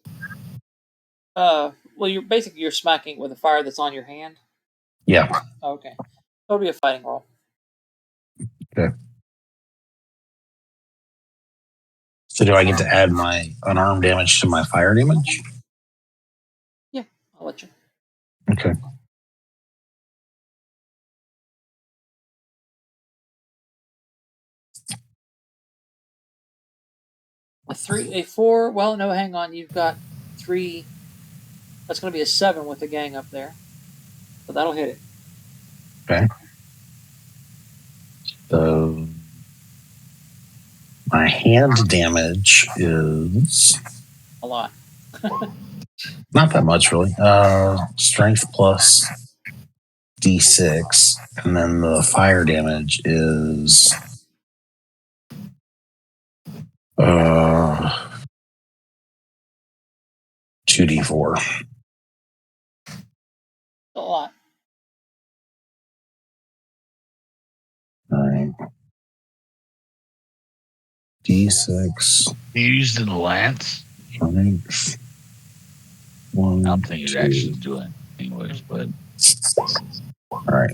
Well, you're smacking with a fire that's on your hand. Yeah. Okay, that'll be a fighting roll. Okay. So do I get to add my unarmed damage to my fire damage? Yeah, I'll let you. Okay. A 4. Well, no, hang on. You've got 3. That's going to be a 7 with the gang up there. So that'll hit it. Okay. So My hand damage is A lot. not that much, really. Strength plus D6, and then the fire damage is 2d4. A lot. All right. D6. You used the lance. Strength. One, I don't think it two. actually do it anyways, but All right.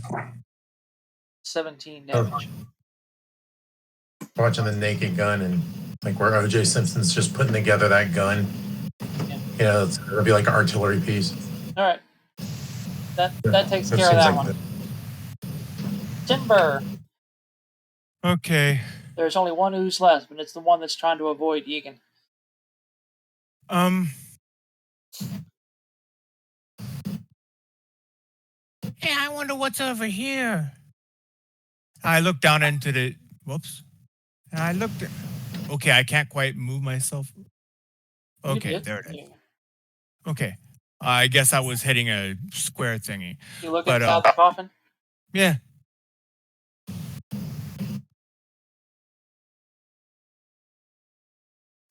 17 damage. Watching the Naked Gun and like where O.J. Simpson's just putting together that gun. Yeah. You know, it'll be like an artillery piece. All right. That takes That care of seems that like one. Timber. Okay. There's only one ooze left, and it's the one that's trying to avoid Egan. Hey, I wonder what's over here. I looked down into the. Whoops. And I looked. Okay, I can't quite move myself. Okay, there it is. Yeah. Okay. I guess I was hitting a square thingy. You look But, inside the coffin? Yeah.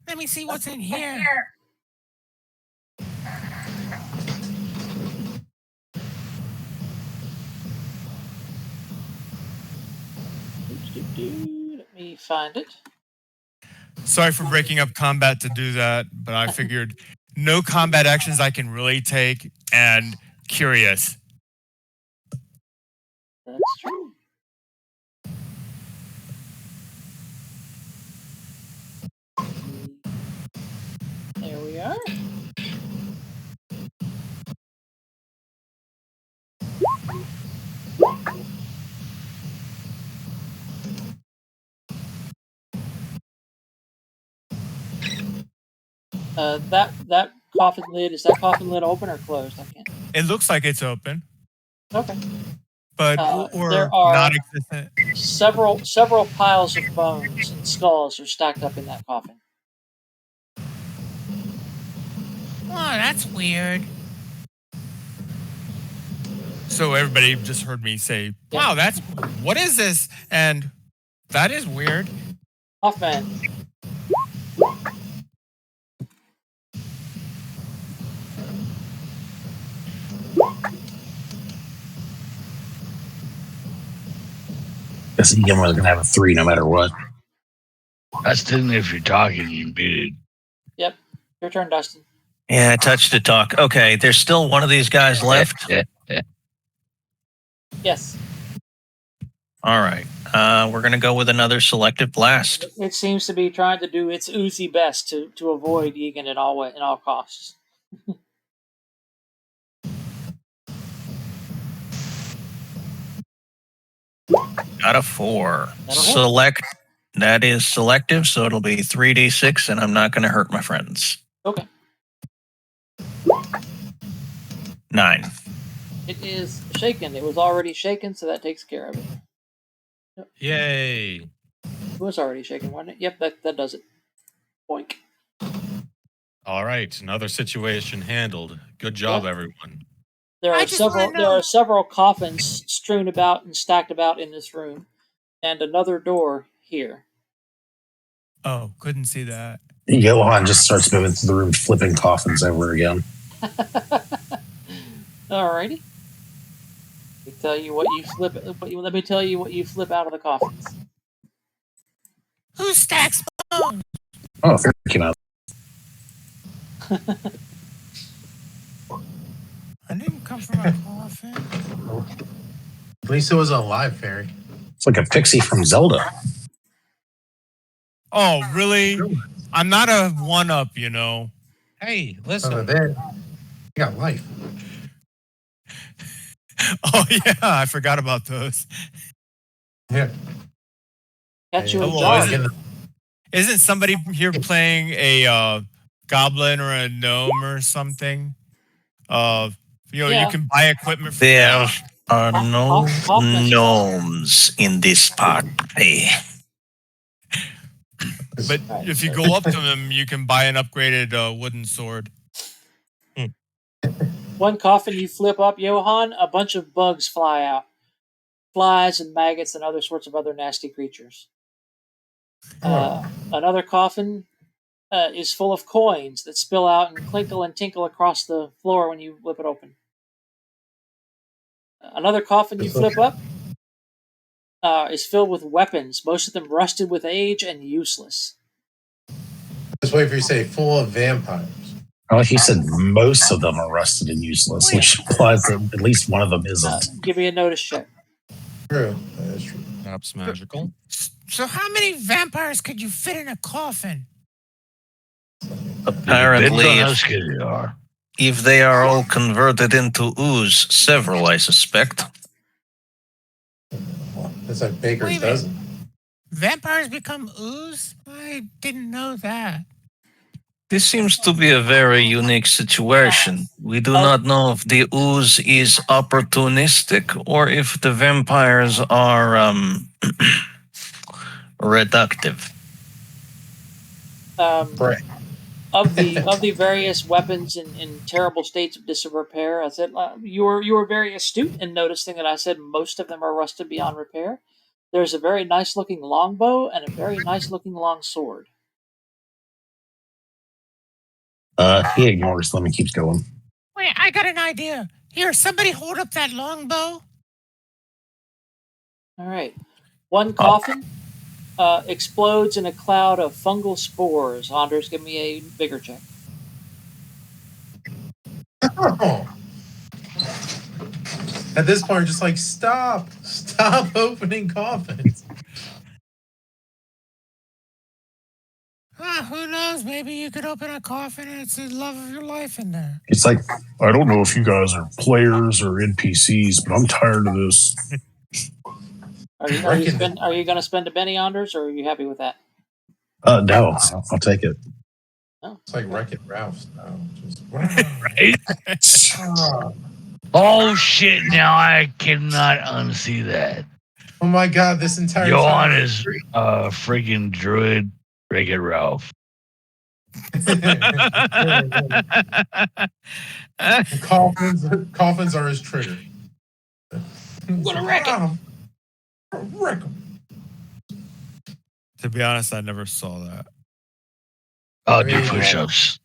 Let me see what's in here. Let me find it. Sorry for breaking up combat to do that, but I figured no combat actions I can really take and curious. That's true. There we are. That coffin lid, is that coffin lid open or closed? I can't. It looks like it's open, Okay. but or there are non-existent. several piles of bones and skulls are stacked up in that coffin. Oh, that's weird. So everybody just heard me say, "Wow, what is this?" And that is weird. Hoffman. Guess Egan was gonna have a 3 no matter what. Dustin, if you're talking, you muted. Yep. Your turn, Dustin. Yeah, I touched to talk. Okay, there's still one of these guys left. Yes. All right. We're going to go with another selective blast. It seems to be trying to do its oozy best to avoid Egan at all costs. Got a 4. That'll hit. Select. That is selective, so it'll be 3d6, and I'm not going to hurt my friends. Okay. 9. It is shaken. It was already shaken, so that takes care of it. Yep. Yay. It was already shaken, wasn't it? Yep, that does it. Boink. All right, another situation handled. Good job, everyone. There are several coffins strewn about and stacked about in this room, and another door here. Oh, couldn't see that. Johan just starts moving through the room, flipping coffins over again. Alrighty. Let me tell you what you flip out of the coffins. Who stacks bones? Oh, Fair came out. I didn't come from a coffin. At least it was a live fairy. It's like a pixie from Zelda. Oh, really? I'm not a one-up, you know. Hey, listen. Oh, there. You got life. Oh, yeah, I forgot about those. Yeah. Catch you in Hello, jar. Isn't somebody here playing a goblin or a gnome or something? You can buy equipment for There are no Hoffman. gnomes in this party. But if you go up to him, you can buy an upgraded wooden sword. One coffin you flip up, Johann, a bunch of bugs fly out. Flies and maggots and other sorts of other nasty creatures. Another coffin is full of coins that spill out and clinkle and tinkle across the floor when you flip it open. Another coffin you flip up is filled with weapons, most of them rusted with age and useless. Just wait for you to say full of vampires. Well, he said most of them are rusted and useless, which implies that at least one of them isn't. Give me a notice check. True. That is true. Perhaps magical. So how many vampires could you fit in a coffin? Apparently, Depends on how scared you are. if they are all converted into ooze, several, I suspect. That's like Baker's Wait a minute. dozen. Vampires become ooze? I didn't know that. This seems to be a very unique situation. We do not know if the ooze is opportunistic or if the vampires are reductive. Right. Of the various weapons in terrible states of disrepair, I said you were very astute in noticing that I said most of them are rusted beyond repair. There's a very nice looking longbow and a very nice looking long sword. He ignores them and keeps going. Wait, I got an idea. Here, somebody hold up that longbow. All right, one coffin explodes in a cloud of fungal spores. Anders, give me a vigor check. Oh. At this point, just like stop opening coffins. Who knows? Maybe you could open a coffin and it's the love of your life in there. It's like, I don't know if you guys are players or NPCs, but I'm tired of this. Are you going to spend a Benny, Anders, or are you happy with that? no, I'll take it. Oh. It's like Wreck-It Ralph's now. Just, Right? Oh shit! Now I cannot unsee that. oh my god, this entire Johan time. is freaking druid. Wreck-It Ralph. Coffins are his trigger. What a wreck it! Wreck 'em. To be honest, I never saw that. Oh, do push-ups.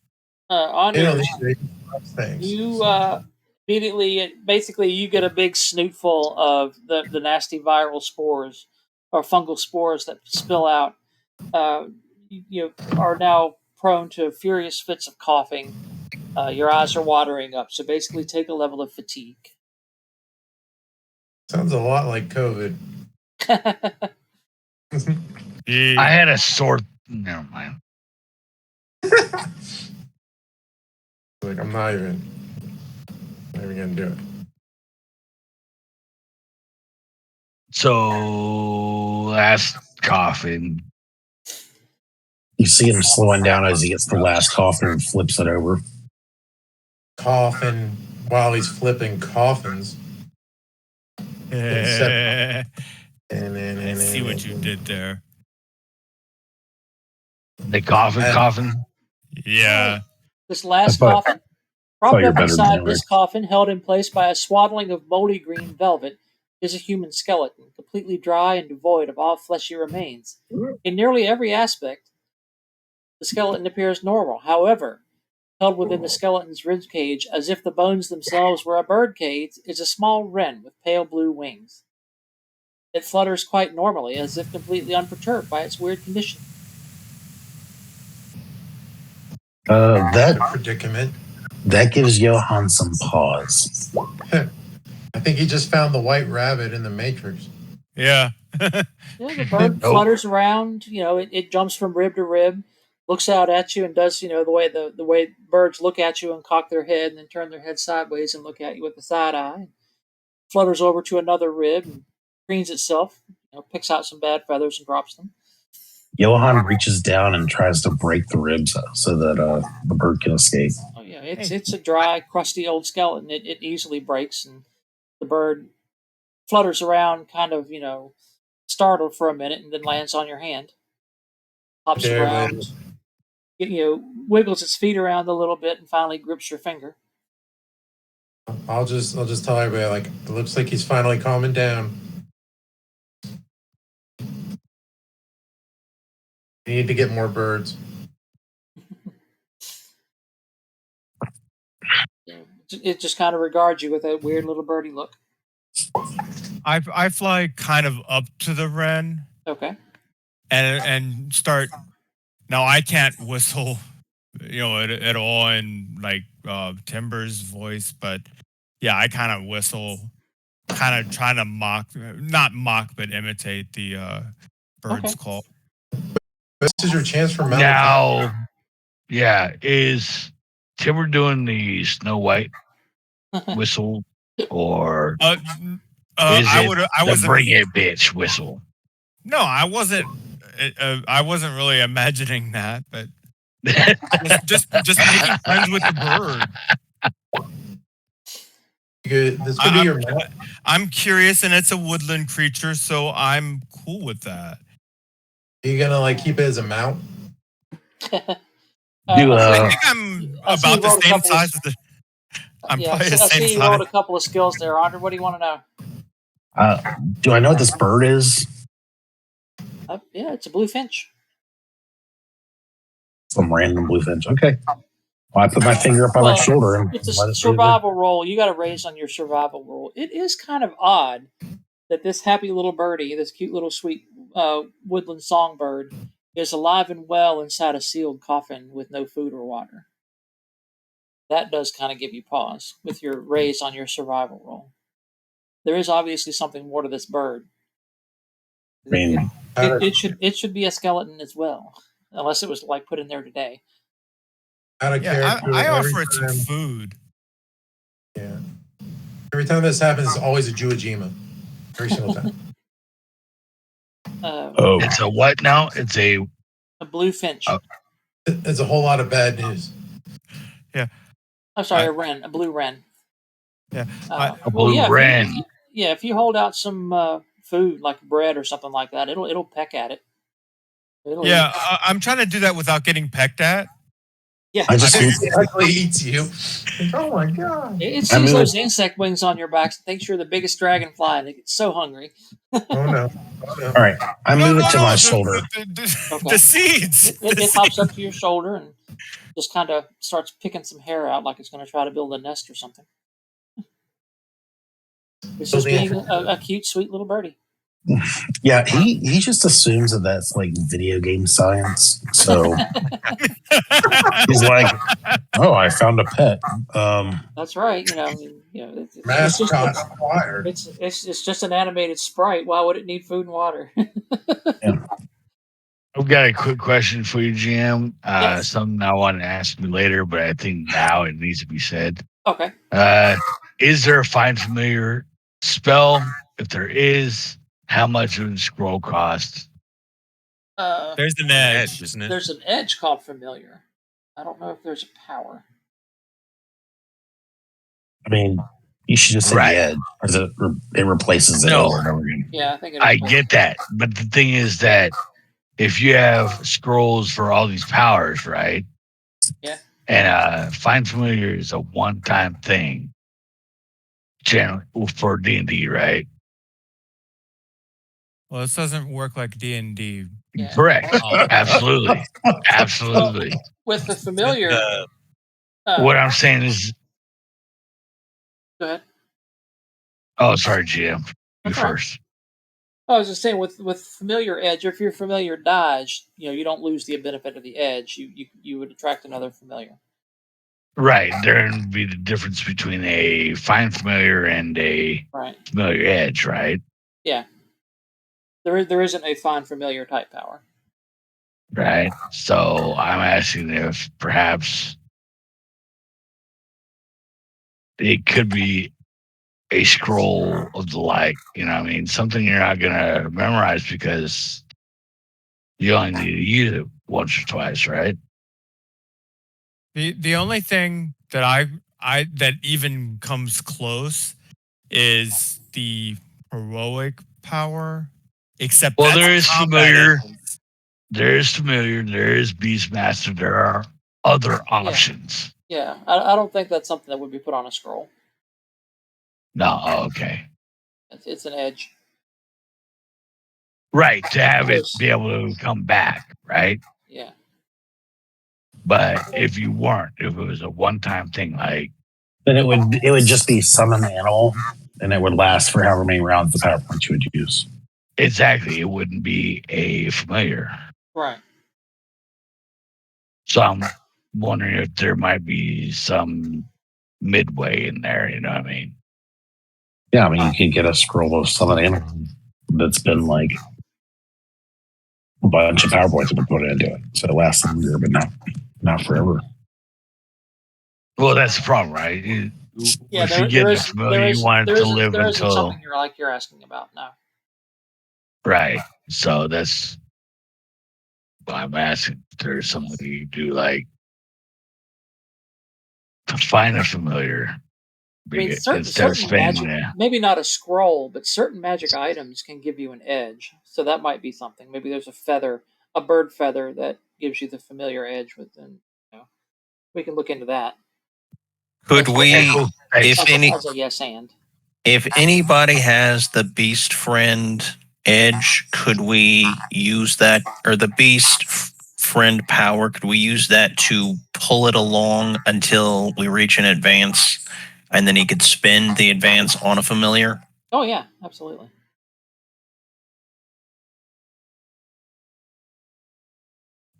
Anders, Thanks. you immediately, basically, you get a big snootful of the nasty viral spores or fungal spores that spill out. You are now prone to furious fits of coughing. Your eyes are watering up. So basically, take a level of fatigue. Sounds a lot like COVID. I had a sore. Never mind. Like I'm not even gonna do it. So last coffin. You see him slowing down as he gets the last coffin and flips it over. Coffin while he's flipping coffins. I see what you did there. The coffin. Yeah. This last thought- coffin, propped you're up better than inside that, this Rick. coffin, held in place by a swaddling of moldy green velvet, is a human skeleton, completely dry and devoid of all fleshy remains. In nearly every aspect, the skeleton appears normal. However, held within the skeleton's rib cage, as if the bones themselves were a bird cage, is a small wren with pale blue wings. It flutters quite normally, as if completely unperturbed by its weird condition. That's a predicament. That gives Johan some pause. I think he just found the white rabbit in the Matrix. Yeah. Yeah, the bird flutters around. It jumps from rib to rib, looks out at you, and does the way birds look at you and cock their head and then turn their head sideways and look at you with the side eye. Flutters over to another rib and preens itself. Picks out some bad feathers and drops them. Johan reaches down and tries to break the ribs so that the bird can escape. Oh yeah, it's a dry, crusty old skeleton. It easily breaks, and the bird flutters around, kind of startled for a minute, and then lands on your hand. hops Okay, around, wiggles its feet around a little bit, and finally grips your finger. I'll just tell everybody, like, it looks like he's finally calming down. You need to get more birds. It just kind of regards you with a weird little birdie look. I fly kind of up to the wren. Okay. And start. Now I can't whistle, at all in like Timber's voice, but yeah, I kind of whistle, kind of trying to not mock, but imitate the bird's call. This is your chance for now. Yeah, is Timber doing the Snow White whistle, or is it the bring it bitch whistle? No, I wasn't. I wasn't really imagining that, but just making friends with the bird. Good. This could be your. I'm curious, and it's a woodland creature, so I'm cool with that. Are you gonna like keep it as a mount? I think I'm about the same size as the. I'm probably the same size. I see you rolled a couple of skills there, Andre. What do you want to know? Do I know what this bird is? Yeah, it's a blue finch. Some random blue finch. Okay. Well, I put my finger up on my shoulder. And it's a survival roll. You got to raise on your survival roll. It is kind of odd that this happy little birdie, this cute little sweet woodland songbird, is alive and well inside a sealed coffin with no food or water. That does kind of give you pause with your raise on your survival roll. There is obviously something more to this bird. I mean, it should be a skeleton as well, unless it was like put in there today. Out of character. I offer it some food. Yeah. Every time this happens, it's always a Jujima. Every single time. It's a what now? It's a blue finch. It's a whole lot of bad news. Yeah. I'm sorry, a blue wren. Yeah. A blue wren. If you hold out some food like bread or something like that, it'll peck at it. I'm trying to do that without getting pecked at. Yeah, I just exactly eats you. Oh my god! It sees those insect wings on your back and thinks you're the biggest dragonfly, and it gets so hungry. Oh no! All right, I move it to my shoulder. The seeds. It hops up to your shoulder and just kind of starts picking some hair out, like it's going to try to build a nest or something. It's just being a cute, sweet little birdie. Yeah, he just assumes that that's like video game science. So he's like, "Oh, I found a pet." That's right. Mascot acquired. It's just an animated sprite. Why would it need food and water? Yeah. I've got a quick question for you, Jim. Yes. Something I want to ask you later, but I think now it needs to be said. Okay. Is there a find familiar spell? If there is, how much would the scroll cost? There's an edge, isn't it? There's an edge called familiar. I don't know if there's a power. I mean, you should just say the edge, or it replaces it over and over again. Yeah, I think I get that, but the thing is that if you have scrolls for all these powers, right? Yeah. And find familiar is a one-time thing, generally for D&D, right? Well, this doesn't work like D&D. Yeah. Correct. Absolutely. Absolutely. With the familiar. What I'm saying is. Go ahead. Oh, sorry, Jim. You first. I was just saying, with familiar edge, if your familiar dies, you don't lose the benefit of the edge. You would attract another familiar. Right. There would be the difference between a find familiar and a familiar edge, right? Yeah. There isn't a find familiar type power. Right. So I'm asking if perhaps it could be a scroll of the like, something you're not going to memorize because you only need to use it once or twice, right? The only thing that I that even comes close is the heroic power. Except there is familiar. there is familiar, there is Beastmaster, there are other options. Yeah, I don't think that's something that would be put on a scroll. No, okay. It's an edge. Right, to have it be able to come back, right? Yeah. But if you weren't, if it was a one-time thing, like then it would just be summon animal, and it would last for however many rounds the power point you would use. exactly, it wouldn't be a familiar. Right. So I'm wondering if there might be some midway in there. You know what I mean? Yeah, I mean, you can get a scroll of summon animal that's been like a bunch of power points have been put into it, so it lasts longer, but not forever. Well, that's the problem, right? Yeah, if you get a familiar, you want it to live there isn't until something you're asking about now. right. So that's why I'm asking. If there's something you do like to find a familiar. I mean, Instead of certain spending magic, maybe not a scroll, but certain magic items can give you an edge. So that might be something. Maybe there's a feather, a bird feather that gives you the familiar edge within. We can look into that. Could we, as a yes and. If anybody has the beast friend edge, could we use that, or the beast friend power? Could we use that to pull it along until we reach an advance, and then he could spend the advance on a familiar? Oh yeah, absolutely.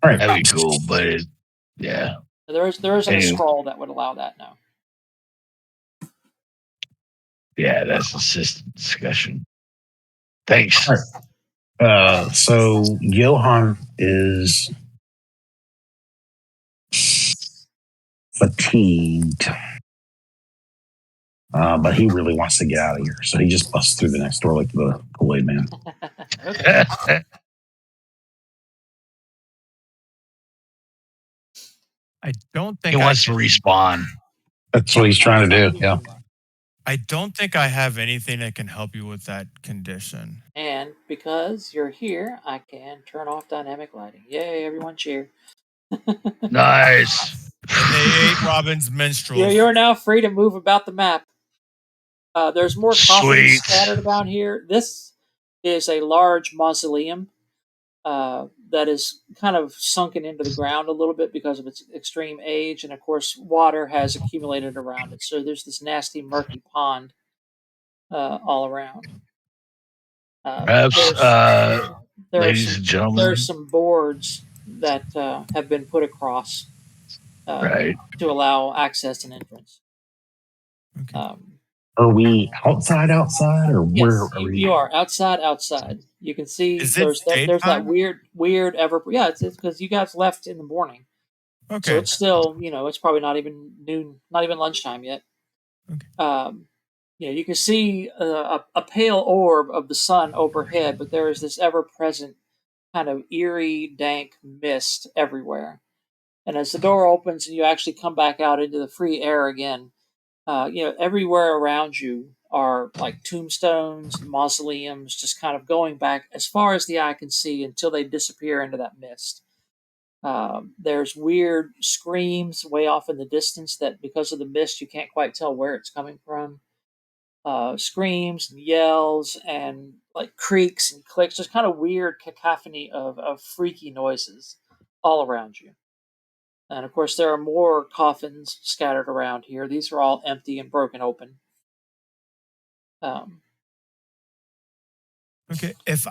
All right, that'd be cool, but yeah, there isn't a scroll that would allow that now. Yeah, that's a system discussion. Thanks. All right. So Johann is fatigued, but he really wants to get out of here, so he just busts through the next door like the Kool-Aid Man. I don't think he wants to respawn. That's what he's trying to do. Yeah. I don't think I have anything that can help you with that condition. And because you're here, I can turn off dynamic lighting. Yay, everyone cheer. Nice. And they ate Robin's minstrels. You're now free to move about the map. There's more coffins scattered about here. This is a large mausoleum that is kind of sunken into the ground a little bit because of its extreme age. And of course, water has accumulated around it. So there's this nasty, murky pond all around. Perhaps, ladies and gentlemen, there's some boards that have been put across right, to allow access and entrance. Okay. Are we outside, or yes, where are we? You are outside. You can see there's that weird ever. Yeah, it's because you guys left in the morning. Okay. So it's still, it's probably not even noon, not even lunchtime yet. Okay. You can see a pale orb of the sun overhead, but there is this ever-present kind of eerie, dank mist everywhere. And as the door opens and you actually come back out into the free air again, everywhere around you are like tombstones, mausoleums, just kind of going back as far as the eye can see until they disappear into that mist. There's weird screams way off in the distance that because of the mist you can't quite tell where it's coming from. Screams and yells and like creaks and clicks, just kind of weird cacophony of freaky noises all around you. And of course, there are more coffins scattered around here. These are all empty and broken open. Okay, first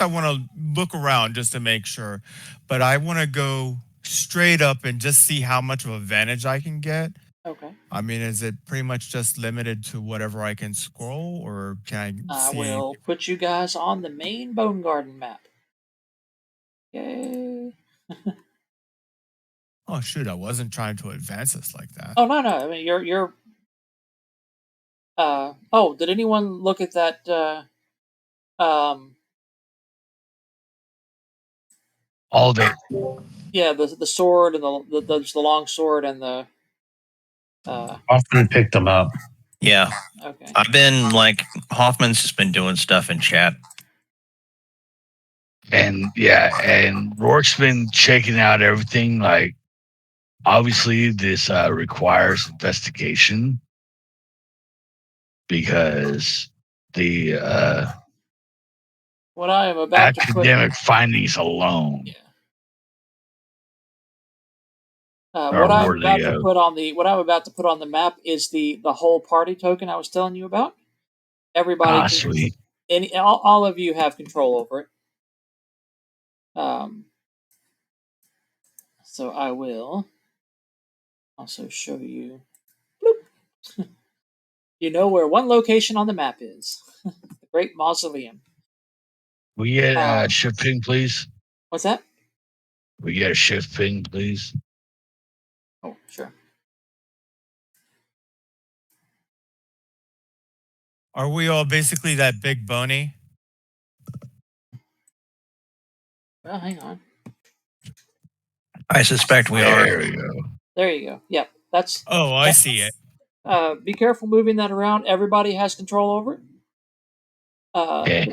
I want to look around just to make sure, but I want to go straight up and just see how much of an advantage I can get. Okay. I mean, is it pretty much just limited to whatever I can scroll, or can I see? I will put you guys on the main Bonegarden map. Yay. Oh shoot, I wasn't trying to advance us like that. Oh no. I mean you're did anyone look at that all of it? Yeah, the sword and the long sword and the Often picked them up. Yeah. Okay. I've been Hoffman's just been doing stuff in chat. And Rourke's been checking out everything. Like, obviously, this requires investigation because the What I am about to put. academic findings alone Yeah. are What I'm worthy about to of. put on the map is the whole party token I was telling you about. Everybody can. Sweet. All of you have control over it. So I will also show you. Bloop. You know where one location on the map is. The Great Mausoleum. We get a shift ping, please. What's that? We get a shift ping, please. Oh, sure. Are we all basically that big Boney? Well, hang on. I suspect we are. There we go. There you go. Yep, that's. Oh, I see it. Be careful moving that around. Everybody has control over it.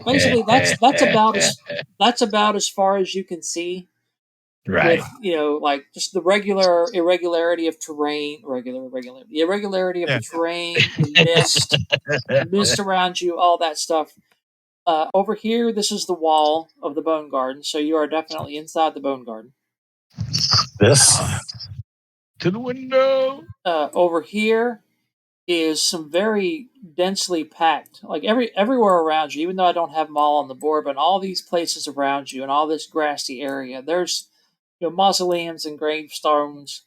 Basically, that's about as far as you can see. Right. With like just the regular irregularity of terrain, the irregularity of Yeah. the terrain, the mist around you, all that stuff. Over here, this is the wall of the Bone Garden, so you are definitely inside the Bone Garden. This? To the window. Over here is some very densely packed, like everywhere around you. Even though I don't have them all on the board, but all these places around you and all this grassy area, there's mausoleums and gravestones,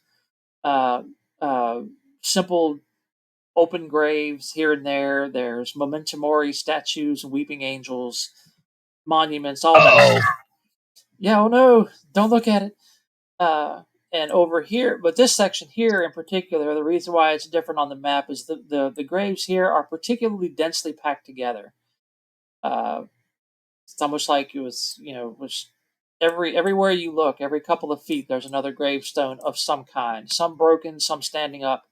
uh, simple open graves here and there. There's memento mori statues and weeping angels, monuments, all that. Yeah, oh no, don't look at it. And over here, but this section here in particular, the reason why it's different on the map is the graves here are particularly densely packed together. It's almost like it was, was everywhere you look, every couple of feet, there's another gravestone of some kind, some broken, some standing up.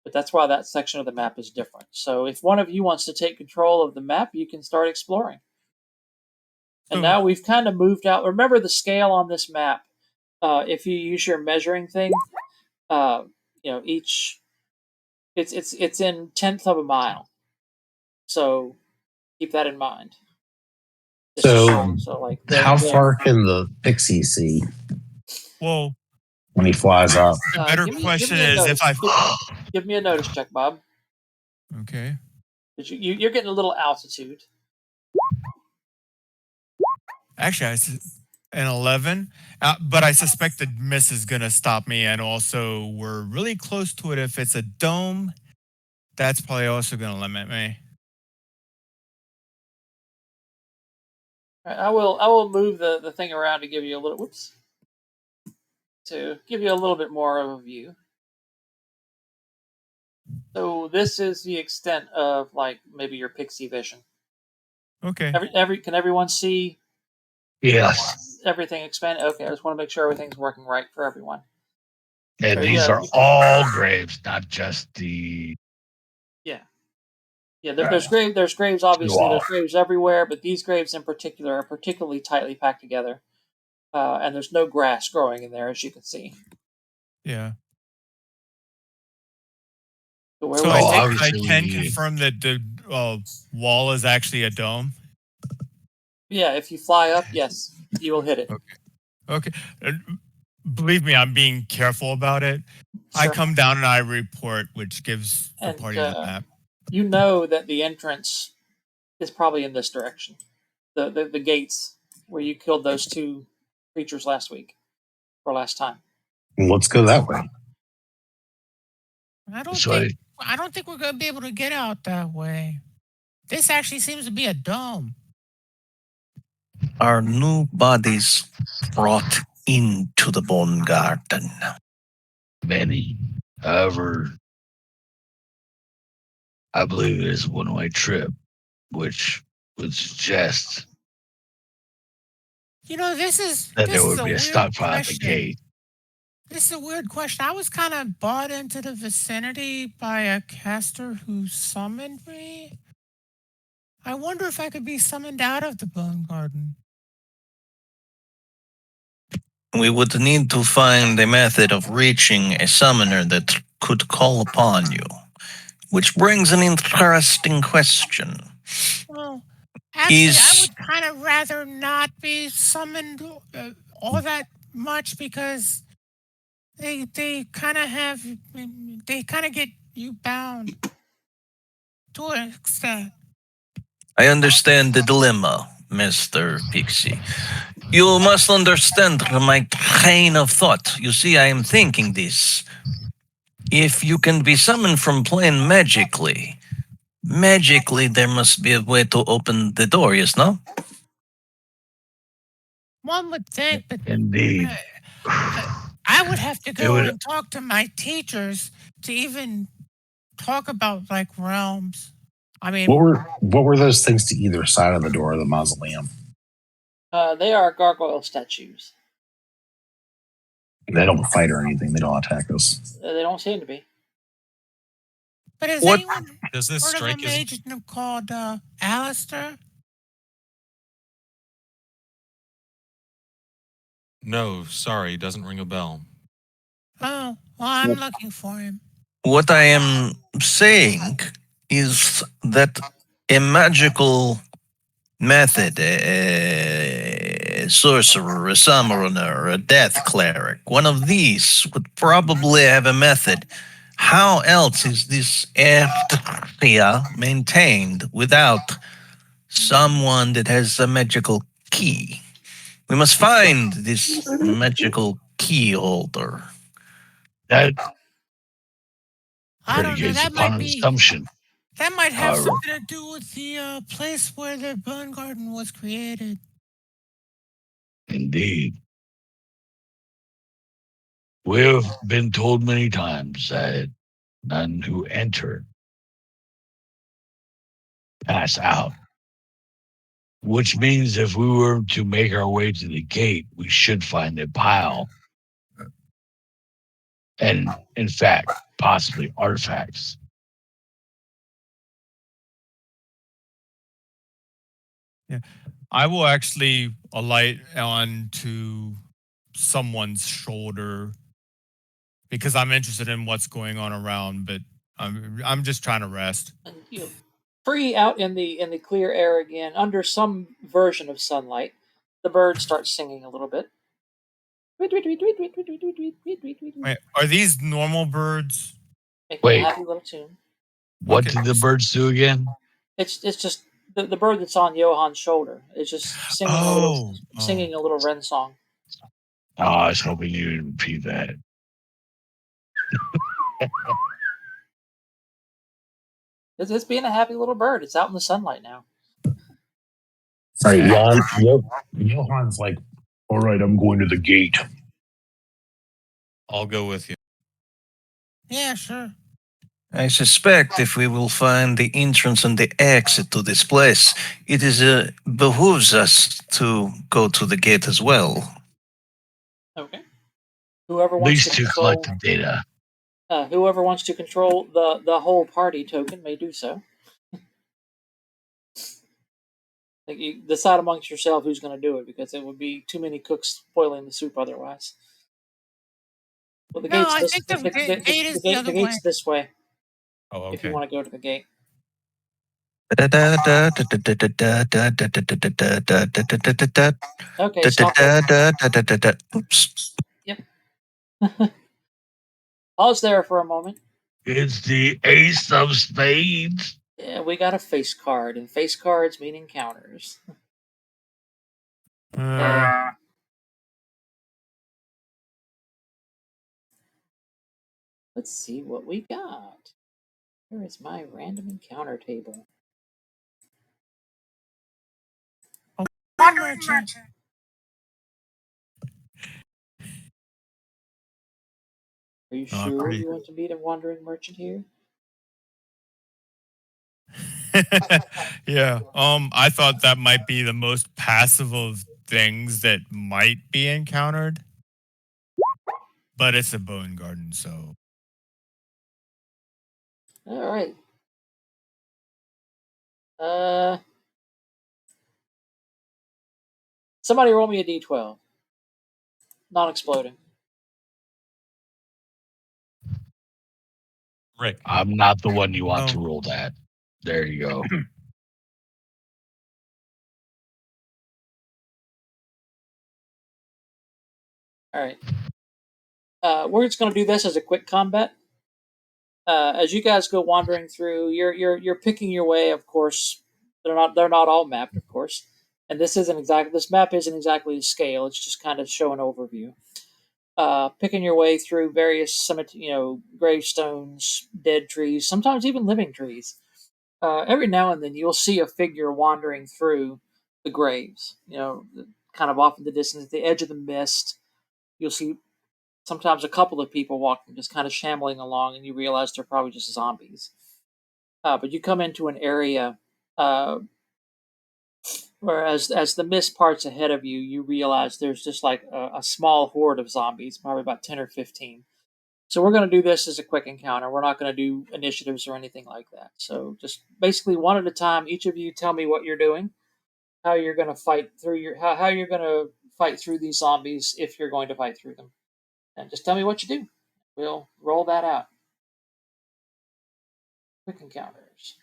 But that's why that section of the map is different. So if one of you wants to take control of the map, you can start exploring. And now we've kind of moved out. Remember the scale on this map. If you use your measuring thing, each it's in tenth of a mile. So keep that in mind. So, like how far can the pixie see Well, when he flies up? the better question is if I. Give me a notice check, Bob. Okay. You're getting a little altitude. Actually, an 11, but I suspect the miss is going to stop me. And also, we're really close to it. If it's a dome, that's probably also going to limit me. I will move the thing around to give you a little to give you a little bit more of a view. So this is the extent of like maybe your pixie vision. Okay. Can everyone see? Yes. Everything expanded. Okay, I just want to make sure everything's working right for everyone. And these are all graves, not just the. Yeah. There's graves. Obviously, there's graves everywhere, but these graves in particular are particularly tightly packed together, and there's no grass growing in there, as you can see. Yeah. So I can confirm that the wall is actually a dome. Yeah, if you fly up, yes, you will hit it. Okay. Believe me, I'm being careful about it. Sure. I come down and I report, which gives the party the map. You know that the entrance is probably in this direction. The gates where you killed those two creatures last week or last time. Let's go that way. I don't think we're going to be able to get out that way. This actually seems to be a dome. Are new bodies brought into the Bone Garden? Many. However, I believe it is a one-way trip, which would suggest there would be a stockpile at the gate. This is a weird question. I was kind of brought into the vicinity by a caster who summoned me. I wonder if I could be summoned out of the Bone Garden. We would need to find a method of reaching a summoner that could call upon you. Which brings an interesting question. Well, actually, I Is would kind of rather not be summoned all that much because they kind of have they kind of get you bound to an extent. I understand the dilemma, Mr. Pixie. You must understand my train of thought. You see, I am thinking this. If you can be summoned from plane magically there must be a way to open the door, yes, no? One would think, but Indeed. I would have to It go would and talk to my teachers to even talk about like realms. I mean, What were those things to either side of the door of the mausoleum? They are gargoyle statues. They don't fight or anything. They don't attack us. They don't seem to be. but has What anyone Does this heard of a strike his mage called Alistair? No, sorry, doesn't ring a bell. Oh, well, I'm looking for him. What I am saying is that a magical method, a sorcerer, a summoner, a death cleric, one of these would probably have a method. How else is this area maintained without someone that has a magical key? We must find this magical key holder. that I don't know. predicates upon an assumption. That might have Uh, something to do with the place where the Bonegarden was created. Indeed. We have been told many times that none who enter pass out, which means if we were to make our way to the gate, we should find a pile. And in fact, possibly artifacts. I will actually alight onto someone's shoulder because I'm interested in what's going on around, but I'm just trying to rest. And free out in the clear air again, under some version of sunlight, the bird starts singing a little bit. Making Wait, are these normal birds? a Wait. happy little tune. What Okay. did the birds do again? It's just the bird that's on Johan's shoulder is just singing singing a little wren song. Oh, I was hoping you would repeat that. It's being a happy little bird. It's out in the sunlight now. Sorry, Johan's like, all right, I'm going to the gate. I'll go with you. Yeah, sure. I suspect if we will find the entrance and the exit to this place, it is behooves us to go to the gate as well. Okay. Whoever At wants least to to control, collect the data. whoever wants to control the whole party token may do so. Like you decide amongst yourself who's going to do it, because it would be too many cooks spoiling the soup otherwise. Well, the No, gate's I this. think the gate is the other The gate's way. this way. Oh, If you okay. want to go to the gate. Okay, stop it. Oops. Yep. Pause there for a moment. It's the ace of spades. Yeah, we got a face card, and face cards mean encounters. Let's see what we got. Where is my random encounter table? Merchant. Are you Oh, sure pretty. you want to meet a wandering merchant here? Yeah. I thought that might be the most passive of things that might be encountered, but it's a bone garden, so All right. Somebody roll me a d12. non-exploding. Rick. I'm not the one you want Oh. to roll that. There you go. All right. We're just going to do this as a quick combat. As you guys go wandering through, you're picking your way. Of course, they're not all mapped, of course, and this map isn't exactly to scale. It's just kind of show an overview. Picking your way through various gravestones, dead trees, sometimes even living trees. Every now and then you'll see a figure wandering through the graves. Kind of off in the distance, at the edge of the mist. You'll see sometimes a couple of people walking, just kind of shambling along, and you realize they're probably just zombies. But you come into an area where, as the mist parts ahead of you, you realize there's just like a small horde of zombies, probably about 10 or 15. So we're going to do this as a quick encounter. We're not going to do initiatives or anything like that. So just basically one at a time. Each of you tell me what you're doing, how you're going to fight through how you're going to fight through these zombies if you're going to fight through them, and just tell me what you do. We'll roll that out. Quick encounters.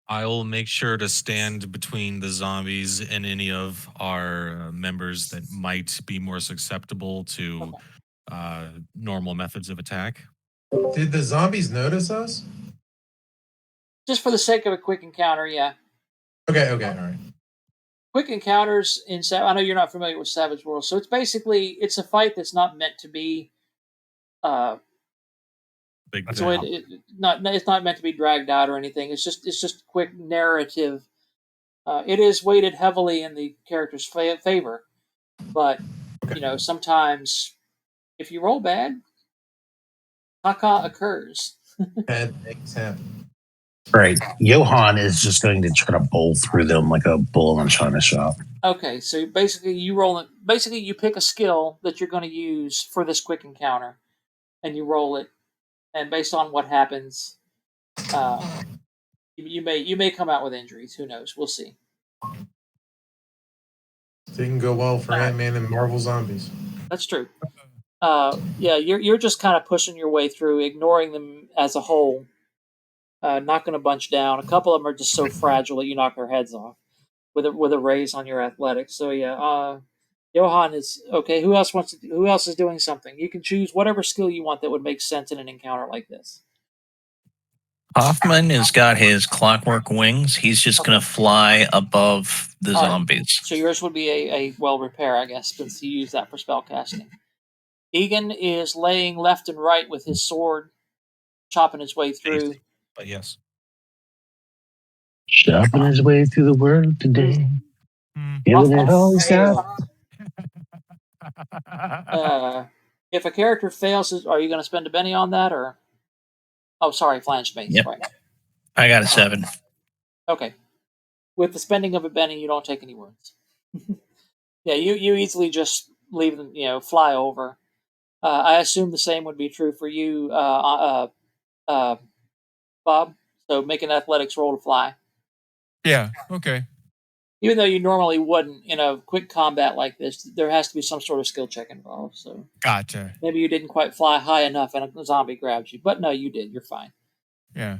I'll make sure to stand between the zombies and any of our members that might be more susceptible to normal methods of attack. Did the zombies notice us? Just for the sake of a quick encounter, yeah. Okay, all right. Quick encounters in I know you're not familiar with Savage Worlds, so it's a fight that's not meant to be Big so it's not meant to be dragged out or anything. It's just quick narrative. It is weighted heavily in the character's favor, but sometimes if you roll bad, caca occurs. Bad things happen. Right. Johann is just going to try to bowl through them like a bull in a china shop. Okay, so basically you roll it. Basically, you pick a skill that you're going to use for this quick encounter, and you roll it. And based on what happens, you may come out with injuries. Who knows? We'll see. Didn't go well for Ant-Man and Marvel Zombies. That's true. Yeah, you're just kind of pushing your way through, ignoring them as a whole, knocking a bunch down. A couple of them are just so fragile that you knock their heads off with a raise on your athletics. So yeah, Johann is okay. Who else is doing something? You can choose whatever skill you want that would make sense in an encounter like this. Hoffman has got his clockwork wings. He's just going to fly above the zombies. So yours would be a well repair, I guess, since you use that for spell casting. Egan is laying left and right with his sword, chopping his way through. But yes. Chopping his way through the world today. Giving it all he's got. If a character fails, are you going to spend a Benny on that, or? Oh, sorry, flange mace. Yep. Right. I got a 7. Okay. With the spending of a Benny, you don't take any wounds. Yeah, you easily just leave them, fly over. I assume the same would be true for you, Bob. So make an athletics roll to fly. Yeah. Okay. Even though you normally wouldn't in a quick combat like this, there has to be some sort of skill check involved. So Gotcha. maybe you didn't quite fly high enough and a zombie grabs you, but no, you did. You're fine. Yeah.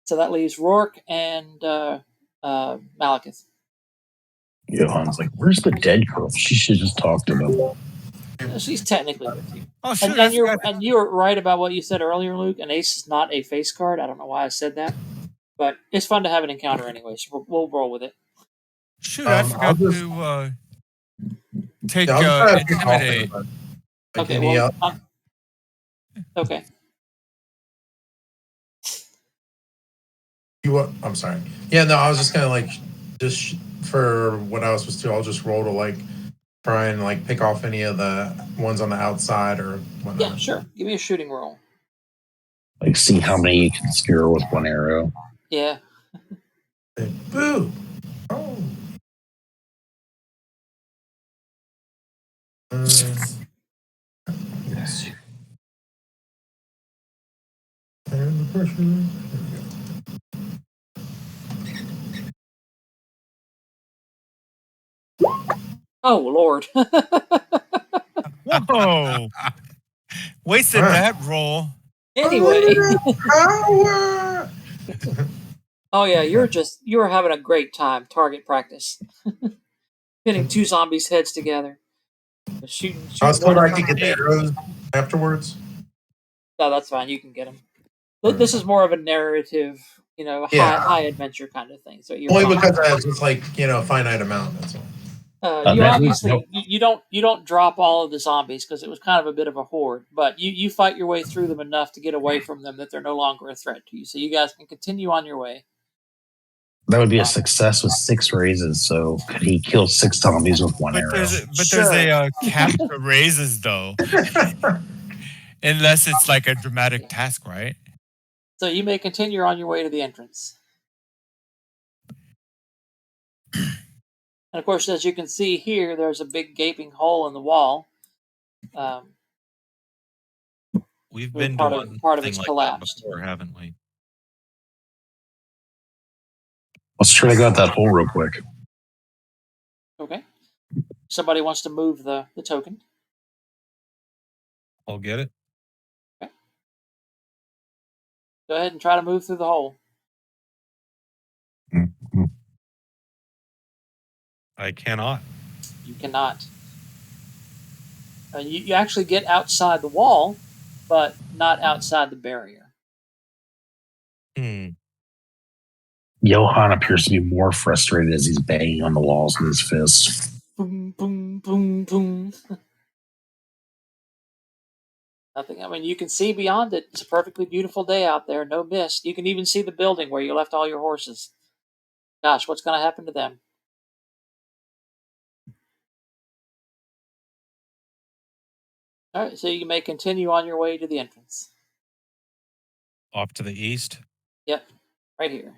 So that leaves Rourke and Malekith. Johann's like, where's the dead girl? She should just talk to them. She's technically with you. Oh, shoot. And you were right about what you said earlier, Luke. An ace is not a face card. I don't know why I said that, but it's fun to have an encounter anyway. So we'll roll with it. Shoot, I forgot to take intimidate. Okay. Well, okay. I'm sorry. Yeah, no, I was just gonna just for what I was supposed to. I'll just roll to try and pick off any of the ones on the outside or whatnot. Yeah, sure. Give me a shooting roll. See how many you can skewer with one arrow. Yeah. Boo! Oh. Yes. And the pressure. There we go. Oh Lord. Oh, wasted Huh. that roll. Anyway, Power! oh yeah, you were having a great time. Target practice, hitting two zombies' heads together, shooting I was shooting told one. I could get the arrows afterwards. No, that's fine. You can get them. This is more of a narrative, Yeah. high adventure kind of thing. So you're Only fine. because I have just like, a finite amount. That's all. You that- obviously nope. you don't drop all of the zombies because it was kind of a bit of a horde, but you fight your way through them enough to get away from them that they're no longer a threat to you. So you guys can continue on your way. That would be a success with 6 raises. So could he kill 6 zombies with one But arrow? there's a cap to raises though, unless it's like a dramatic task, right? So you may continue on your way to the entrance. And of course, as you can see here, there's a big gaping hole in the wall. We've Where been to part one of thing it's like collapsed. that before, haven't we? Let's try to go out that hole real quick. Okay. Somebody wants to move the token. I'll get it. Okay. Go ahead and try to move through the hole. I cannot. You cannot. You actually get outside the wall, but not outside the barrier. Johann appears to be more frustrated as he's banging on the walls with his fists. Boom, boom, boom, boom. Nothing. I mean, you can see beyond it. It's a perfectly beautiful day out there. No mist. You can even see the building where you left all your horses. Gosh, what's going to happen to them? All right, so you may continue on your way to the entrance. Off to the east. Yep, right here.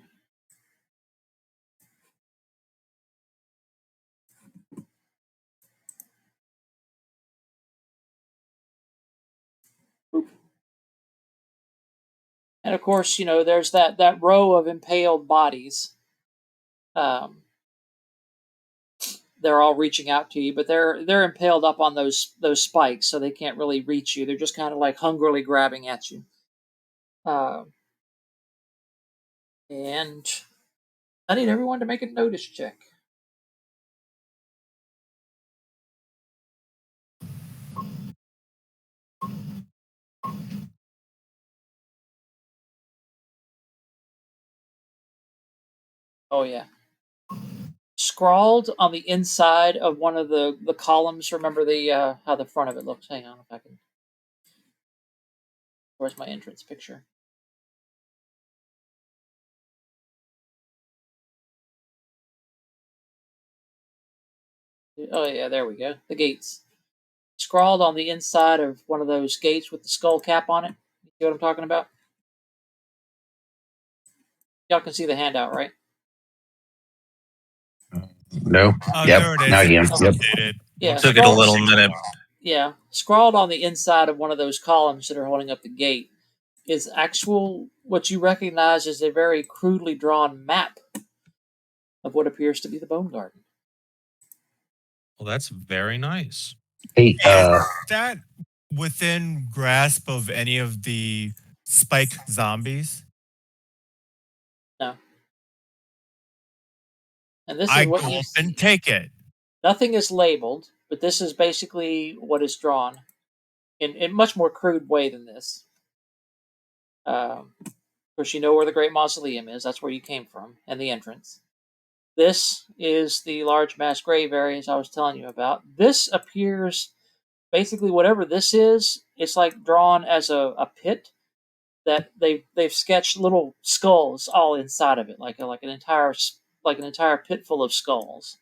And of course, there's that row of impaled bodies. They're all reaching out to you, but they're impaled up on those spikes, so they can't really reach you. They're just kind of like hungrily grabbing at you. And I need everyone to make a notice check. Oh yeah. Scrawled on the inside of one of the columns. Remember the how the front of it looks. Hang on, if I can. Where's my entrance picture? Oh yeah, there we go. The gates. Scrawled on the inside of one of those gates with the skull cap on it. You see what I'm talking about? Y'all can see the handout, right? No. Oh, Yep. there it is. Now you It's can. Yep. updated. Yeah. Took it a little minute. Yeah, scrawled on the inside of one of those columns that are holding up the gate is actual what you recognize as a very crudely drawn map of what appears to be the Bonegarden. Well, that's very nice. Hey, Is that within grasp of any of the spike zombies? No. And this I is what go you up see. and take it. Nothing is labeled, but this is basically what is drawn in a much more crude way than this. Of course, you know where the Great Mausoleum is. That's where you came from, and the entrance. This is the large mass grave area, as I was telling you about. This appears basically whatever this is. It's like drawn as a pit that they've sketched little skulls all inside of it, like an entire pit full of skulls.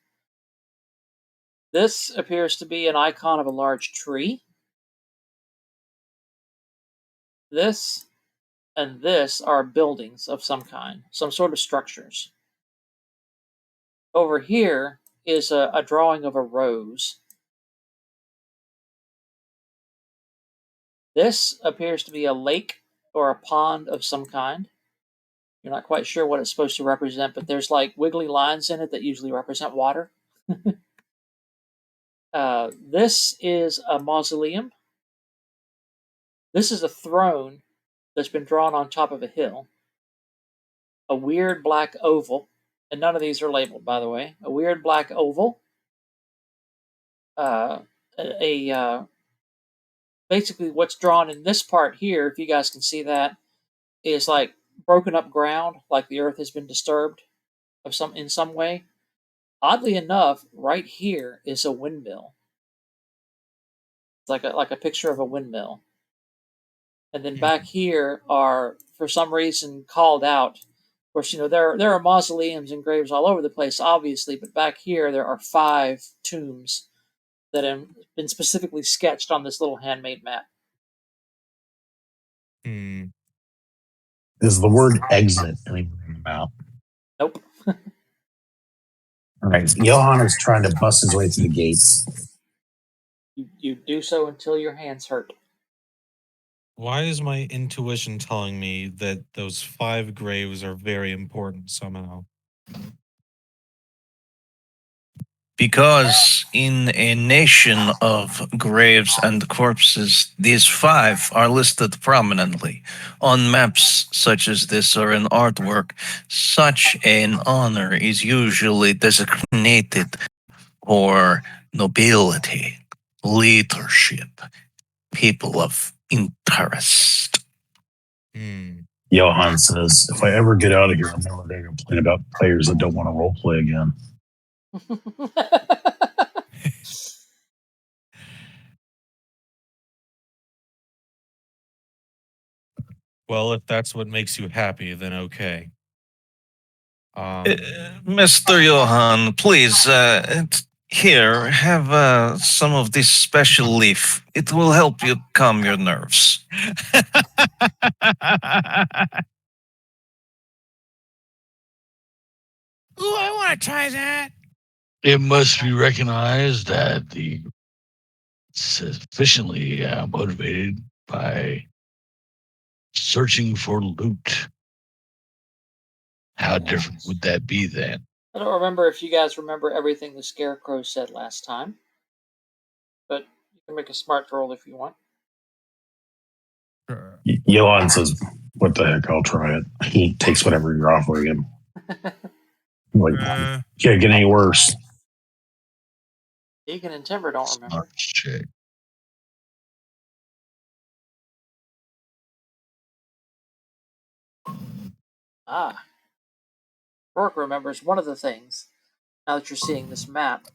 This appears to be an icon of a large tree. This and this are buildings of some kind, some sort of structures. Over here is a drawing of a rose. This appears to be a lake or a pond of some kind. You're not quite sure what it's supposed to represent, but there's like wiggly lines in it that usually represent water. This is a mausoleum. This is a throne that's been drawn on top of a hill. A weird black oval, and none of these are labeled, by the way. A weird black oval. Basically, what's drawn in this part here, if you guys can see that, is like broken up ground, like the earth has been disturbed in some way. Oddly enough, right here is a windmill. It's like a picture of a windmill. And then back here are, for some reason, called out. Of course, there are mausoleums and graves all over the place, obviously, but back here there are 5 tombs that have been specifically sketched on this little handmade map. Is the word exit anywhere in the map? Nope. All right. Johan is trying to bust his way through the gates. You do so until your hands hurt. Why is my intuition telling me that those 5 graves are very important somehow? Because in a nation of graves and corpses, these 5 are listed prominently. On maps such as this or in artwork, such an honor is usually designated for nobility, leadership, people of interest. Johan says, if I ever get out of here, I'm never going to complain about players that don't want to roleplay again. Well, if that's what makes you happy, then okay. Mr. Johan, please, here, have some of this special leaf. It will help you calm your nerves. Ooh, I want to try that. It must be recognized that the sufficiently motivated by searching for loot. How different would that be then? I don't remember if you guys remember everything the Scarecrow said last time, but you can make a smart roll if you want. Sure. Johan says, what the heck, I'll try it. He takes whatever you're offering him. Can't get any worse. Deacon and Timber don't remember. Check. Rourke remembers one of the things, now that you're seeing this map,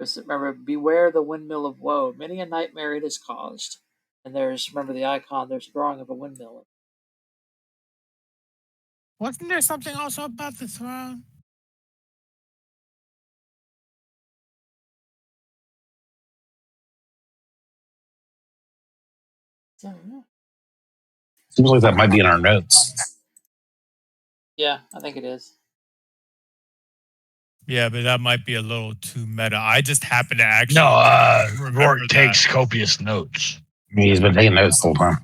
is that, remember, beware the windmill of woe. Many a nightmare it has caused. And remember the icon, there's a drawing of a windmill. Wasn't there something also about the throne? Seems like that might be in our notes. Yeah, I think it is. Yeah, but that might be a little too meta. I just happen to actually. No, remember Rourke that. takes copious notes. He's been taking notes the whole time.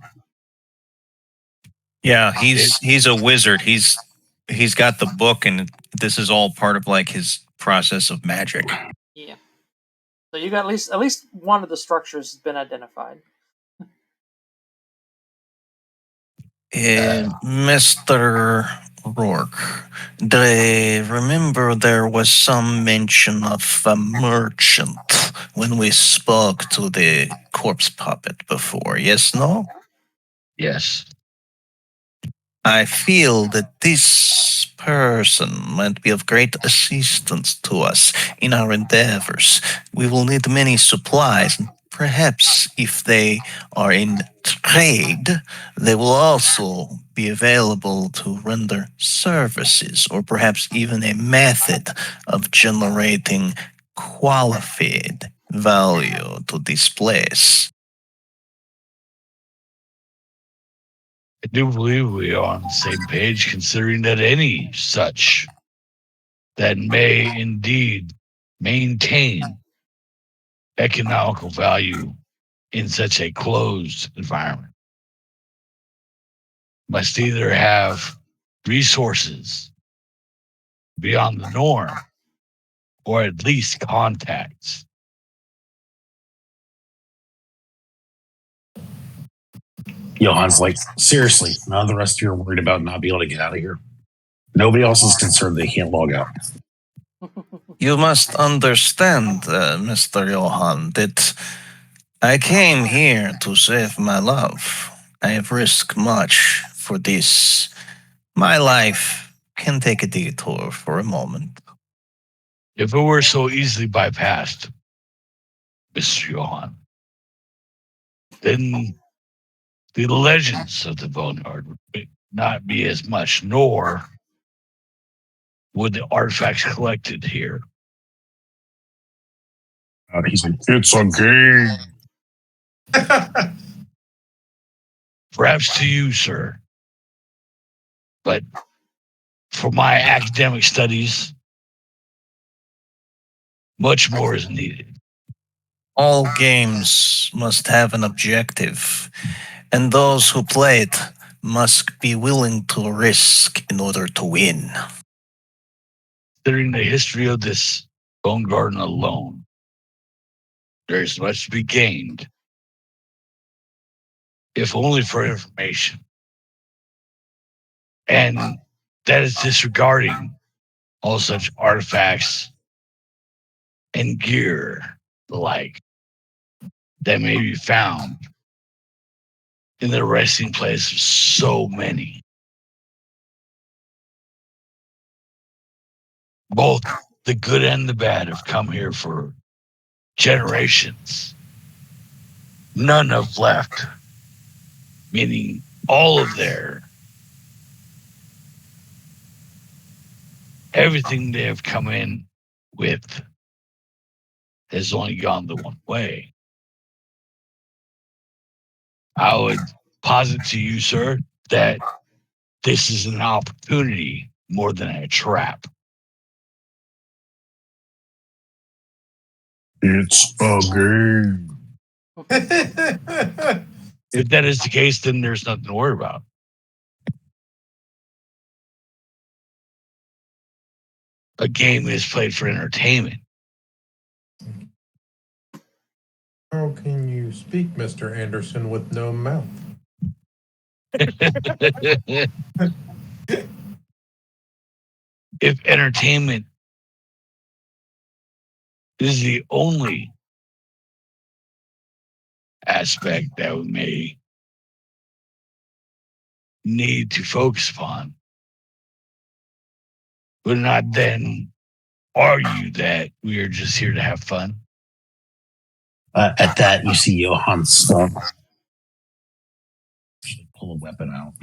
Yeah, he's a wizard. He's got the book, and this is all part of like his process of magic. Yeah. So you got at least one of the structures has been identified. Mr. Rourke, remember there was some mention of a merchant when we spoke to the corpse puppet before, yes, no? Yes. I feel that this person might be of great assistance to us in our endeavors. We will need many supplies, and perhaps if they are in trade, they will also be available to render services, or perhaps even a method of generating qualified value to this place. I do believe we are on the same page, considering that any such that may indeed maintain economical value in such a closed environment must either have resources beyond the norm or at least contacts Johan's like, seriously, none of the rest of you are worried about not being able to get out of here. Nobody else is concerned they can't log out. You must understand, Mr. Johan, that I came here to save my love. I have risked much for this. My life can take a detour for a moment. If it were so easily bypassed, Mr. Johan, then the legends of the Bonegarden would not be as much, nor would the artifacts collected here. He's like, it's a game. Perhaps to you, sir. But for my academic studies, much more is needed. All games must have an objective, and those who play it must be willing to risk in order to win. Considering the history of this Bone Garden alone, there is much to be gained, if only for information. And that is disregarding all such artifacts and gear the like that may be found in the resting place of so many. Both the good and the bad have come here for generations. None have left, meaning all of everything they have come in with has only gone the one way. I would posit to you, sir, that this is an opportunity more than a trap. It's a game. If that is the case, then there's nothing to worry about. A game is played for entertainment. How can you speak, Mr. Anderson, with no mouth? If entertainment is the only aspect that we may need to focus upon, would not then argue that we are just here to have fun? At that, you see Johan's pull a weapon out.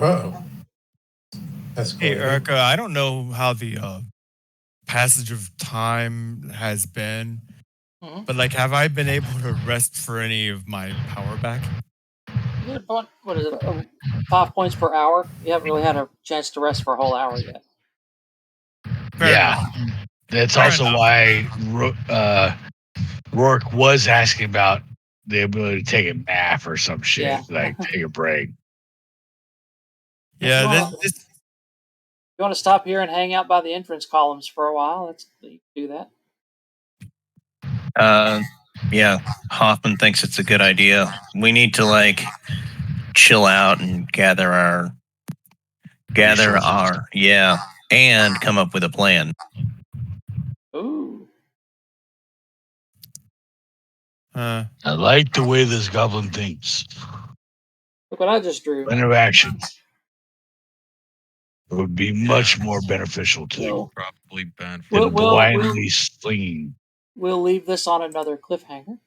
Uh-oh. That's Hey, cool. Erica, I don't know how the passage of time has been, Mhm. but like, have I been able to rest for any of my power back? You get what is it? 5 points per hour. You haven't really had a chance to rest for a whole hour yet. Fair Yeah. enough. That's Fair also enough. why Rourke was asking about the ability to take a nap or some shit, Yeah. like take a break. Yeah, you this, wanna- this You want to stop here and hang out by the entrance columns for a while? You can do that. Yeah, Hoffman thinks it's a good idea. We need to like chill out and gather our and come up with a plan. Ooh. I like the way this goblin thinks. Look what I just drew. Plan of action. It would be much more beneficial to you Well, Probably bad for Well, than well, blindly slinging. we'll leave this on another cliffhanger.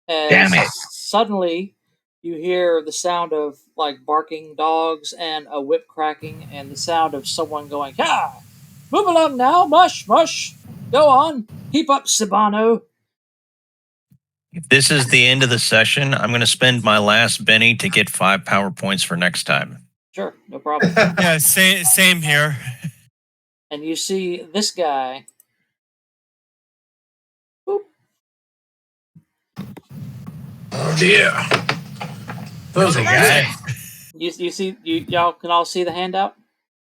As Damn it. Suddenly, you hear the sound of like barking dogs and a whip cracking, and the sound of someone going, "Ha! Move along now, mush, mush. Go on, keep up, Sibano." If this is the end of the session, I'm going to spend my last Benny to get 5 power points for next time. Sure, no problem. yeah, same here. And you see this guy. Boop. Oh dear. Those are Okay. good. You see y'all can all see the handout.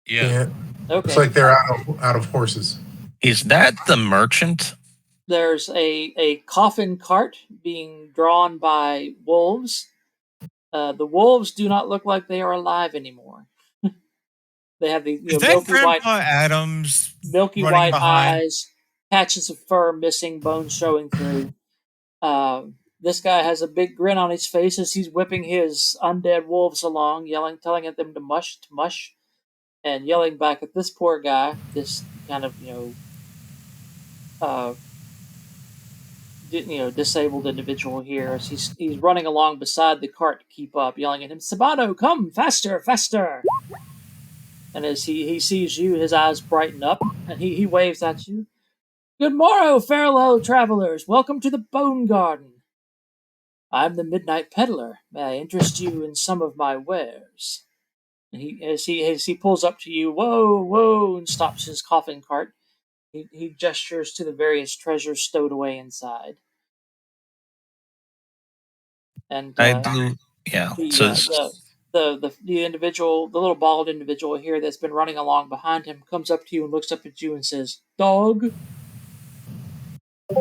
Yeah. Okay. Looks like they're out of horses. Is that the merchant? There's a coffin cart being drawn by wolves. The wolves do not look like they are alive anymore. They have the Is that Grandpa Adams milky running white behind? eyes, patches of fur missing, bones showing through. This guy has a big grin on his face as he's whipping his undead wolves along, yelling, telling them to mush, and yelling back at this poor guy, this kind of disabled individual here. As he's running along beside the cart to keep up, yelling at him, "Sabano, come faster, faster!" And as he sees you, his eyes brighten up, and he waves at you. "Good morrow, fellow travelers. Welcome to the Bonegarden. I'm the Midnight Peddler. May I interest you in some of my wares?" And as he pulls up to you, "Whoa, whoa," and stops his coffin cart. He gestures to the various treasures stowed away inside. And I do. Yeah. the individual, the little bald individual here that's been running along behind him, comes up to you and looks up at you and says, "Dog?"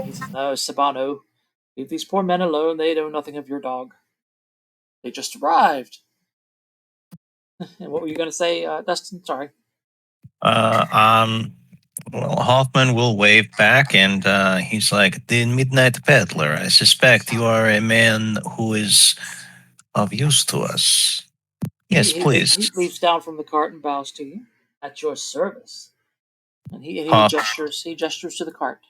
He says, "No, Sabano. Leave these poor men alone. They know nothing of your dog. They just arrived." And what were you going to say, Dustin? Sorry. Well, Hoffman will wave back, and he's like, "The Midnight Peddler. I suspect you are a man who is of use to us." Yes, He please. leaps down from the cart and bows to you. "At your service." And he gestures to the cart.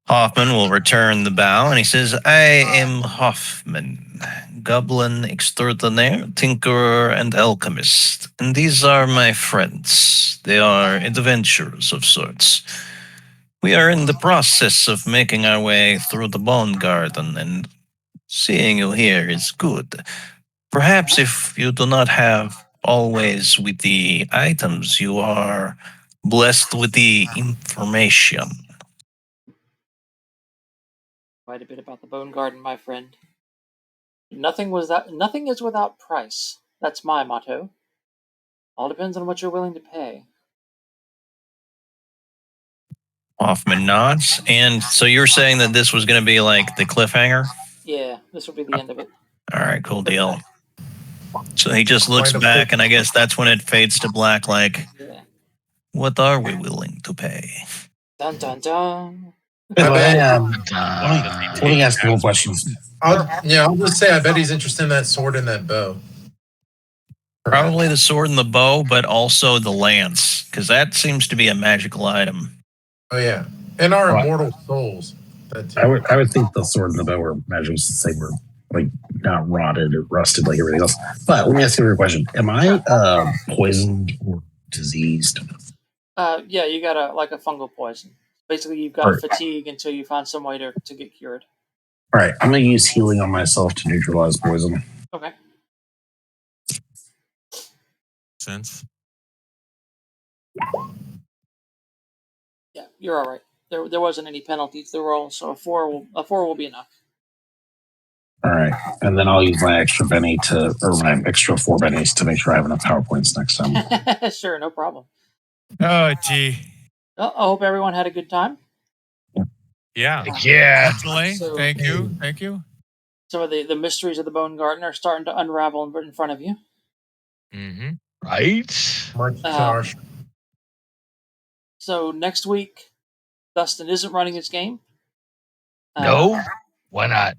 Hoffman will return the bow, and he says, "I am Hoffman, goblin extraordinaire, tinkerer, and alchemist. And these are my friends. They are adventurers of sorts. We are in the process of making our way through the Bonegarden, and seeing you here is good. Perhaps if you do not have always with the items, you are blessed with the information." Quite a bit about the Bonegarden, my friend. Nothing is without price. That's my motto. All depends on what you're willing to pay. Hoffman nods. And so you're saying that this was going to be like the cliffhanger? Yeah, this will be the end of it. All right, cool deal. So he just looks back, and I guess that's when it fades to black. Like, Yeah. what are we willing to pay? Dun dun dun. By the way, Uh, let me ask you more questions. I'll just say I bet he's interested in that sword and that bow. Probably the sword and the bow, but also the lance, because that seems to be a magical item. Oh yeah, and our Right. immortal souls. That too. I would think the sword and the bow were magical since they were like not rotted or rusted like everything else. But let me ask you a question: am I poisoned or diseased? Yeah, you got a fungal poison. Basically, you've got Right. fatigue until you find some way to get cured. All right, I'm gonna use healing on myself to neutralize poison. Okay. Sense. Yeah, you're all right. There wasn't any penalties to roll, so a four will be enough. All right, and then I'll use my extra my extra 4 bennies to make sure I have enough power points next time. Sure, no problem. Oh, gee. Well, I hope everyone had a good time. Yeah. yeah. Definitely. So- Thank you. Thank you. Some of the mysteries of the Bonegarden are starting to unravel in front of you. Mm-hmm. Right? March to Um, our So next week, Dustin isn't running his game. No? Why not?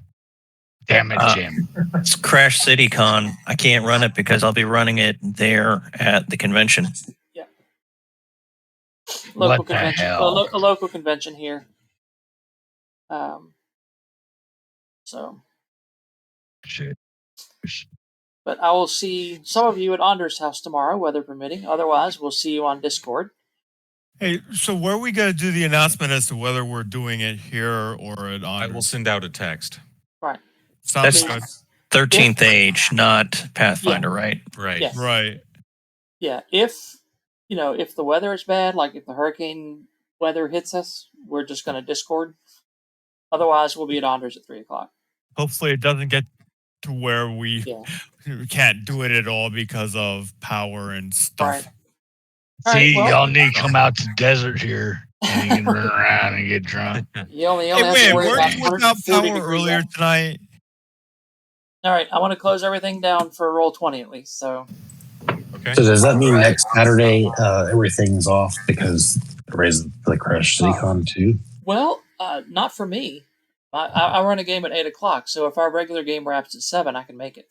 Damn it, Uh, Jim. It's Crash City Con. I can't run it because I'll be running it there at the convention. Local What the convention. hell? A local convention here. So, Shit. but I will see some of you at Anders' house tomorrow, weather permitting. Otherwise, we'll see you on Discord. Hey, so where are we going to do the announcement as to whether we're doing it here or at I will Anders? send out a text. Right. Sounds That's- good. 13th age, not Pathfinder, right? Right. Yes. Right. Yeah. If the weather is bad, like if the hurricane weather hits us, we're just going to Discord. Otherwise, we'll be at Anders at 3:00. Hopefully it doesn't get to where we Yeah. can't do it at all because of power and stuff. Right. All See, right, well- y'all need to come out to the desert here and you can run around and get drunk. You only Hey, have to wait, worry about weren't you without 130 power degree earlier days. tonight? All right, I want to close everything down for roll 20 at least. So. Okay. So does that mean next Saturday everything's off because everybody's the Crash CityCon too? Well, not for me. I run a game at 8 o'clock, so if our regular game wraps at 7, I can make it.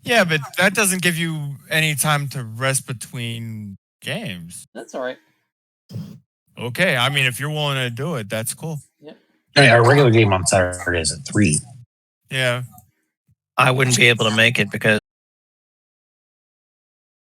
Yeah, but that doesn't give you any time to rest between games. That's all right. Okay, I mean, if you're willing to do it, that's cool. Yep. Hey, our regular game on Saturday is at 3. Yeah. I wouldn't be able to make it because